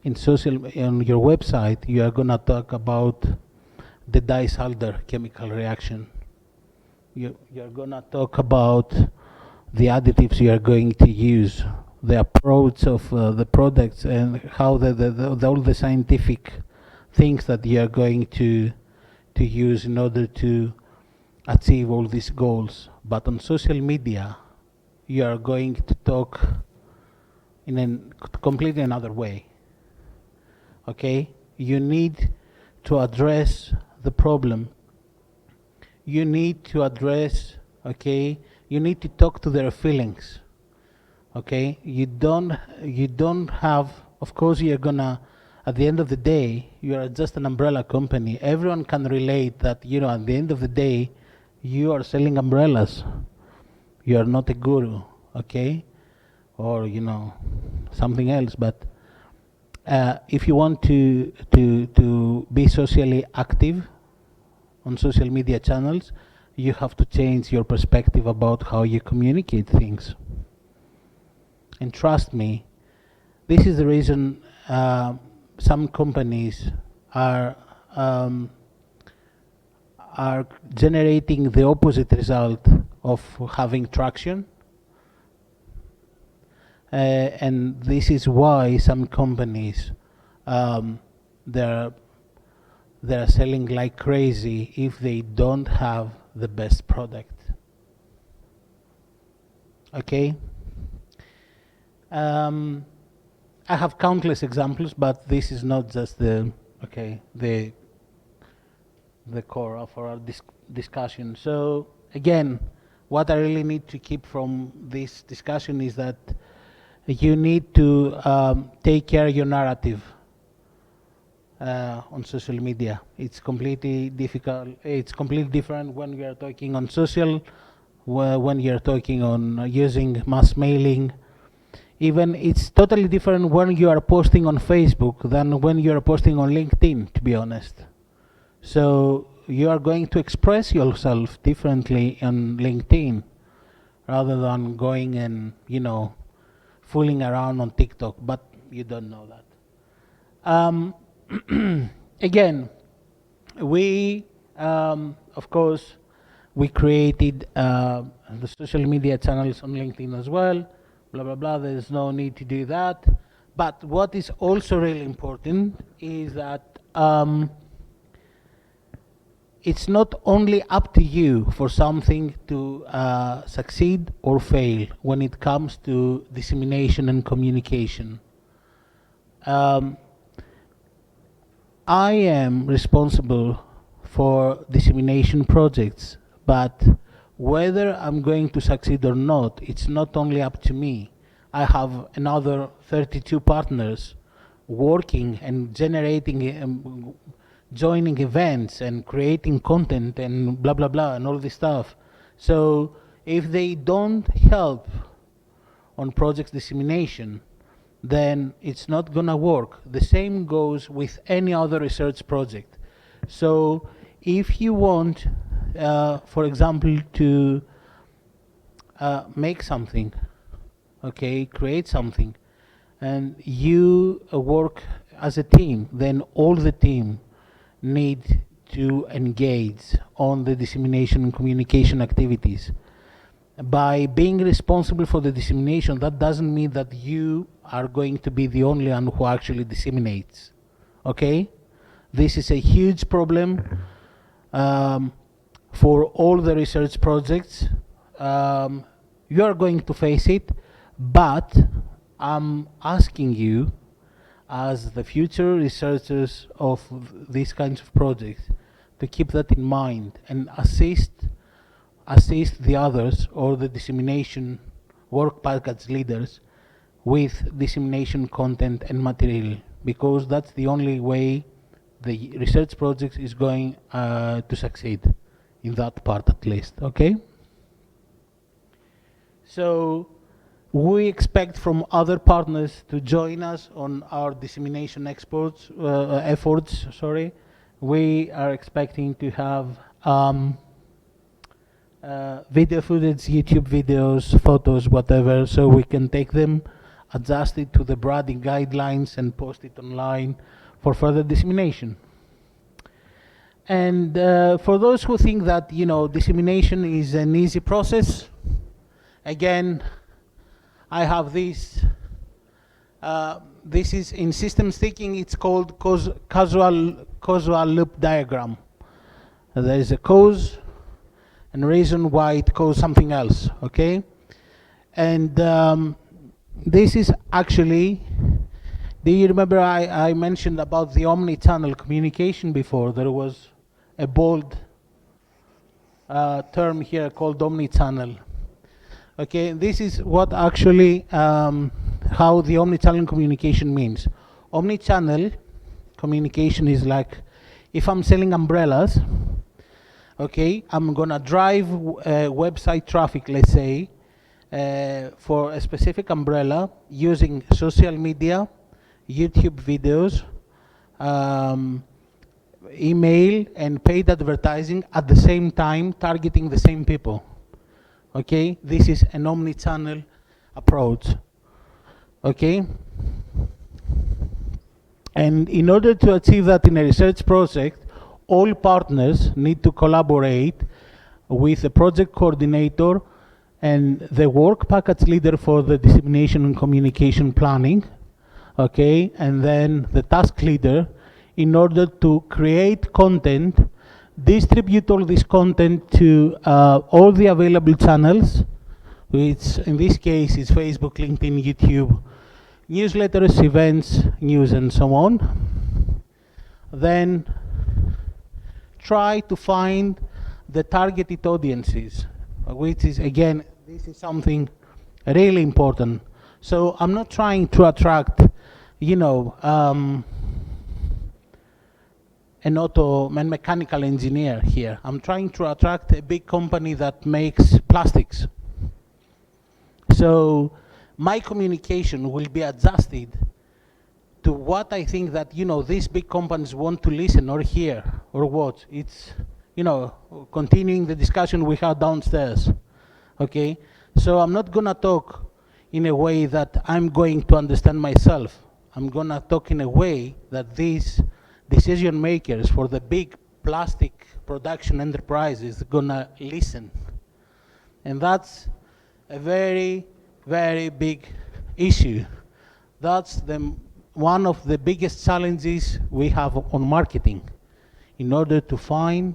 on your website, you are gonna talk about the Dice-Alder chemical reaction. You're gonna talk about the additives you are going to use, the approach of the products, and how all the scientific things that you are going to use in order to achieve all these goals. But on social media, you are going to talk in a completely another way. Okay? You need to address the problem. You need to address, okay? You need to talk to their feelings. Okay? You don't have, of course you're gonna, at the end of the day, you are just an umbrella company. Everyone can relate that, at the end of the day, you are selling umbrellas. You are not a guru, okay? Or, something else. But if you want to be socially active on social media channels, you have to change your perspective about how you communicate things. And trust me, this is the reason some companies are generating the opposite result of having traction. And this is why some companies they're selling like crazy if they don't have the best product. Okay? I have countless examples, but this is not just the core of our discussion. So again, what I really need to keep from this discussion is that you need to take care of your narrative on social media. It's completely difficult. It's completely different when we are talking on social, when you're talking on using mass mailing. Even it's totally different when you are posting on Facebook than when you are posting on LinkedIn, to be honest. So you are going to express yourself differently on LinkedIn rather than going and, fooling around on TikTok, but you don't know that. Again, we, of course, we created the social media channels on LinkedIn as well, blah, blah, blah. There's no need to do that. But what is also really important is that it's not only up to you for something to succeed or fail when it comes to dissemination and communication. I am responsible for dissemination projects, but whether I'm going to succeed or not, it's not only up to me. I have another 32 partners working and generating, joining events and creating content and blah, blah, blah, and all this stuff. So if they don't help on project dissemination, then it's not gonna work. The same goes with any other research project. So if you want, for example, to make something, okay, create something, and you work as a team, then all the team need to engage on the dissemination and communication activities. By being responsible for the dissemination, that doesn't mean that you are going to be the only one who actually disseminates, okay? This is a huge problem for all the research projects. You are going to face it, but I'm asking you, as the future researchers of these kinds of projects, to keep that in mind and assist the others or the dissemination work package leaders with dissemination content and material, because that's the only way the research project is going to succeed, in that part at least, okay? So we expect from other partners to join us on our dissemination efforts. We are expecting to have video footage, YouTube videos, photos, whatever, so we can take them, adjust it to the branding guidelines, and post it online for further dissemination. And for those who think that, you know, dissemination is an easy process, again, I have this. This is in systems thinking. It's called causal loop diagram. There is a cause and reason why it caused something else. Okay, and this is actually. Do you remember I mentioned about the omni-channel communication before? There was a bold term here called omni-channel. Okay, this is what actually how the omni-channel communication means. Omni-channel communication is like, if I'm selling umbrellas, okay, I'm gonna drive website traffic, let's say, for a specific umbrella using social media, YouTube videos, email, and paid advertising at the same time, targeting the same people. Okay, this is an omni-channel approach. Okay, and in order to achieve that in a research project, all partners need to collaborate with the project coordinator and the work package leader for the dissemination and communication planning, okay, and then the task leader, in order to create content, distribute all this content to all the available channels, which in this case is Facebook, LinkedIn, YouTube, newsletters, events, news, and so on. Then try to find the targeted audiences, which is, again, this is something really important. So I'm not trying to attract, you know, an mechanical engineer here. I'm trying to attract a big company that makes plastics. So my communication will be adjusted to what I think that, you know, these big companies want to listen or hear or watch. It's, you know, continuing the discussion we had downstairs, okay? So I'm not gonna talk in a way that I'm going to understand myself. I'm gonna talk in a way that these decision makers for the big plastic production enterprises are gonna listen. And that's a very, very big issue. That's one of the biggest challenges we have on marketing, in order to find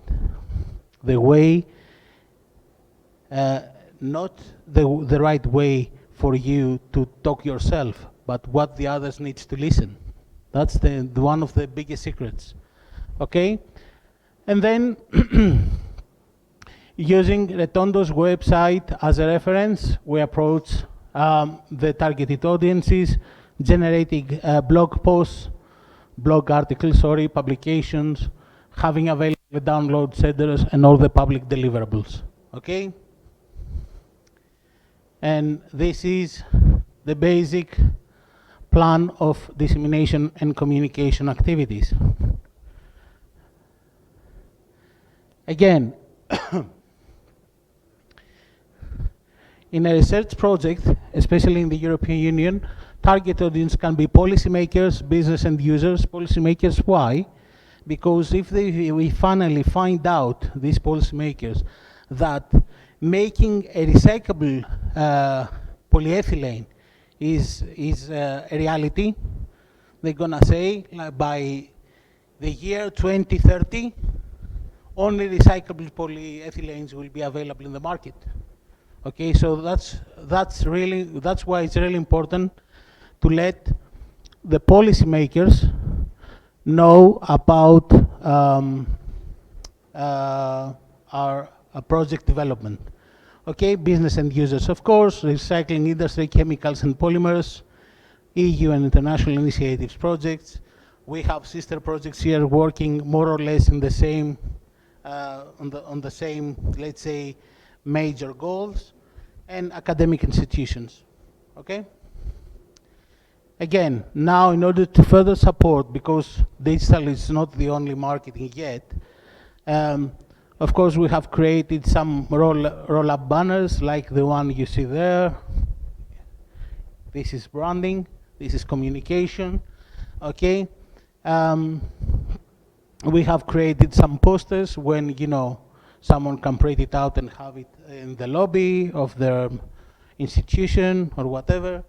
the way, not the right way for you to talk yourself, but what the others needs to listen. That's one of the biggest secrets, okay? And then Using Retondo's website as a reference, we approach the targeted audiences, generating blog posts, blog articles, publications, having available download centers and all the public deliverables, okay? And this is the basic plan of dissemination and communication activities. Again, in a research project, especially in the European Union, target audience can be policymakers, business end users. Policymakers, why? Because if we finally find out, these policymakers, that making a recyclable polyethylene is a reality, they're gonna say, like, by the year 2030, only recyclable polyethylenes will be available in the market. Okay, so that's why it's really important to let the policymakers know about our project development. Okay, business and users, of course, recycling industry, chemicals and polymers, EU and international initiatives projects. We have sister projects here working more or less in the same, on the same, let's say, major goals, and academic institutions, okay? Again, now in order to further support, because digital is not the only marketing yet, of course we have created some roll-up banners like the one you see there. This is branding, this is communication, okay? We have created some posters when, you know, someone can print it out and have it in the lobby of their institution or whatever.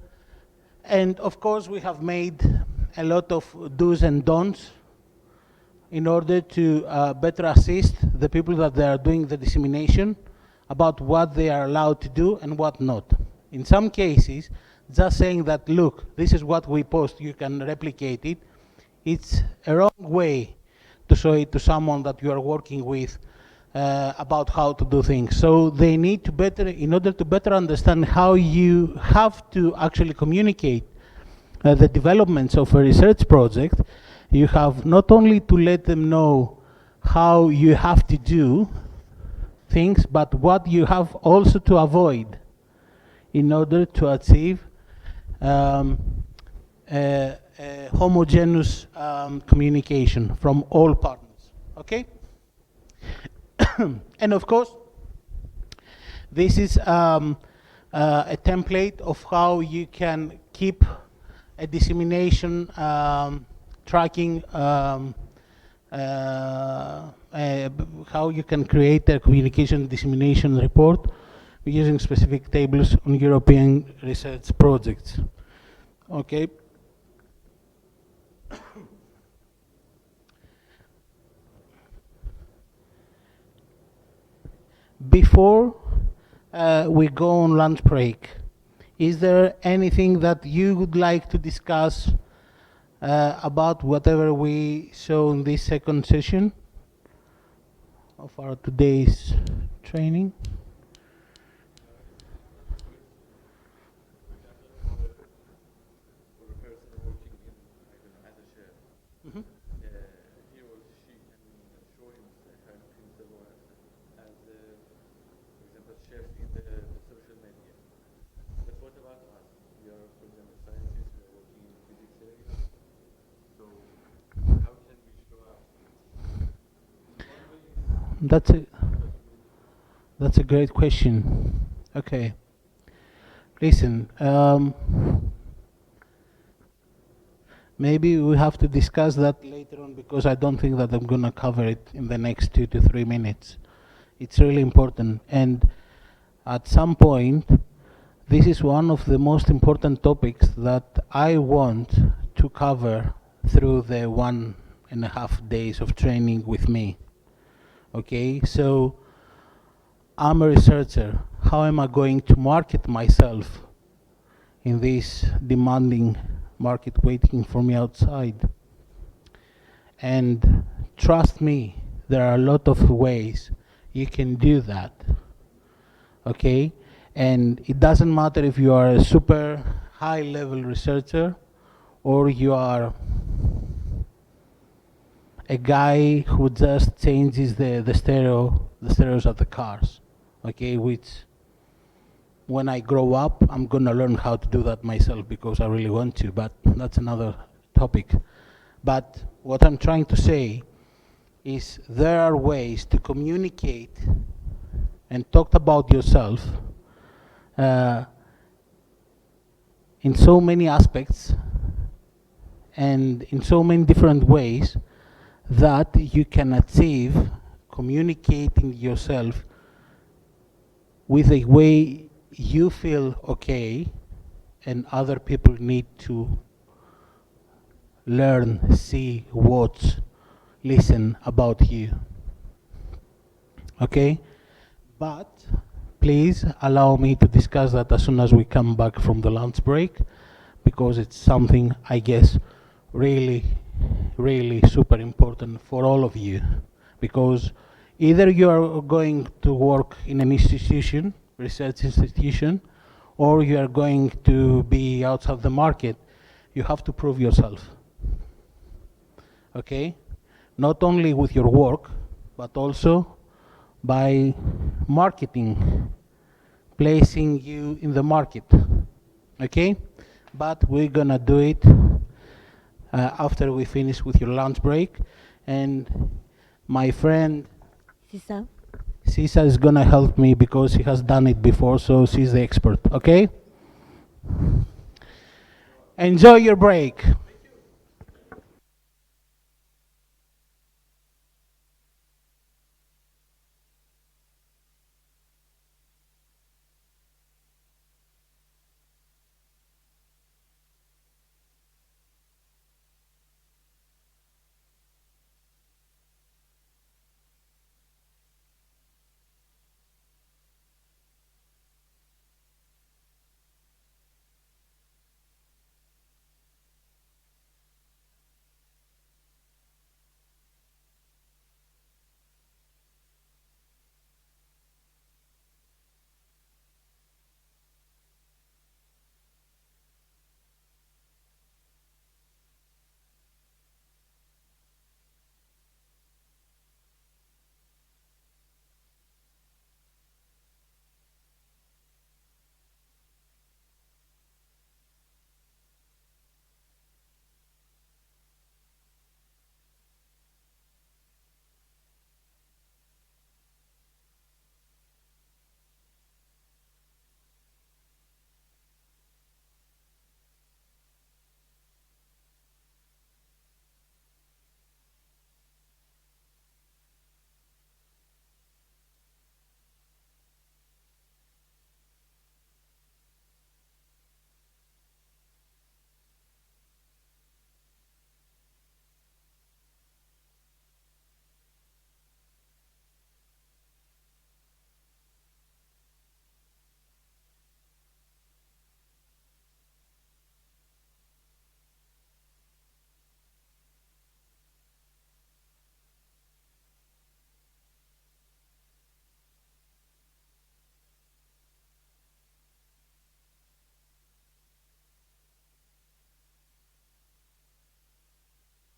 And of course, we have made a lot of do's and don'ts in order to better assist the people that they are doing the dissemination about what they are allowed to do and what not. In some cases, just saying that, look, this is what we post, you can replicate it, it's a wrong way to show it to someone that you are working with about how to do things. So they need to better, in order to better understand how you have to actually communicate the developments of a research project, you have not only to let them know how you have to do things, but what you have also to avoid in order to achieve homogeneous communication from all partners, okay? And of course, this is a template of how you can keep a dissemination tracking, how you can create a communication dissemination report using specific tables on European research projects. Okay. Before we go on lunch break, is there anything that you would like to discuss about whatever we saw in this second session of our today's training? That's a great question. Okay. Listen, maybe we have to discuss that later on, because I don't think that I'm going to cover it in the next 2 to 3 minutes. It's really important. And at some point, this is one of the most important topics that I want to cover through the 1.5 days of training with me. Okay, so I'm a researcher. How am I going to market myself in this demanding market waiting for me outside? And trust me, there are a lot of ways you can do that, okay? And it doesn't matter if you are a super high-level researcher or you are a guy who just changes the stereos of the cars, okay? Which, when I grow up, I'm gonna learn how to do that myself because I really want to, but that's another topic. But what I'm trying to say is there are ways to communicate and talk about yourself in so many aspects and in so many different ways that you can achieve communicating yourself with a way you feel okay and other people need to learn, see, watch, listen about you. Okay? But please allow me to discuss that as soon as we come back from the lunch break, because it's something, I guess, really, really super important for all of you. Because either you are going to work in an institution, research institution, or you are going to be outside the market, you have to prove yourself. Okay? Not only with your work, but also by marketing, placing you in the market. Okay? But we're gonna do it after we finish with your lunch break. And my friend Sisa is gonna help me because she has done it before, so she's the expert, okay? Enjoy your break.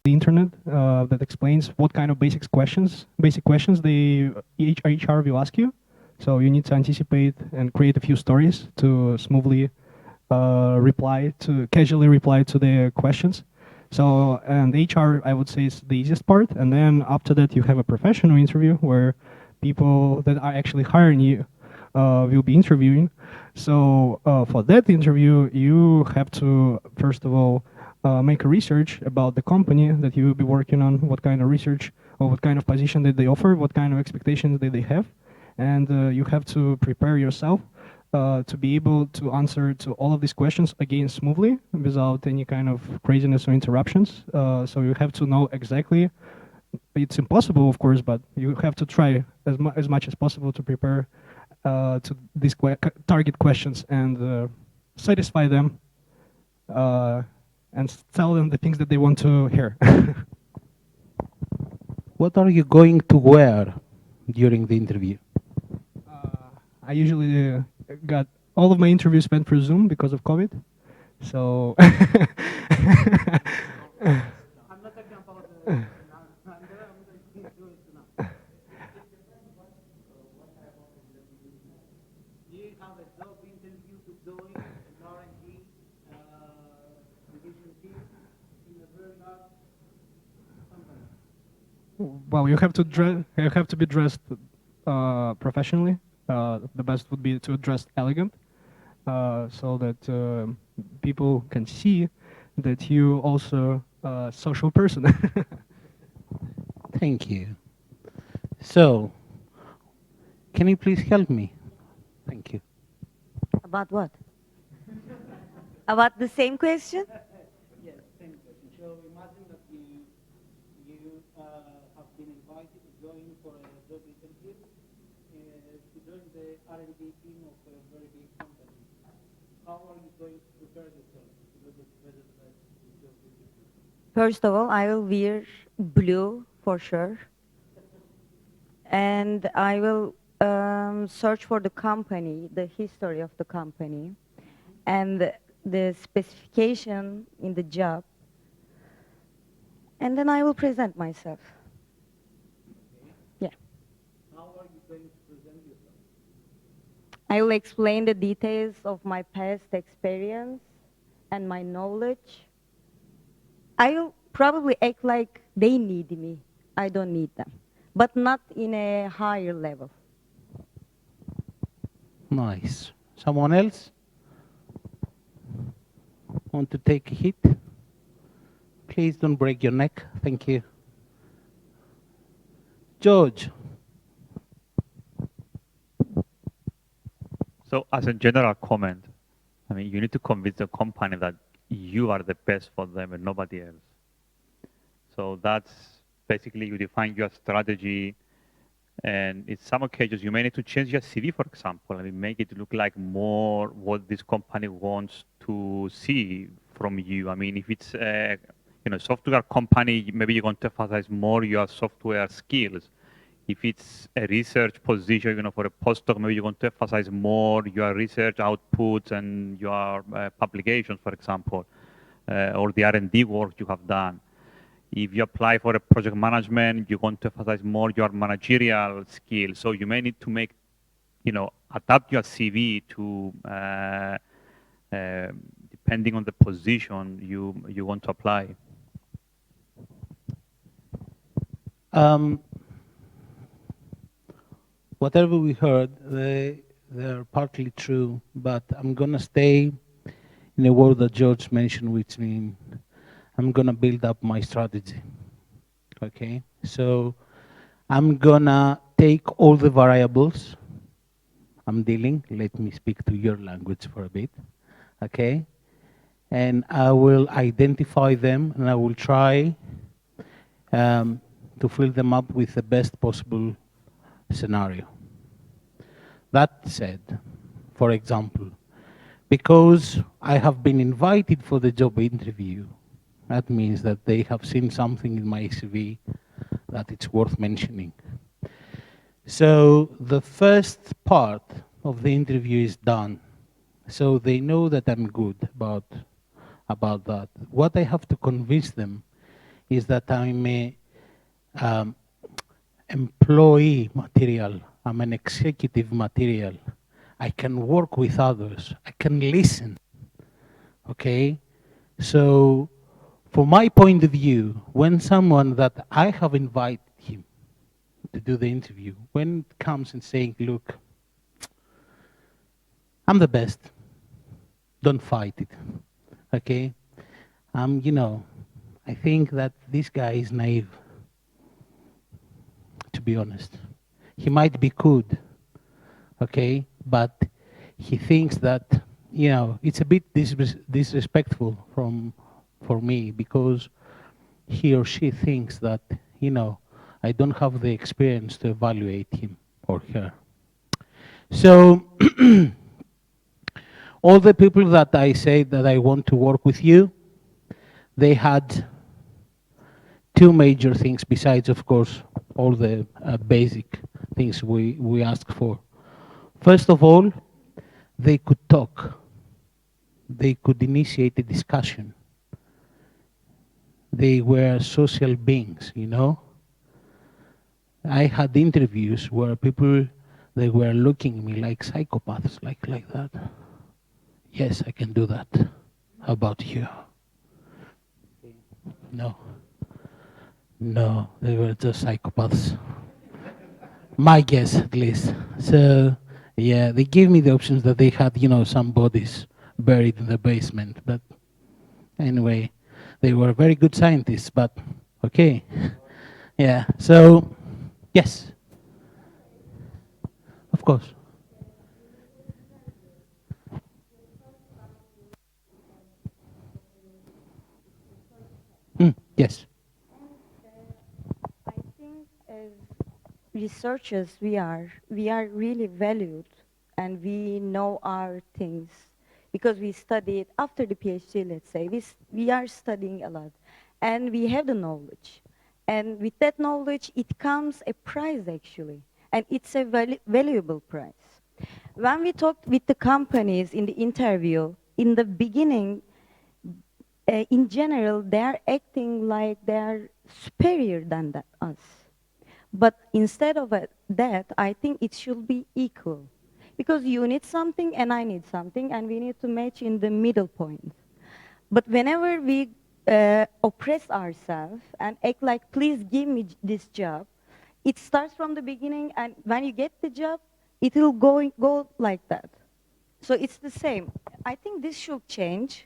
The internet that explains what kind of basic questions the HR will ask you. So you need to anticipate and create a few stories to smoothly casually reply to the questions. So, and HR, I would say, is the easiest part. And then after that, you have a professional interview where people that are actually hiring you will be interviewing. So for that interview, you have to, first of all, make a research about the company that you will be working on, what kind of research or what kind of position that they offer, what kind of expectations that they have. And you have to prepare yourself to be able to answer to all of these questions again smoothly without any kind of craziness or interruptions. So you have to know exactly, it's impossible of course, but you have to try as much as possible to prepare to these target questions and satisfy them and tell them the things that they want to hear. What are you going to wear? during the interview? I usually got all of my interviews spent through Zoom because of COVID. So. Well, you have to be dressed professionally. The best would be to dress elegant, so that people can see that you also a social person. Thank you. So, can you please help me? Thank you. About what? About the same question? Yes, same question. So imagine that you have been invited to join for a job interview to join the R&D team of a very big company. How are you going to prepare yourself to do the better job interview? First of all, I will wear blue for sure. And I will search for the company, the history of the company, and the specification in the job. And then I will present myself. Yeah. How are you going to present yourself? I will explain the details of my past experience and my knowledge. I will probably act like they need me. I don't need them, but not in a higher level. Nice. Someone else? Want to take a hit? Please don't break your neck. Thank you. George. So as a general comment, I mean, you need to convince the company that you are the best for them and nobody else. So that's basically you define your strategy, and in some occasions you may need to change your CV, for example. I mean, make it look like more what this company wants to see from you. I mean, if it's a software company, maybe you're going to emphasize more your software skills. If it's a research position, for a postdoc, maybe you're going to emphasize more your research outputs and your publications, for example, or the R&D work you have done. If you apply for a project management, you're going to emphasize more your managerial skills. So you may need to make, adapt your CV to, depending on the position you want to apply. Whatever we heard, they're partly true, but I'm going to stay in a word that George mentioned, which means I'm going to build up my strategy. Okay? So I'm going to take all the variables I'm dealing. Let me speak to your language for a bit. Okay? And I will identify them, and I will try to fill them up with the best possible scenario. That said, for example, because I have been invited for the job interview, that means that they have seen something in my CV that it's worth mentioning. So the first part of the interview is done. So they know that I'm good about that. What I have to convince them is that I'm a employee material. I'm an executive material. I can work with others. I can listen. Okay? So, from my point of view, when someone that I have invited him to do the interview, when it comes and saying, look, I'm the best, don't fight it. Okay? I think that this guy is naive, to be honest. He might be good, okay, but he thinks that, it's a bit disrespectful for me because he or she thinks that, I don't have the experience to evaluate him or her. So, all the people that I say that I want to work with you, they had two major things besides, of course, all the basic things we ask for. First of all, they could talk. They could initiate a discussion. They were social beings, you know. I had interviews where people, they were looking at me like psychopaths, like that. Yes, I can do that. How about you? No. No, they were just psychopaths. My guess, at least. So, yeah, they gave me the options that they had, you know, some bodies buried in the basement. But anyway, they were very good scientists, but okay. Yeah, so, yes. Of course. Yes. I think as researchers, we are really valued, and we know our things because we studied after the PhD, let's say. We are studying a lot, and we have the knowledge. And with that knowledge, it comes a prize, actually, and it's a valuable prize. When we talked with the companies in the interview, in the beginning, in general, they're acting like they're superior than us. But instead of that, I think it should be equal. Because you need something and I need something, and we need to match in the middle point. But whenever we oppress ourselves and act like, please give me this job, it starts from the beginning, and when you get the job, it will go like that. So it's the same. I think this should change.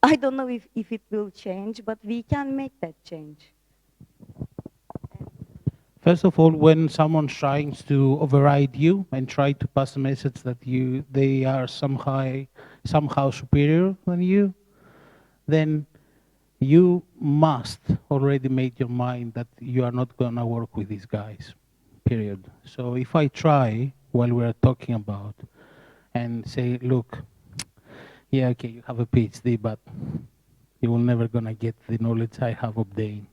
I don't know if it will change, but we can make that change. First of all, when someone's trying to override you and try to pass a message that they are somehow superior than you, then you must already make your mind that you are not going to work with these guys, period. So if I try, while we're talking about, and say, look, yeah, okay, you have a PhD, but you will never going to get the knowledge I have obtained.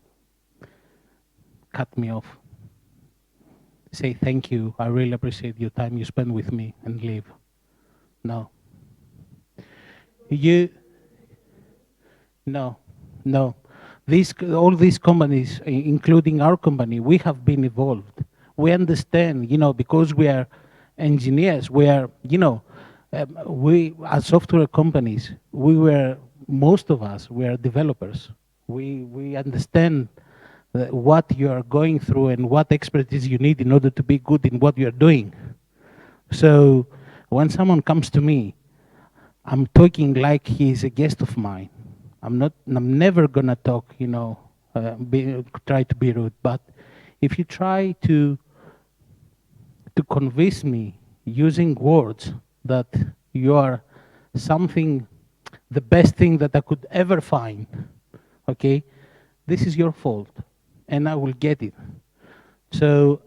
Cut me off. Say thank you, I really appreciate your time you spend with me, and leave. No. No. All these companies, including our company, we have been evolved. We understand, you know, because we are engineers, we are, you know, we as software companies, most of us were developers. We understand what you are going through and what expertise you need in order to be good in what you are doing. So when someone comes to me, I'm talking like he's a guest of mine. I'm never gonna talk, you know, try to be rude. But if you try to convince me using words that you are something, the best thing that I could ever find, okay, this is your fault, and I will get it. So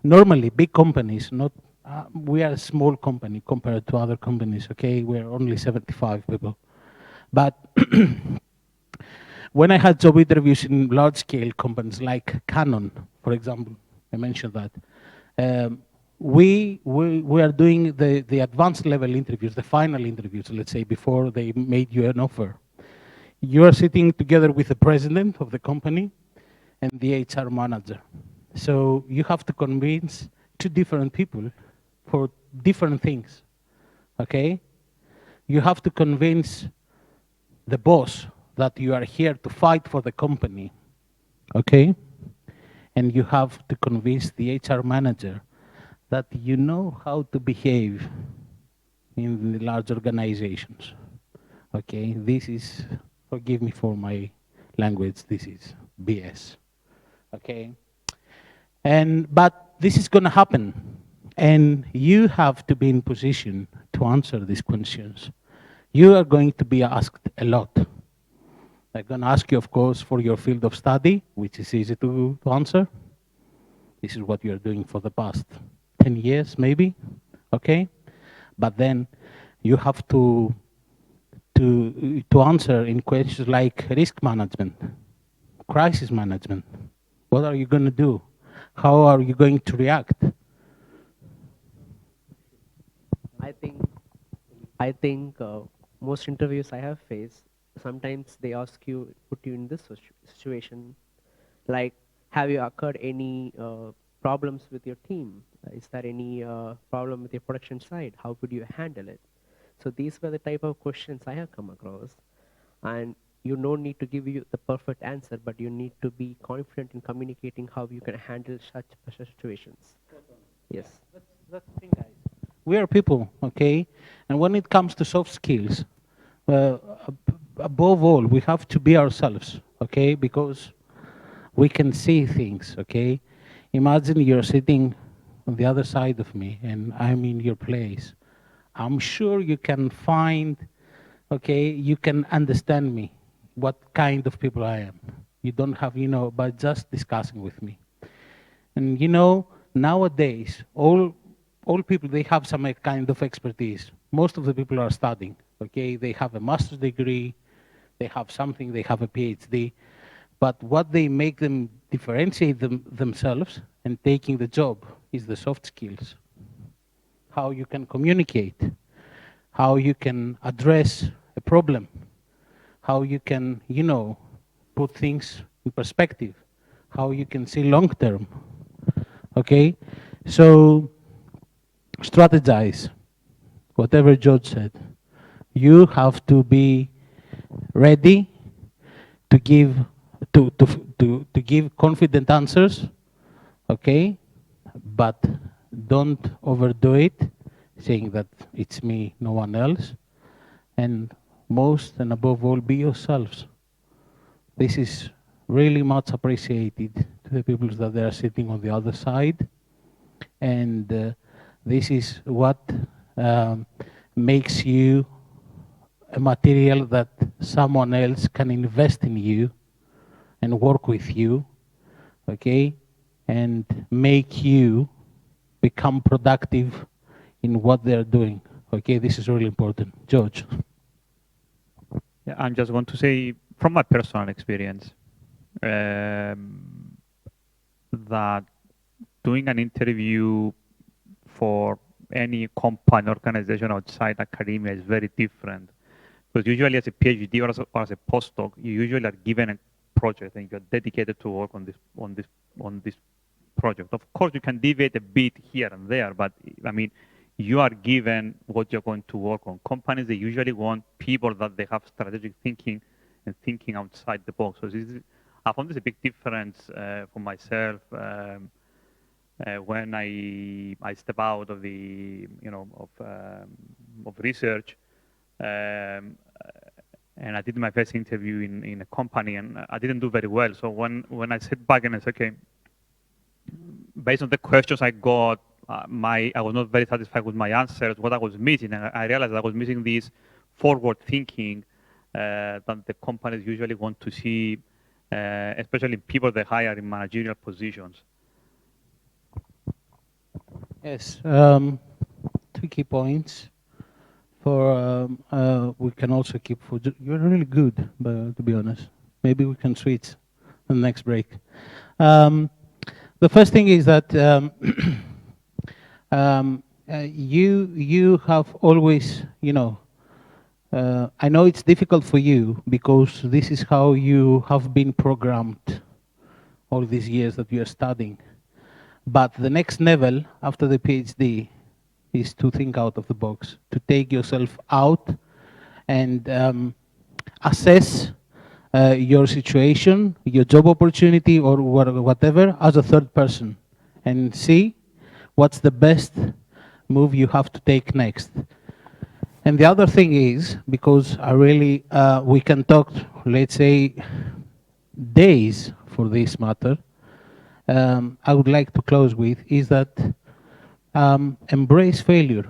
normally, big companies, we are a small company compared to other companies, okay? We're only 75 people. But when I had job interviews in large-scale companies like Canon, for example, I mentioned that, we are doing the advanced level interviews, the final interviews, let's say, before they made you an offer. You are sitting together with the president of the company and the HR manager. So you have to convince two different people for different things, okay? You have to convince the boss that you are here to fight for the company, okay? And you have to convince the HR manager that you know how to behave in the large organizations, okay? This is, forgive me for my language, this is BS, okay? But this is gonna happen, and you have to be in position to answer these questions. You are going to be asked a lot. They're gonna ask you, of course, for your field of study, which is easy to answer. This is what you're doing for the past 10 years, maybe, okay? But then you have to answer in questions like risk management, crisis management. What are you gonna do? how are you going to react? I think most interviews I have faced, sometimes they ask you, put you in this situation, like, have you occurred any problems with your team? Is there any problem with your production side? How would you handle it? So these were the type of questions I have come across. And you don't need to give you the perfect answer, but you need to be confident in communicating how you can handle such situations. Yes. That's the thing, guys. We are people, okay? And when it comes to soft skills, above all, we have to be ourselves, okay? Because we can see things, okay? Imagine you're sitting on the other side of me and I'm in your place. I'm sure you can find, okay, you can understand me, what kind of people I am. You don't have, by just discussing with me. And nowadays, all people, they have some kind of expertise. Most of the people are studying, okay? They have a master's degree, they have something, they have a PhD. But what they make them differentiate themselves and taking the job is the soft skills. How you can communicate, how you can address a problem, how you can, put things in perspective, how you can see long term, okay? So strategize, whatever George said. You have to be ready to give confident answers, okay? But don't overdo it, saying that it's me, no one else. And most and above all, be yourselves. This is really much appreciated to the people that they are sitting on the other side. And this is what makes you a material that someone else can invest in you and work with you, okay? And make you become productive in what they're doing, okay? This is really important. George. Yeah, I'm just going to say, from my personal experience, that doing an interview for any company, organization outside academia is very different. Because usually as a PhD or as a postdoc, you usually are given a project and you're dedicated to work on this project. Of course, you can deviate a bit here and there, but I mean, you are given what you're going to work on. Companies, they usually want people that they have strategic thinking and thinking outside the box. So I found this a big difference for myself when I step out of the of research, and I did my first interview in a company, and I didn't do very well. So when I sit back and I said, okay, based on the questions I got, I was not very satisfied with my answers, what I was missing, and I realized I was missing this forward thinking that the companies usually want to see, especially people they hire in managerial positions. Yes, 2 key points. We can also keep food. You're really good, but to be honest. Maybe we can switch on the next break. The first thing is that you have always, I know it's difficult for you because this is how you have been programmed all these years that you are studying. But the next level after the PhD is to think out of the box, to take yourself out and assess your situation, your job opportunity, or whatever, as a third person, and see what's the best move you have to take next. And the other thing is, because we can talk, let's say, days for this matter, I would like to close with is that embrace failure.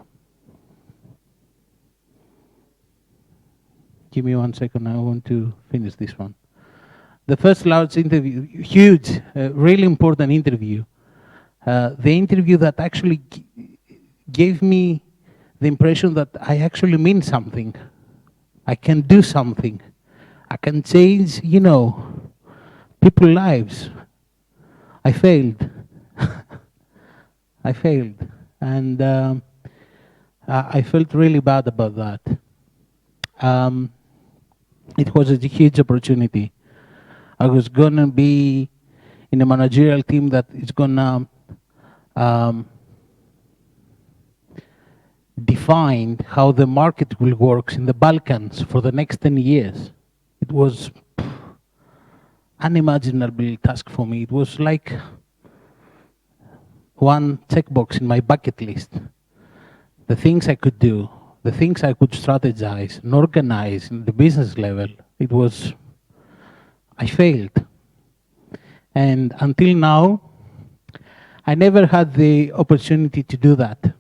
Give me 1 second, I want to finish this one. The first large interview, huge, really important interview, the interview that actually gave me the impression that I actually mean something. I can do something. I can change, people's lives. I failed. I failed. And I felt really bad about that. It was a huge opportunity. I was going to be in a managerial team that is going to define how the market will work in the Balkans for the next 10 years. It was unimaginable task for me. It was like one checkbox in my bucket list. The things I could do, the things I could strategize and organize in the business level, I failed. And until now, I never had the opportunity to do that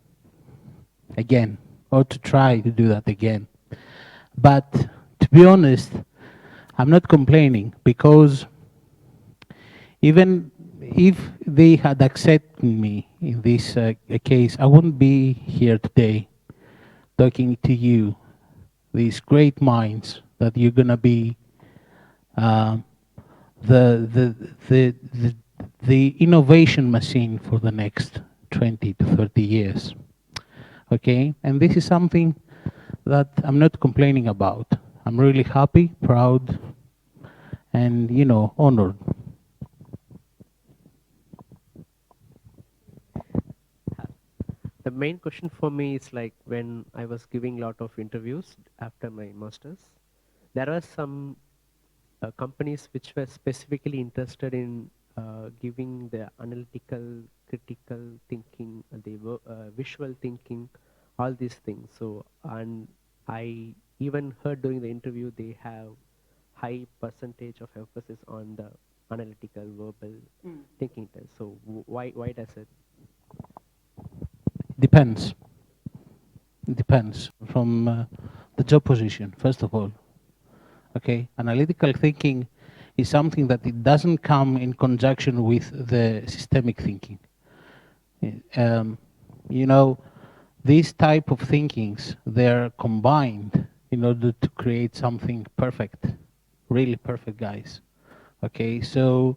again, or to try to do that again. But to be honest, I'm not complaining, because even if they had accepted me in this case, I wouldn't be here today talking to you, these great minds that you're going to be the innovation machine for the next 20 to 30 years. Okay, and this is something that I'm not complaining about. I'm really happy, proud, and, you know, honored. The main question for me is, like, when I was giving a lot of interviews after my master's, there were some companies which were specifically interested in giving the analytical, critical thinking, the visual thinking, all these things. So, and I even heard during the interview they have high percentage of emphasis on the analytical, verbal thinking test. So why does it? Depends. It depends from the job position, first of all. Okay, analytical thinking is something that it doesn't come in conjunction with the systemic thinking. You know, these type of thinkings, they're combined in order to create something perfect, really perfect, guys. Okay, so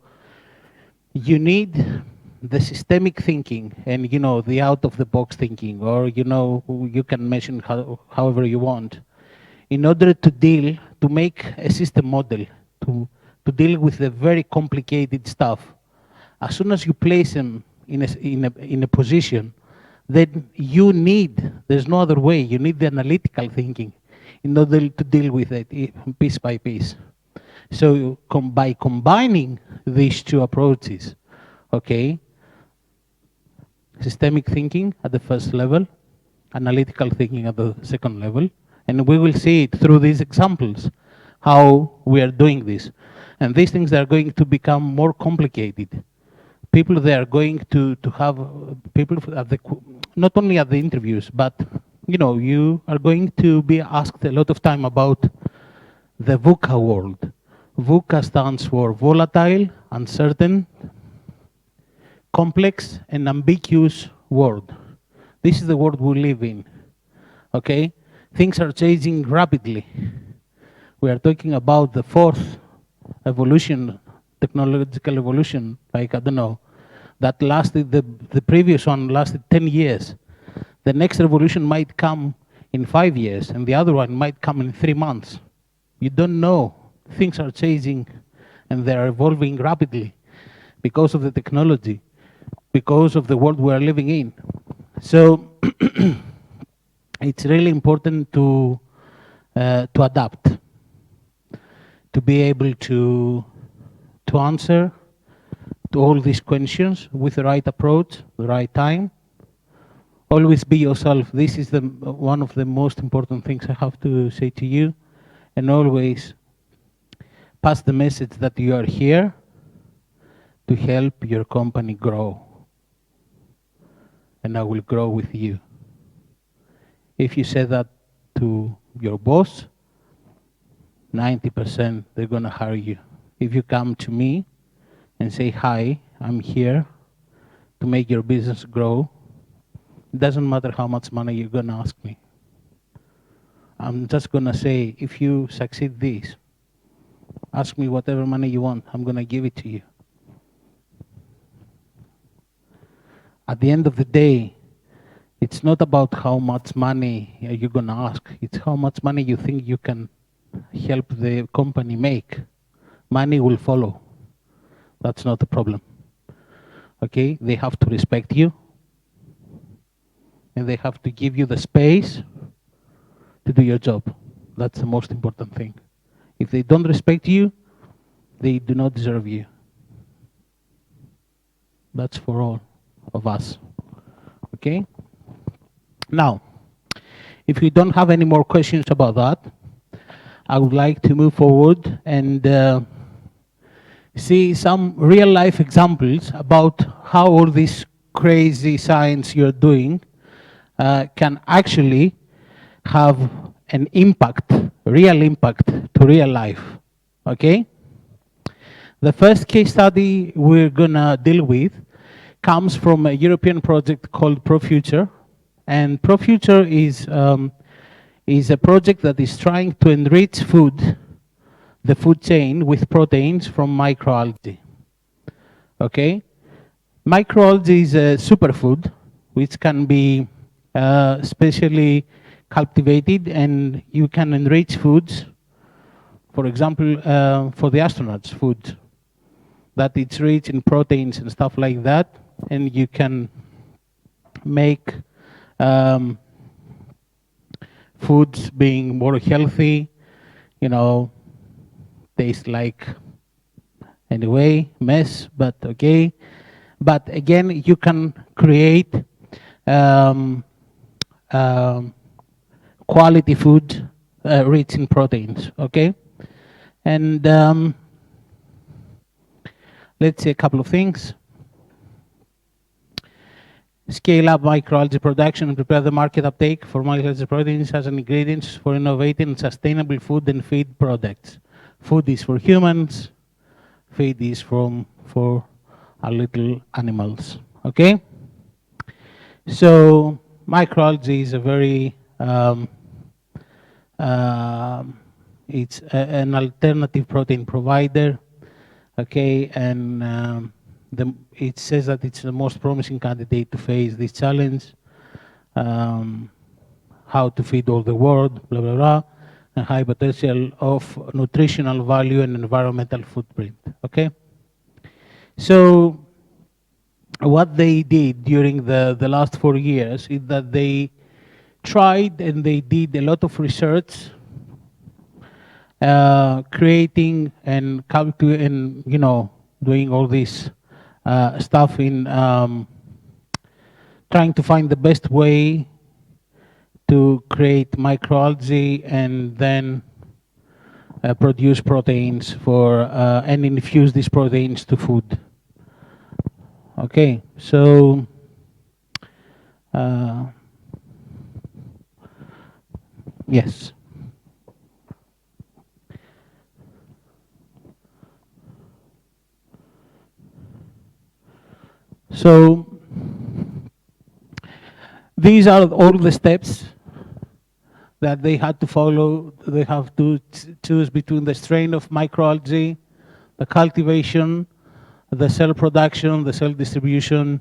you need the systemic thinking and, you know, the out-of-the-box thinking, or, you know, you can mention however you want, in order to make a system model, to deal with the very complicated stuff. As soon as you place them in a position, then you need, there's no other way, you need the analytical thinking in order to deal with it piece by piece. So by combining these two approaches, okay, systemic thinking at the first level, analytical thinking at the second level, and we will see it through these examples, how we are doing this. And these things are going to become more complicated. People, they are going to have, people at the, not only at the interviews, but, you know, you are going to be asked a lot of time about the VUCA world. VUCA stands for volatile, uncertain, complex, and ambiguous world. This is the world we live in, okay? Things are changing rapidly. We are talking about the fourth evolution, technological evolution, like, I don't know, that lasted, the previous one lasted 10 years. The next revolution might come in 5 years, and the other one might come in 3 months. You don't know. Things are changing, and they are evolving rapidly because of the technology, because of the world we are living in. So it's really important to adapt, to be able to answer to all these questions with the right approach, the right time. Always be yourself. This is one of the most important things I have to say to you. And always pass the message that you are here to help your company grow. And I will grow with you. If you say that to your boss, 90% they're going to hire you. If you come to me and say, hi, I'm here to make your business grow, it doesn't matter how much money you're going to ask me. I'm just going to say, if you succeed this, ask me whatever money you want. I'm going to give it to you. at the end of the day, it's not about how much money you're going to ask. It's how much money you think you can help the company make. Money will follow. That's not a problem. Okay? They have to respect you. And they have to give you the space to do your job. That's the most important thing. If they don't respect you, they do not deserve you. That's for all of us. Okay? Now, if you don't have any more questions about that, I would like to move forward and see some real-life examples about how all this crazy science you're doing can actually have an impact, real impact to real life. Okay? The first case study we're gonna deal with comes from a European project called ProFuture. And ProFuture is a project that is trying to enrich food, the food chain, with proteins from microalgae. Okay? Microalgae is a superfood which can be specially cultivated, and you can enrich foods, for example, for the astronauts' food, that it's rich in proteins and stuff like that, and you can make foods being more healthy, you know, taste like, anyway, mess, but okay. But again, you can create quality food rich in proteins, okay? And let's say a couple of things. Scale up microalgae production and prepare the market uptake for microalgae proteins as an ingredients for innovative and sustainable food and feed products. Food is for humans, feed is for our little animals, okay? So microalgae is a very, it's an alternative protein provider, okay, and it says that it's the most promising candidate to face this challenge, how to feed all the world, blah, blah, blah, and high potential of nutritional value and environmental footprint, okay? So what they did during the last 4 years is that they tried and they did a lot of research, creating and you know, doing all this stuff in trying to find the best way to create microalgae and then produce proteins for and infuse these proteins to food. Okay, so yes. So these are all the steps that they had to follow. They have to choose between the strain of microalgae, the cultivation, the cell production, the cell distribution,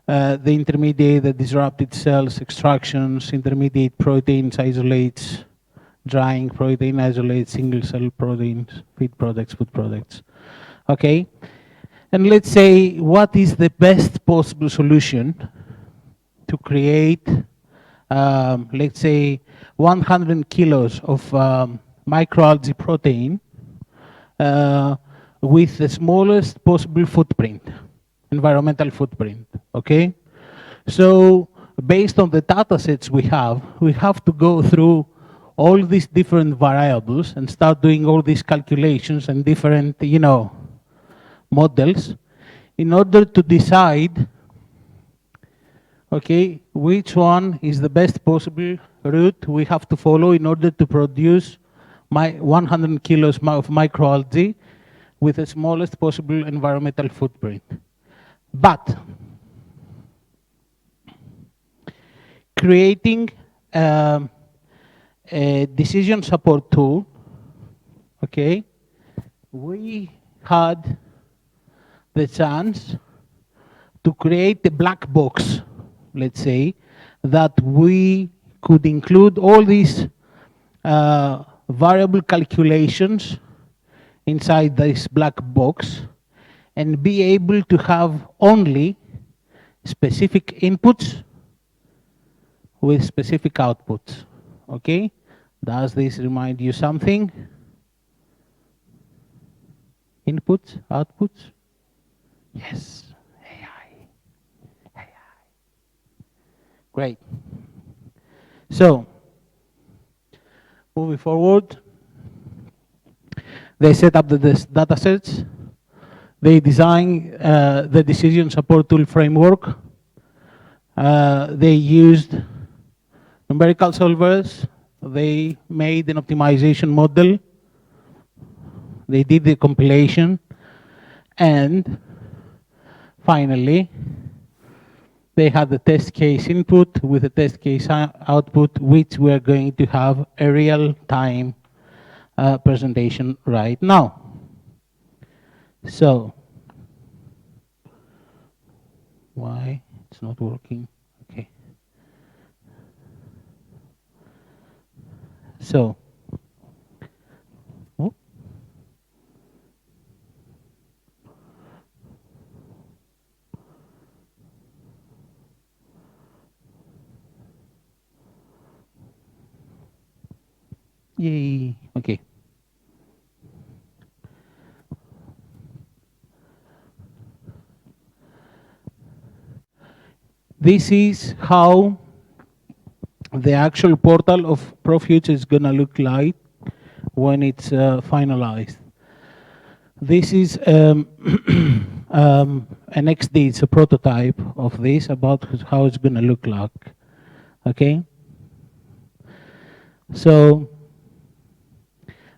the intermediate, the disrupted cells, extractions, intermediate proteins, isolates, drying protein, isolates, single cell proteins, feed products, food products. Okay? And let's say, what is the best possible solution to create, let's say, 100 kilos of microalgae protein with the smallest possible footprint, environmental footprint, okay? So based on the data sets we have to go through all these different variables and start doing all these calculations and different, you know, models in order to decide, okay, which one is the best possible route we have to follow in order to produce 100 kilos of microalgae with the smallest possible environmental footprint. But creating a decision support tool, okay, we had the chance to create a black box, let's say, that we could include all these variable calculations inside this black box and be able to have only specific inputs with specific outputs. Okay? Does this remind you something? Inputs, outputs? Yes. AI. Great. So, moving forward, they set up the data sets. They design the decision support tool framework. They used numerical solvers. They made an optimization model. They did the compilation. And finally, they had the test case input with the test case output, which we're going to have a real-time presentation right now. So, why it's not working? Okay. So, oh. Yay, okay. This is how the actual portal of ProFuture is going to look like when it's finalized. This is an XD, it's a prototype of this, about how it's going to look like. Okay? So,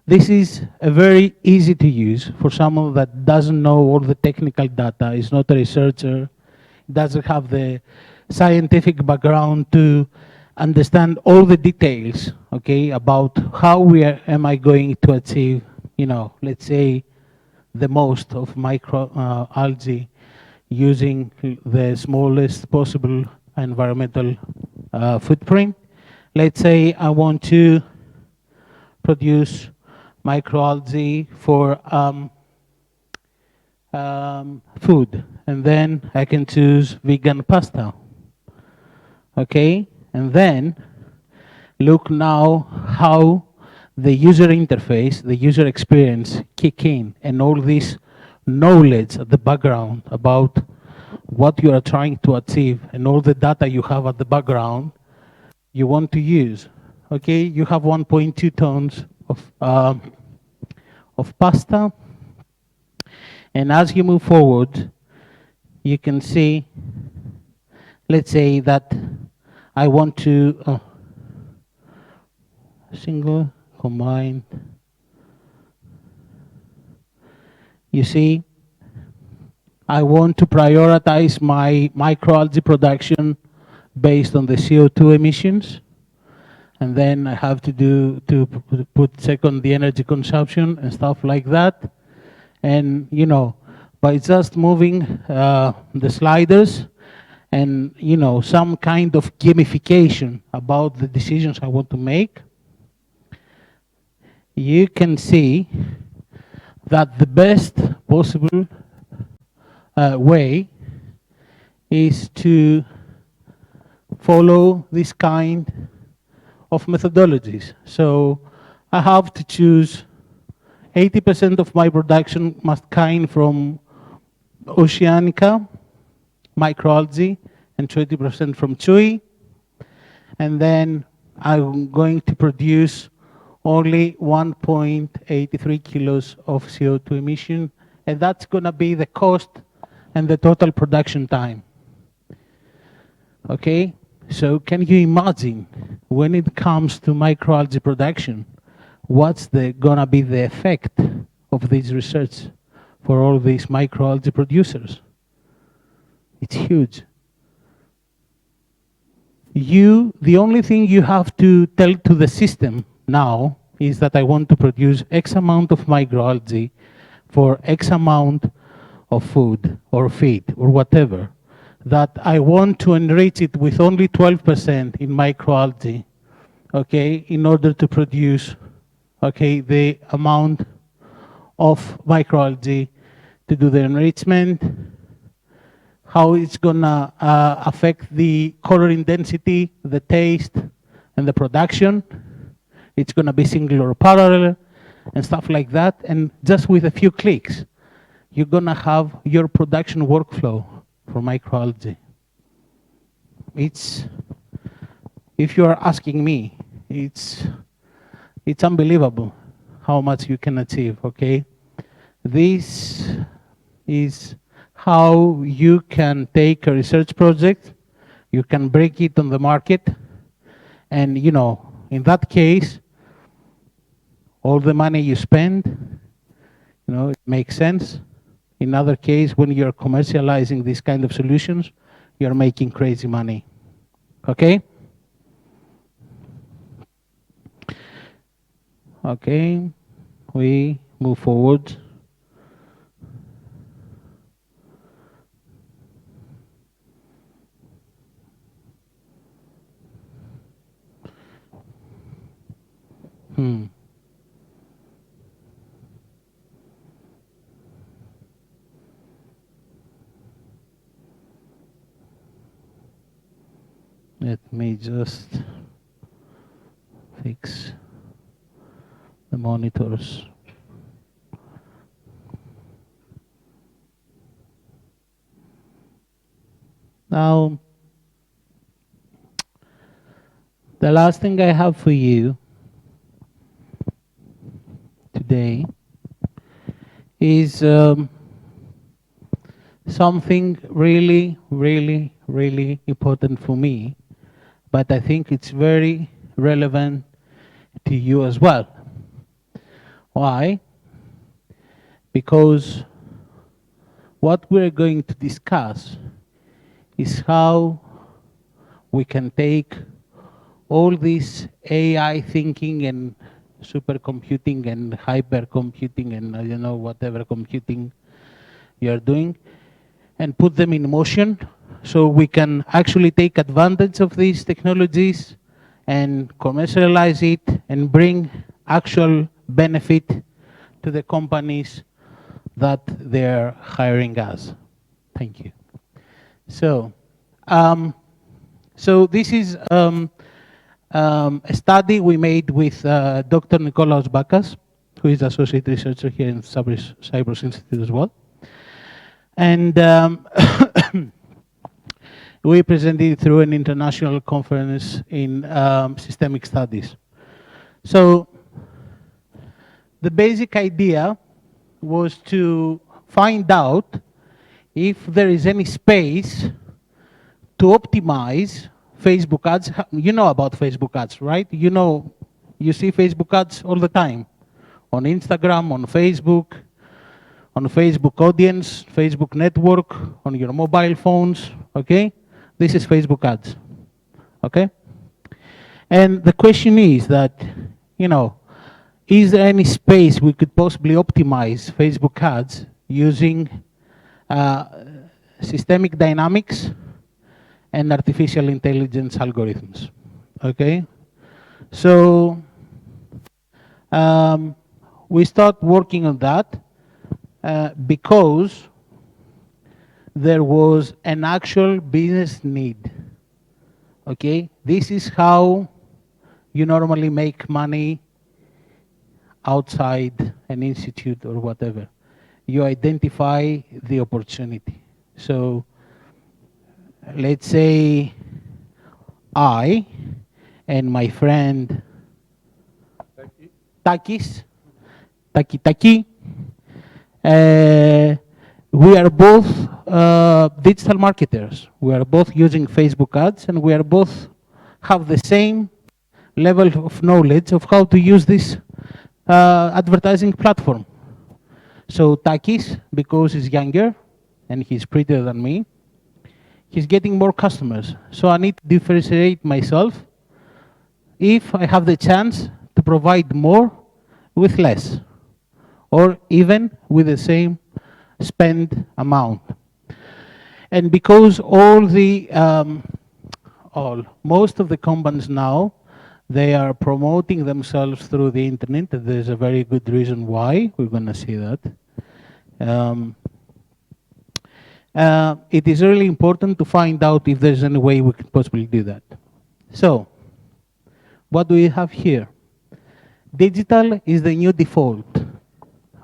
this is a very easy to use for someone that doesn't know all the technical data, is not a researcher, doesn't have the scientific background to understand all the details, okay, about how am I going to achieve, you know, let's say, the most of microalgae using the smallest possible environmental footprint. Let's say I want to produce microalgae for food, and then I can choose vegan pasta. Okay, and then look now how the user interface, the user experience kick in, and all this knowledge at the background about what you are trying to achieve and all the data you have at the background you want to use. Okay, you have 1.2 tons of pasta, and as you move forward, you can see, let's say that I want to single, combine. You see, I want to prioritize my microalgae production based on the CO2 emissions, and then I have to put second the energy consumption and stuff like that. And you know, by just moving the sliders and you know, some kind of gamification about the decisions I want to make, you can see that the best possible way is to follow this kind of methodologies. So I have to choose 80% of my production must come from Oceanica, microalgae, and 20% from Chui. And then I'm going to produce only 1.83 kilos of CO2 emission, and that's going to be the cost and the total production time. Okay, so can you imagine when it comes to microalgae production, what's going to be the effect of this research for all these microalgae producers? It's huge. The only thing you have to tell to the system now is that I want to produce X amount of microalgae for X amount of food or feed or whatever. that I want to enrich it with only 12% in microalgae, okay, in order to produce, okay, the amount of microalgae to do the enrichment, how it's gonna affect the coloring density, the taste, and the production. It's gonna be single or parallel, and stuff like that. And just with a few clicks, you're gonna have your production workflow for microalgae. It's, if you are asking me, it's unbelievable how much you can achieve, okay? This is how you can take a research project, you can break it on the market, and you know, in that case, all the money you spend, you know, it makes sense. In other case, when you're commercializing these kind of solutions, you're making crazy money, okay? Okay, we move forward. Let me just fix the monitors. Now, the last thing I have for you today is something really, really, really important for me, but I think it's very relevant to you as well. Why? Because what we're going to discuss is how we can take all this AI thinking and supercomputing and hypercomputing and I don't know, whatever computing you're doing, and put them in motion so we can actually take advantage of these technologies and commercialize it and bring actual benefit to the companies that they're hiring us. Thank you. So, this is a study we made with Dr. Nikolaos Bakas, who is associate researcher here in Cyprus Institute as well. And we presented it through an international conference in systemic studies. So the basic idea was to find out if there is any space to optimize Facebook ads. You know about Facebook ads, right? You know, you see Facebook ads all the time on Instagram, on Facebook audience, Facebook network, on your mobile phones, okay? This is Facebook ads, okay? And the question is that, you know, is there any space we could possibly optimize Facebook ads using systemic dynamics and artificial intelligence algorithms, okay? So we start working on that because there was an actual business need, okay? This is how you normally make money outside an institute or whatever. You identify the opportunity. So let's say I and my friend Taki, we are both digital marketers. We are both using Facebook ads, and we are both have the same level of knowledge of how to use this advertising platform. So Takis, because he's younger and he's prettier than me, he's getting more customers. So I need to differentiate myself if I have the chance to provide more with less, or even with the same spend amount. And because most of the companies now, they are promoting themselves through the internet. There's a very good reason why. We're going to see that. It is really important to find out if there's any way we could possibly do that. So, what do we have here? Digital is the new default.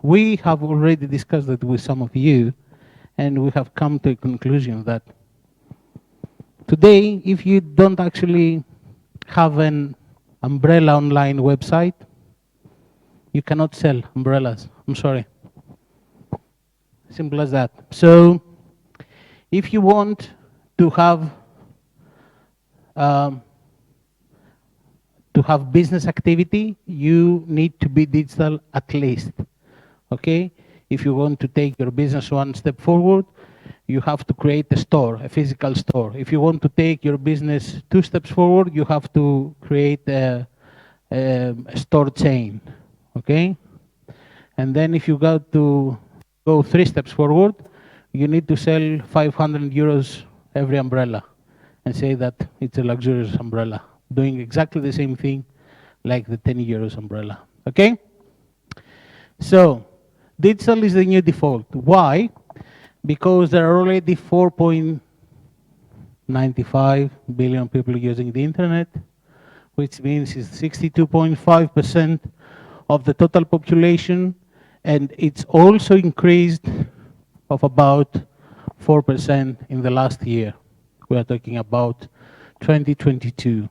We have already discussed that with some of you, and we have come to a conclusion that today, if you don't actually have an umbrella online website, you cannot sell umbrellas. I'm sorry. Simple as that. So, if you want to have business activity, you need to be digital at least. Okay? If you want to take your business one step forward, you have to create a store, a physical store. If you want to take your business 2 steps forward, you have to create a store chain. Okay? And then if you got to go 3 steps forward, you need to sell 500 euros every umbrella and say that it's a luxurious umbrella, doing exactly the same thing like the 10 euros umbrella. Okay? So, digital is the new default. Why? Because there are already 4.95 billion people using the internet, which means it's 62.5% of the total population, and it's also increased of about 4% in the last year. We are talking about 2022.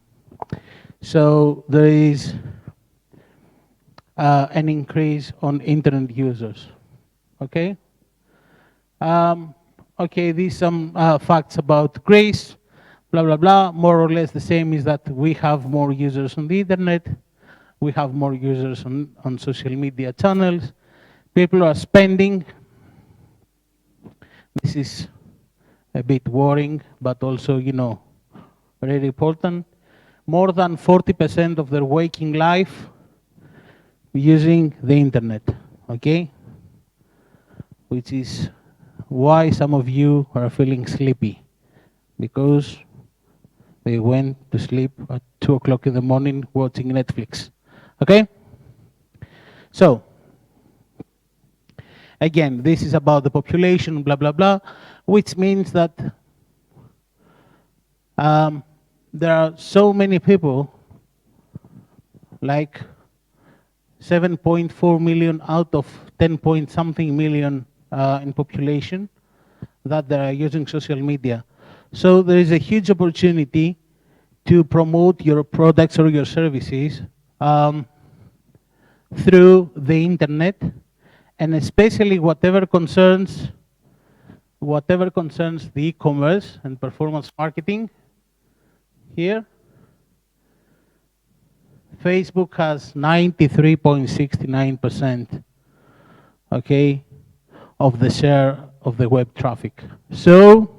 So there is an increase on internet users. Okay? Okay, these some facts about Greece, blah, blah, blah. More or less the same is that we have more users on the internet. We have more users on social media channels. People are spending. This is a bit worrying, but also, you know, very important. More than 40% of their waking life using the internet, okay? Which is why some of you are feeling sleepy, because they went to sleep at 2 o'clock in the morning watching Netflix, okay? So, again, this is about the population, blah, blah, blah, which means that there are so many people, like 7.4 million out of 10-point-something million in population, that they are using social media. So there is a huge opportunity to promote your products or your services through the internet, and especially whatever concerns the e-commerce and performance marketing. Here, Facebook has 93.69%, okay, of the share of the web traffic. So,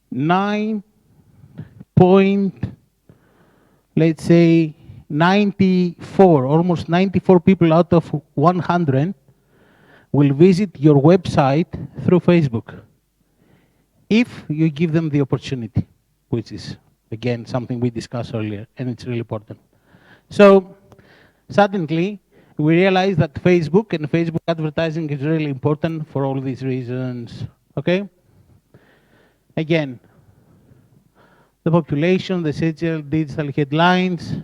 94, almost 94 people out of 100 will visit your website through Facebook, if you give them the opportunity, which is, again, something we discussed earlier, and it's really important. So, suddenly, we realize that Facebook and Facebook advertising is really important for all these reasons, okay? Again, the population, the digital headlines.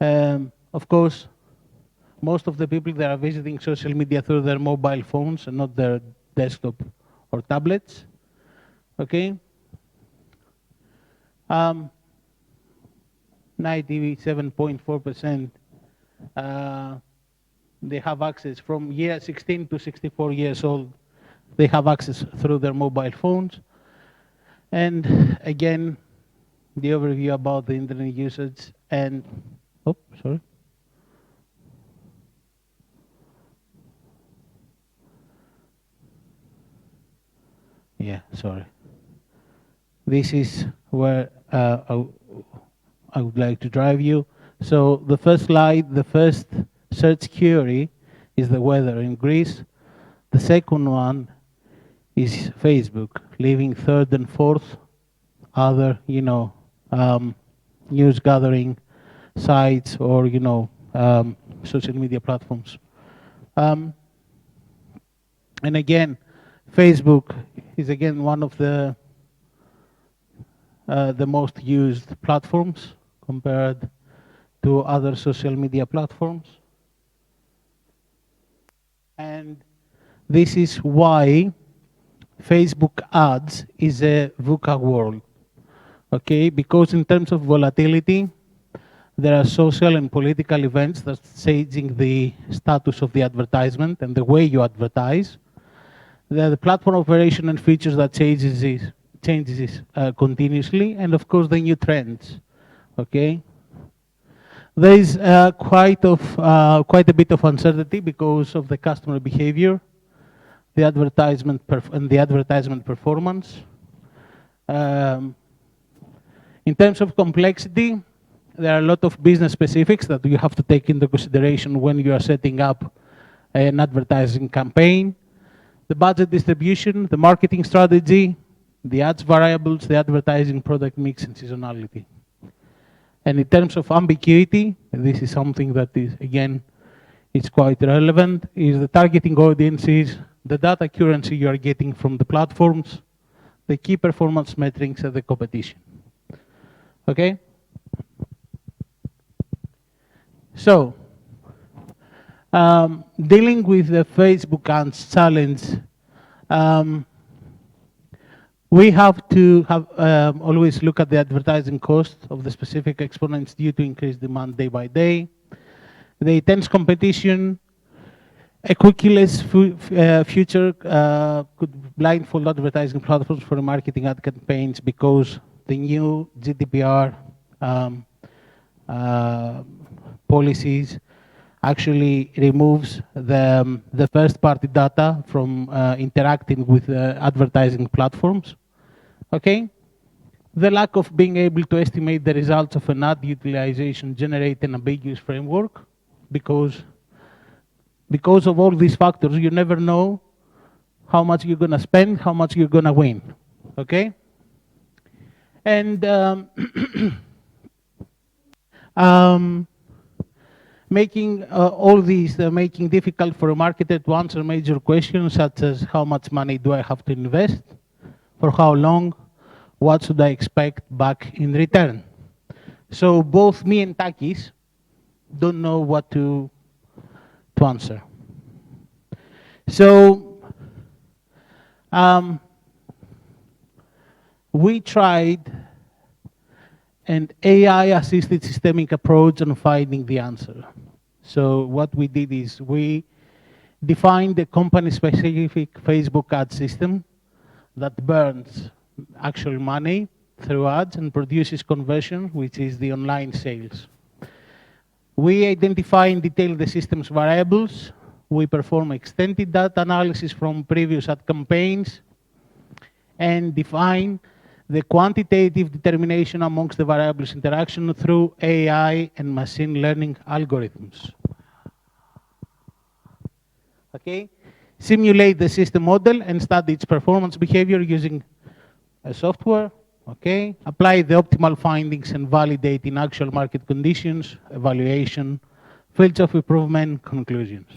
Of course, most of the people that are visiting social media through their mobile phones and not their desktop or tablets. Okay? 97.4%, they have access from year 16 to 64 years old. They have access through their mobile phones. And again, the overview about the internet usage and, oh, sorry. Yeah, sorry. This is where I would like to drive you. So the first slide, the first search query is the weather in Greece. The second one is Facebook, leaving third and fourth other, news gathering sites or, social media platforms. And again, Facebook is again one of the most used platforms compared to other social media platforms. And this is why Facebook ads is a VUCA world, okay? Because in terms of volatility, there are social and political events that's changing the status of the advertisement and the way you advertise. There are the platform operation and features that changes continuously, and of course the new trends, okay? There is quite a bit of uncertainty because of the customer behavior, the advertisement and the advertisement performance. In terms of complexity, there are a lot of business specifics that you have to take into consideration when you are setting up an advertising campaign. The budget distribution, the marketing strategy, the ads variables, the advertising product mix, and seasonality. And in terms of ambiguity, this is something that is, again, it's quite relevant, is the targeting audiences, the data accuracy you are getting from the platforms, the key performance metrics, and the competition. Okay? So, dealing with the Facebook ads challenge, we have to always look at the advertising cost of the specific exponents due to increased demand day by day. The intense competition, a cookieless future could blindfold advertising platforms for marketing ad campaigns because the new GDPR policies actually removes the first-party data from interacting with advertising platforms. Okay? The lack of being able to estimate the results of an ad utilization generate an ambiguous framework because of all these factors, you never know how much you're going to spend, how much you're going to win. Okay? And making all these, making difficult for a marketer to answer major questions such as how much money do I have to invest, for how long, what should I expect back in return. So both me and Takis don't know what to answer. So we tried an AI-assisted systemic approach on finding the answer. So what we did is we defined a company-specific Facebook ad system that burns actual money through ads and produces conversion, which is the online sales. We identify in detail the system's variables. We perform extended data analysis from previous ad campaigns and define the quantitative determination amongst the variables interaction through AI and machine learning algorithms. Okay? Simulate the system model and study its performance behavior using a software. Okay? Apply the optimal findings and validate in actual market conditions, evaluation, fields of improvement, conclusions.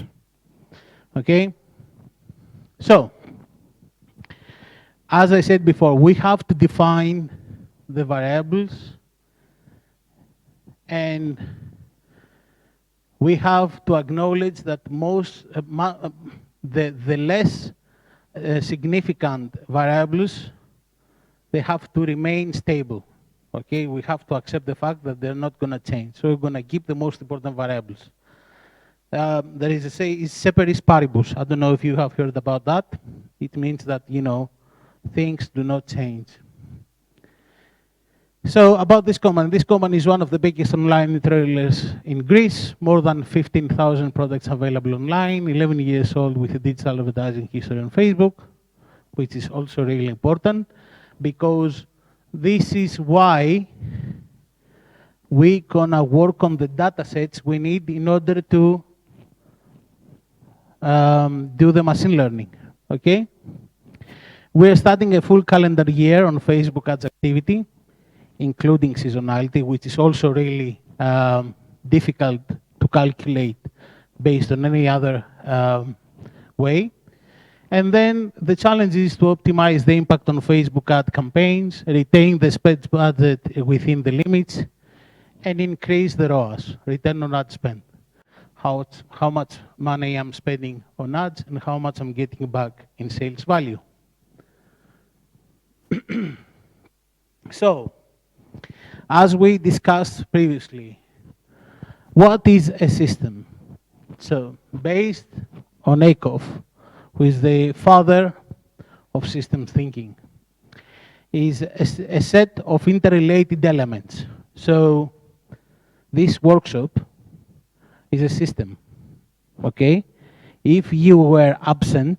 Okay? So, as I said before, we have to define the variables and we have to acknowledge that the less significant variables, they have to remain stable. Okay, we have to accept the fact that they're not going to change. So we're going to keep the most important variables. There is a say, ceteris paribus. I don't know if you have heard about that. It means that, things do not change. So about this company is one of the biggest online retailers in Greece, more than 15,000 products available online, 11 years old with a digital advertising history on Facebook, which is also really important because this is why we're gonna work on the data sets we need in order to do the machine learning, okay? We're starting a full calendar year on Facebook ads activity, including seasonality, which is also really difficult to calculate based on any other way. And then the challenge is to optimize the impact on Facebook ad campaigns, retain the spend budget within the limits, and increase the ROAS, return on ad spend. How much money I'm spending on ads and how much I'm getting back in sales value. So, as we discussed previously, what is a system? So, based on Akoff, who is the father of systems thinking, is a set of interrelated elements. So, this workshop is a system, okay? If you were absent,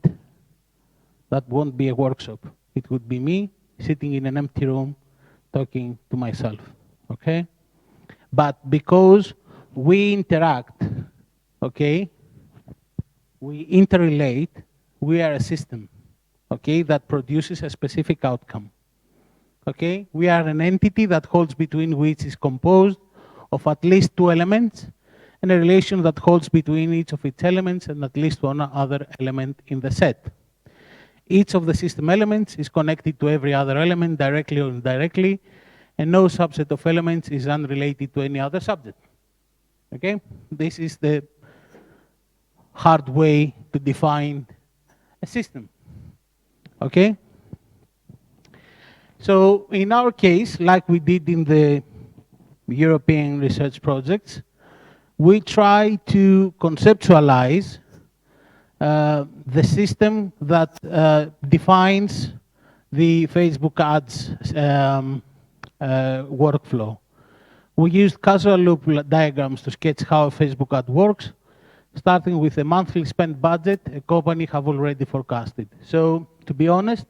that won't be a workshop. It would be me sitting in an empty room talking to myself, okay? But because we interact, okay, we interrelate, we are a system, okay, that produces a specific outcome, okay? We are an entity that holds between which is composed of at least two elements and a relation that holds between each of its elements and at least one other element in the set. Each of the system elements is connected to every other element directly or indirectly, and no subset of elements is unrelated to any other subject. Okay? This is the hard way to define a system. Okay? So in our case, like we did in the European research projects, we try to conceptualize the system that defines the Facebook ads workflow. We used causal loop diagrams to sketch how a Facebook ad works, starting with a monthly spend budget a company have already forecasted. So, to be honest,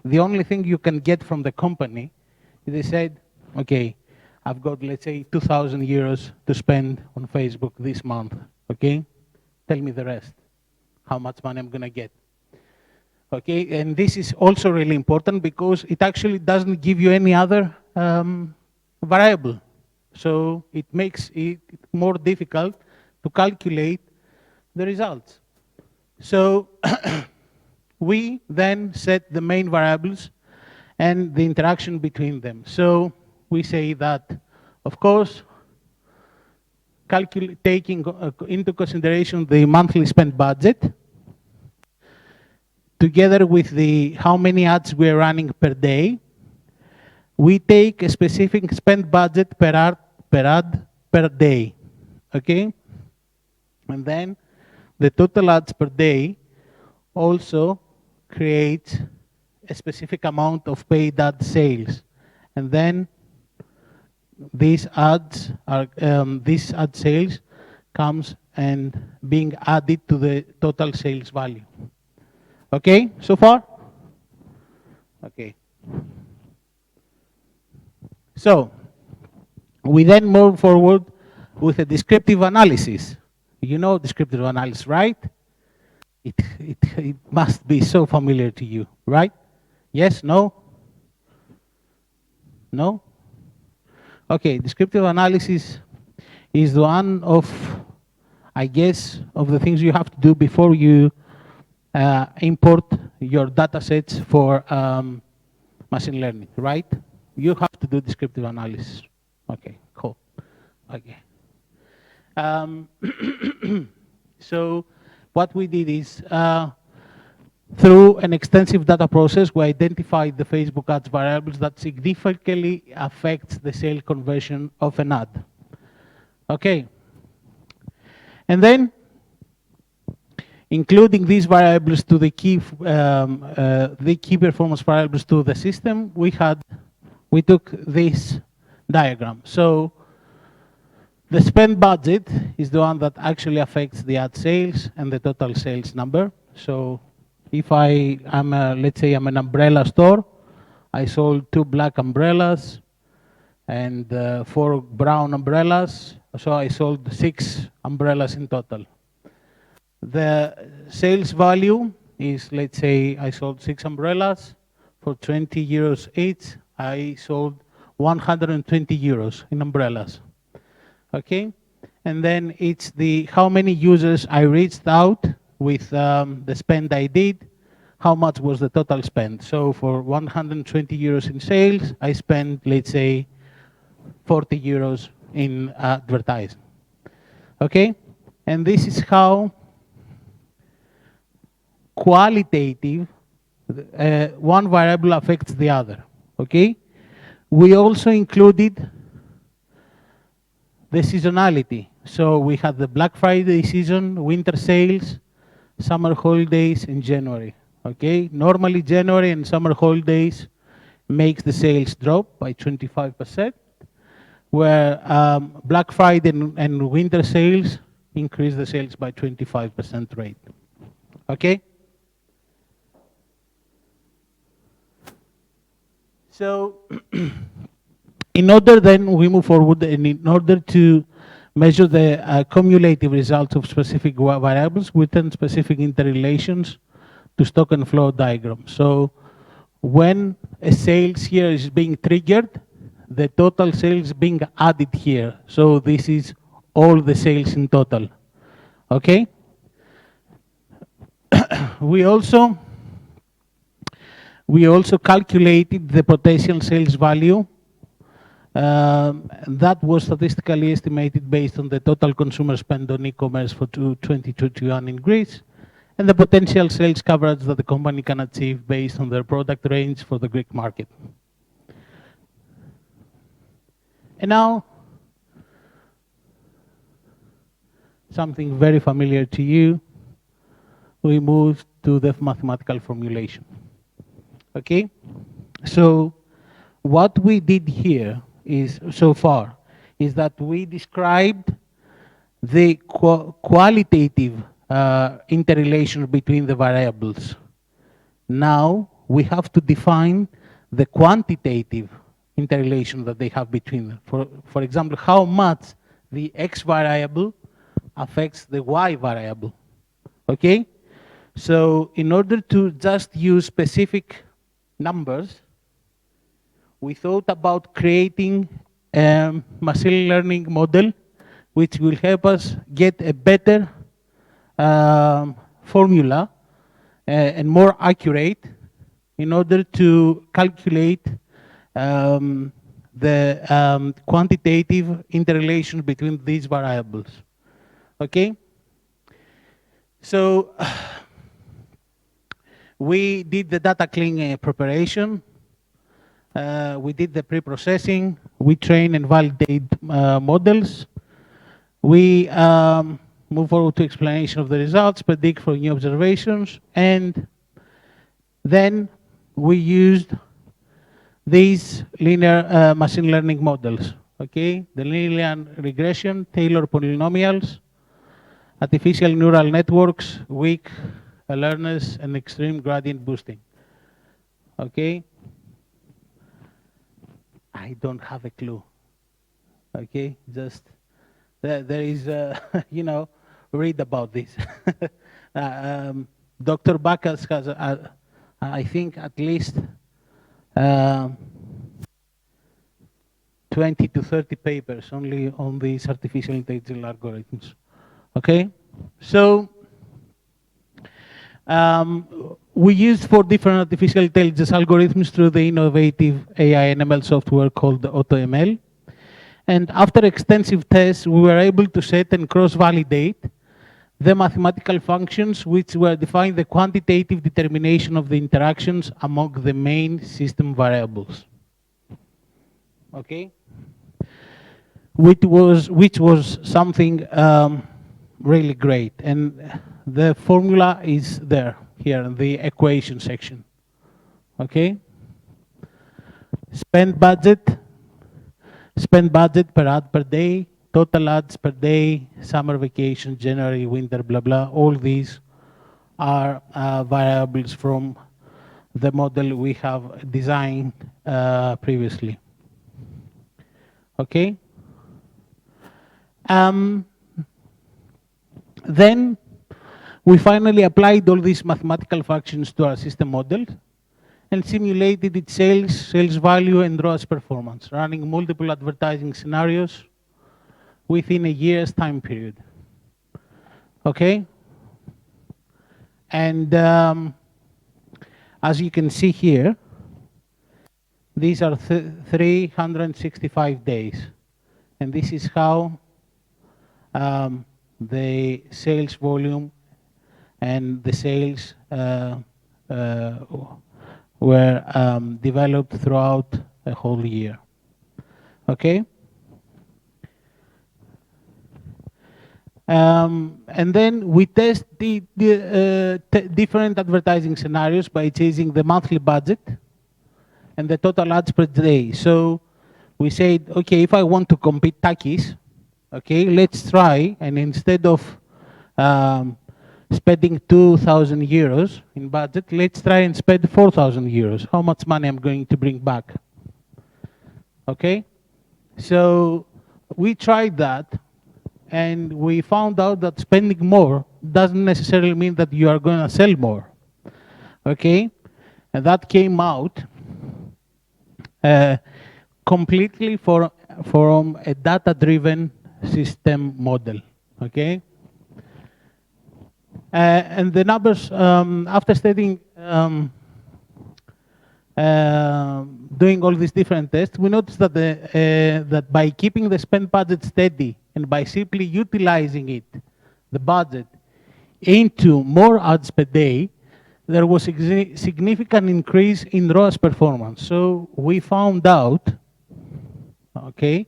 the only thing you can get from the company is they said, okay, I've got, let's say, 2,000 euros to spend on Facebook this month, okay? Tell me the rest, how much money I'm gonna get. Okay, and this is also really important because it actually doesn't give you any other variable. So it makes it more difficult to calculate the results. So we then set the main variables and the interaction between them. So we say that, of course, taking into consideration the monthly spend budget, together with the how many ads we're running per day, we take a specific spend budget per ad per day, okay? And then the total ads per day also creates a specific amount of paid ad sales. And then these ads are, these ad sales comes and being added to the total sales value. Okay, so far? Okay. So, we then move forward with a descriptive analysis. You know descriptive analysis, right? It must be so familiar to you, right? Yes, no? No? Okay, descriptive analysis is one of, I guess, of the things you have to do before you import your data sets for machine learning, right? You have to do descriptive analysis. Okay, cool. Okay. So what we did is, through an extensive data process, we identified the Facebook ads variables that significantly affects the sale conversion of an ad. Okay. And then, including these variables to the key performance variables to the system, we took this diagram. So the spend budget is the one that actually affects the ad sales and the total sales number. So if let's say I'm an umbrella store, I sold 2 black umbrellas and 4 brown umbrellas, so I sold 6 umbrellas in total. The sales value is, let's say, I sold 6 umbrellas, for 20 euros each, I sold 120 euros in umbrellas. Okay? And then it's the how many users I reached out with the spend I did, how much was the total spend. So for 120 euros in sales, I spent, let's say, 40 euros in advertising. Okay? And this is how qualitative one variable affects the other. Okay? We also included the seasonality. So we had the Black Friday season, winter sales, summer holidays in January. Okay? Normally January and summer holidays makes the sales drop by 25%, where Black Friday and winter sales increase the sales by 25% rate. Okay? So in order then we move forward, and in order to measure the cumulative results of specific variables, we turn specific interrelations to stock and flow diagrams. So when a sales here is being triggered, the total sales being added here. So this is all the sales in total. Okay? We also calculated the potential sales value that was statistically estimated based on the total consumer spend on e-commerce for 2021 in Greece, and the potential sales coverage that the company can achieve based on their product range for the Greek market. And now, something very familiar to you, we move to the mathematical formulation. Okay? So what we did here is, so far, is that we described the qualitative interrelation between the variables. Now we have to define the quantitative interrelation that they have between them. For example, how much the X variable affects the Y variable. Okay? So in order to just use specific numbers, we thought about creating a machine learning model which will help us get a better formula and more accurate in order to calculate the quantitative interrelation between these variables. Okay? So we did the data cleaning preparation. We did the pre-processing. We train and validate models. We move forward to explanation of the results, predict for new observations, and then we used these linear machine learning models. Okay, the linear regression, Taylor polynomials, artificial neural networks, weak alertness, and extreme gradient boosting. Okay. I don't have a clue. Okay, just there is, you know, read about this. Dr. Bacchus has, I think, at least 20 to 30 papers only on these artificial intelligence algorithms. Okay, so we used 4 different artificial intelligence algorithms through the innovative AI and ML software called AutoML. And after extensive tests, we were able to set and cross-validate the mathematical functions which were defining the quantitative determination of the interactions among the main system variables. Okay? Which was something really great. And the formula is there, here in the equation section. Okay? Spend budget per ad per day, total ads per day, summer vacation, January, winter, blah, blah. All these are variables from the model we have designed previously. Okay? Then we finally applied all these mathematical functions to our system model, and simulated its sales value, and ROAS performance, running multiple advertising scenarios within a year's time period. Okay? And as you can see here, these are 365 days. And this is how the sales volume and the sales were developed throughout a whole year. Okay? And then we test the different advertising scenarios by chasing the monthly budget and the total ads per day. So we said, okay, if I want to compete Takis, okay, let's try, and instead of spending 2,000 euros in budget, let's try and spend 4,000 euros. How much money I'm going to bring back? Okay? So we tried that, and we found out that spending more doesn't necessarily mean that you are going to sell more. Okay? And that came out completely from a data-driven system model. Okay? And the numbers, after studying, doing all these different tests, we noticed that, that by keeping the spend budget steady and by simply utilizing it, the budget, into more ads per day, there was a significant increase in ROAS performance. So we found out, okay,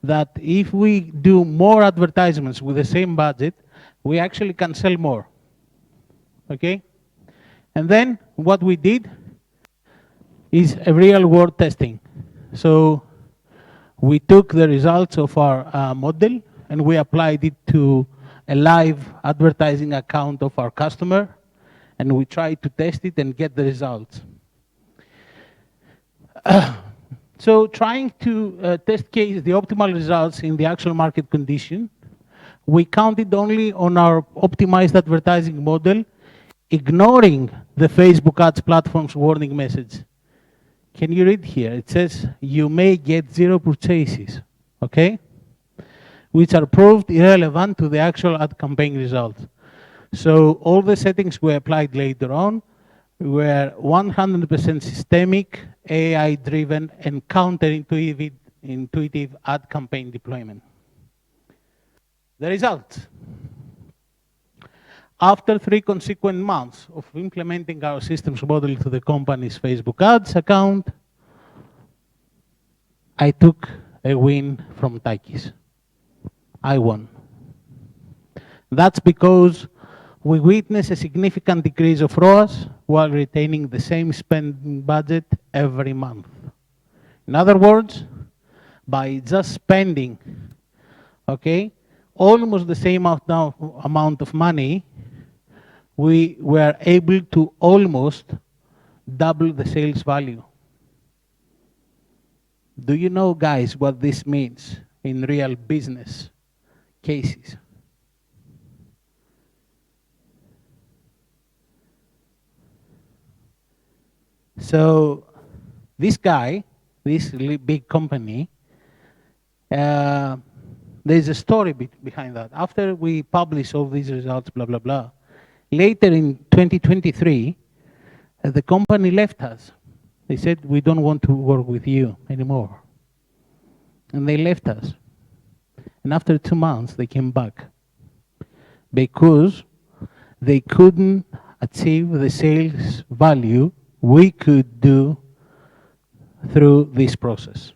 that if we do more advertisements with the same budget, we actually can sell more. Okay? And then what we did is a real-world testing. So we took the results of our model and we applied it to a live advertising account of our customer, and we tried to test it and get the results. So trying to test case the optimal results in the actual market condition, we counted only on our optimized advertising model, ignoring the Facebook ads platform's warning message. Can you read here? It says, you may get 0 purchases, okay? Which are proved irrelevant to the actual ad campaign results. So all the settings we applied later on were 100% systemic, AI-driven, and counterintuitive ad campaign deployment. The results. After 3 consequent months of implementing our systems model to the company's Facebook ads account, I took a win from Takis. I won. That's because we witnessed a significant decrease of ROAS while retaining the same spending budget every month. In other words, by just spending, okay, almost the same amount of money, we were able to almost double the sales value. Do you know, guys, what this means in real business cases? So this guy, this big company, there's a story behind that. After we publish all these results, blah, blah, blah, later in 2023, the company left us. They said, we don't want to work with you anymore. And they left us. And after 2 months, they came back because they couldn't achieve the sales value we could do through this process.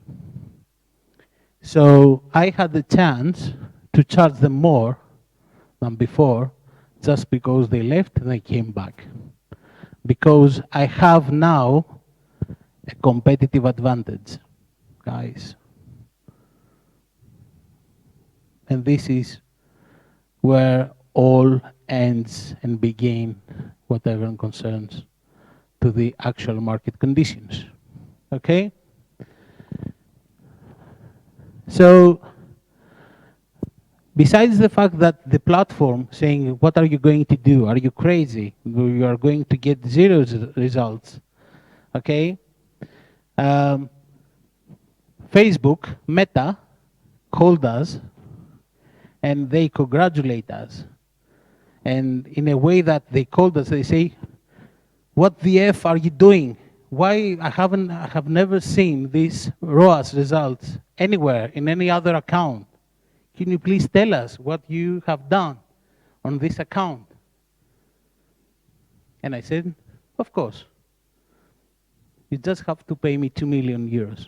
So I had the chance to charge them more than before just because they left and they came back. Because I have now a competitive advantage, guys. And this is where all ends and begin whatever concerns to the actual market conditions, okay? So, besides the fact that the platform saying, what are you going to do? Are you crazy? You are going to get 0 results. Okay? Facebook, Meta, called us and they congratulate us. And in a way that they called us, they say, what the F are you doing? Why I have never seen these ROAS results anywhere in any other account. Can you please tell us what you have done on this account? And I said, of course. You just have to pay me 2 million euros.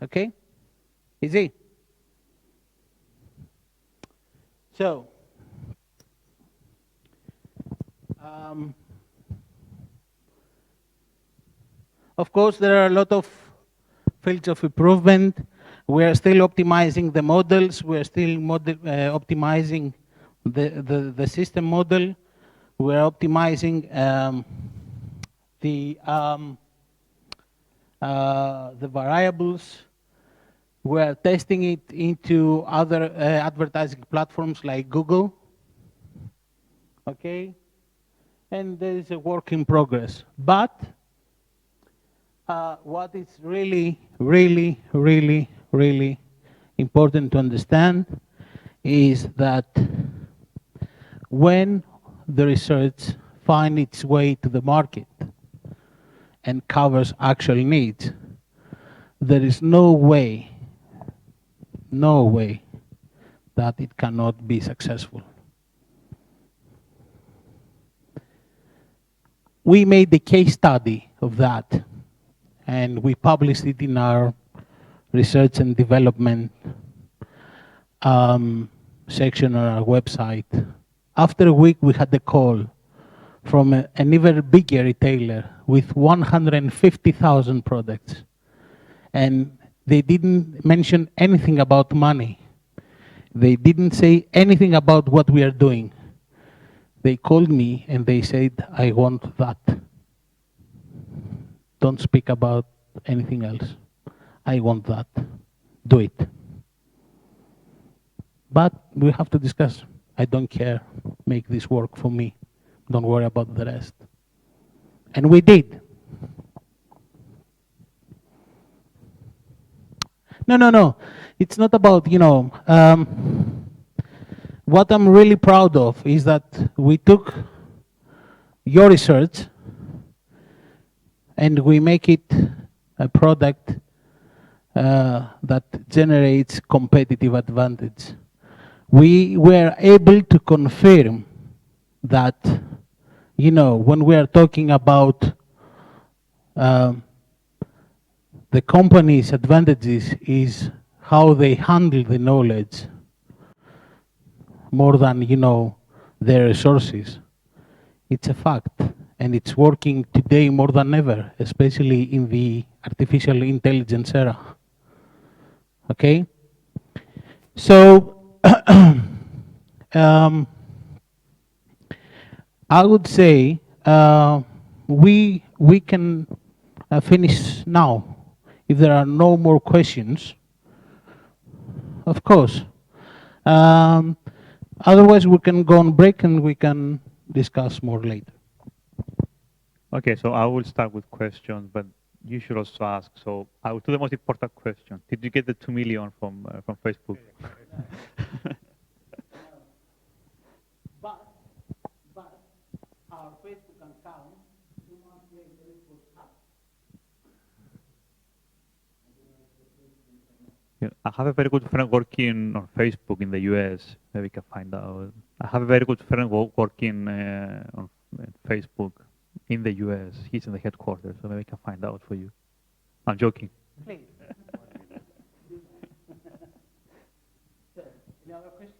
Okay? Easy. So, of course, there are a lot of fields of improvement. We are still optimizing the models. We are still optimizing the system model. We are optimizing the variables. We are testing it into other advertising platforms like Google. Okay? And there is a work in progress. But what is really, really, really, really important to understand is that when the research finds its way to the market and covers actual needs, there is no way that it cannot be successful. We made the case study of that, and we published it in our research and development section on our website. After a week, we had a call from an even bigger retailer with 150,000 products. And they didn't mention anything about money. They didn't say anything about what we are doing. They called me and they said, I want that. Don't speak about anything else. I want that. Do it. But we have to discuss. I don't care. Make this work for me. Don't worry about the rest. And we did. No. It's not about, what I'm really proud of is that we took your research and we make it a product that generates competitive advantage. We were able to confirm that, when we are talking about the company's advantages is how they handle the knowledge more than, their resources. It's a fact, and it's working today more than ever, especially in the artificial intelligence era. Okay? So, I would say we can finish now. If there are no more questions, of course. Otherwise, we can go on break and we can discuss more later. Okay, so I will start with questions, but you should also ask. So I will do the most important question. Did you get the 2 million from Facebook? But our Facebook account, 2 months later, it was hacked. Yeah, I have a very good friend working on Facebook in the US. Maybe we can find out. I have a very good friend working on Facebook in the US. He's in the headquarters, so maybe we can find out for you. I'm joking. Please. Any other questions?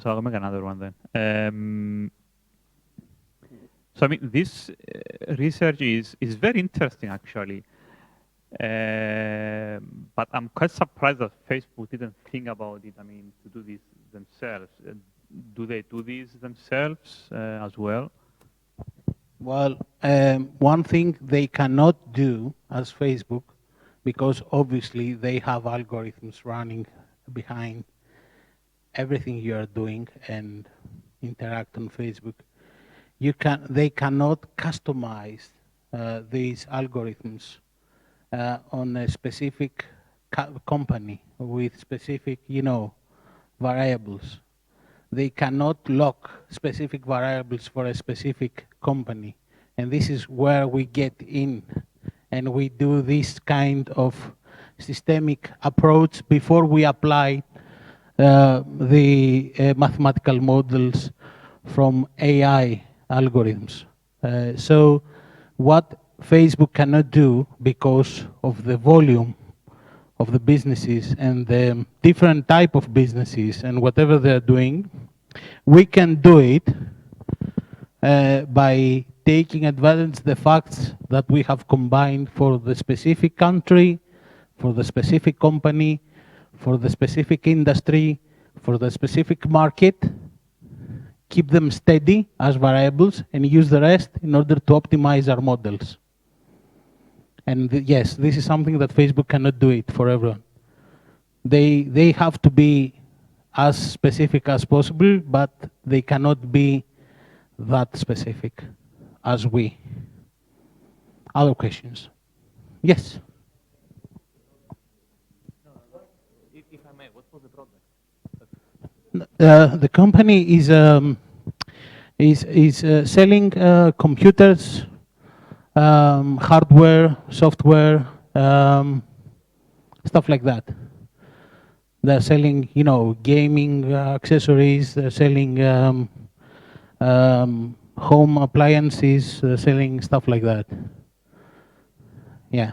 So I'll make another one then. So I mean, this research is very interesting actually, but I'm quite surprised that Facebook didn't think about it. I mean, to do this themselves. Do they do this themselves as well? Well, one thing they cannot do as Facebook, because obviously they have algorithms running behind everything you are doing, and interact on Facebook. They cannot customize these algorithms on a specific company with specific, variables. They cannot lock specific variables for a specific company. And this is where we get in and we do this kind of systemic approach before we apply the mathematical models from AI algorithms. So what Facebook cannot do because of the volume of the businesses and the different type of businesses and whatever they're doing, we can do it by taking advantage of the facts that we have combined for the specific country, for the specific company, for the specific industry, for the specific market, keep them steady as variables, and use the rest in order to optimize our models. And yes, this is something that Facebook cannot do it for everyone. They have to be as specific as possible, but they cannot be that specific as we. Other questions? Yes? If I may, what was the product? The company is selling computers, hardware, software, stuff like that. They're selling, gaming accessories. They're selling home appliances. They're selling stuff like that. Yeah.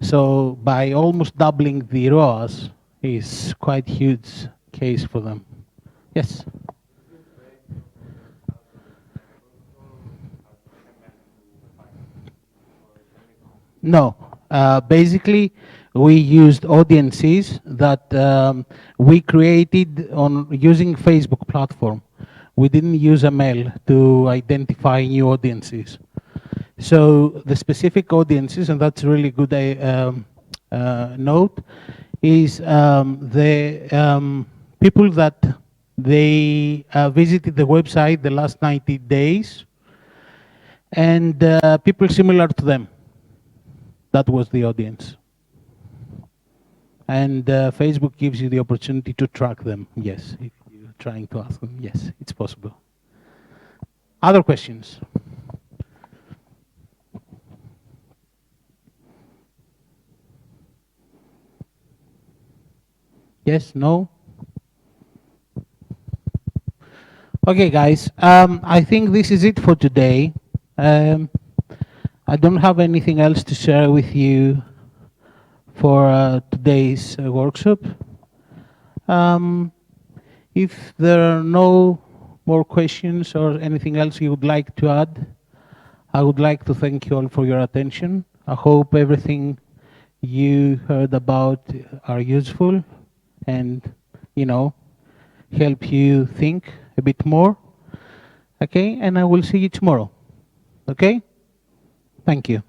So by almost doubling the ROAS is quite huge case for them. Yes. No. Basically, we used audiences that we created on using Facebook platform. We didn't use ML to identify new audiences. So the specific audiences, and that's a really good note, is the people that they visited the website the last 90 days, and people similar to them. That was the audience. And Facebook gives you the opportunity to track them, yes. If you're trying to ask them, yes, it's possible. Other questions? Yes, no? Okay, guys, I think this is it for today. I don't have anything else to share with you for today's workshop. If there are no more questions or anything else you would like to add, I would like to thank you all for your attention. I hope everything you heard about are useful and, help you think a bit more. Okay, and I will see you tomorrow. Okay? Thank you.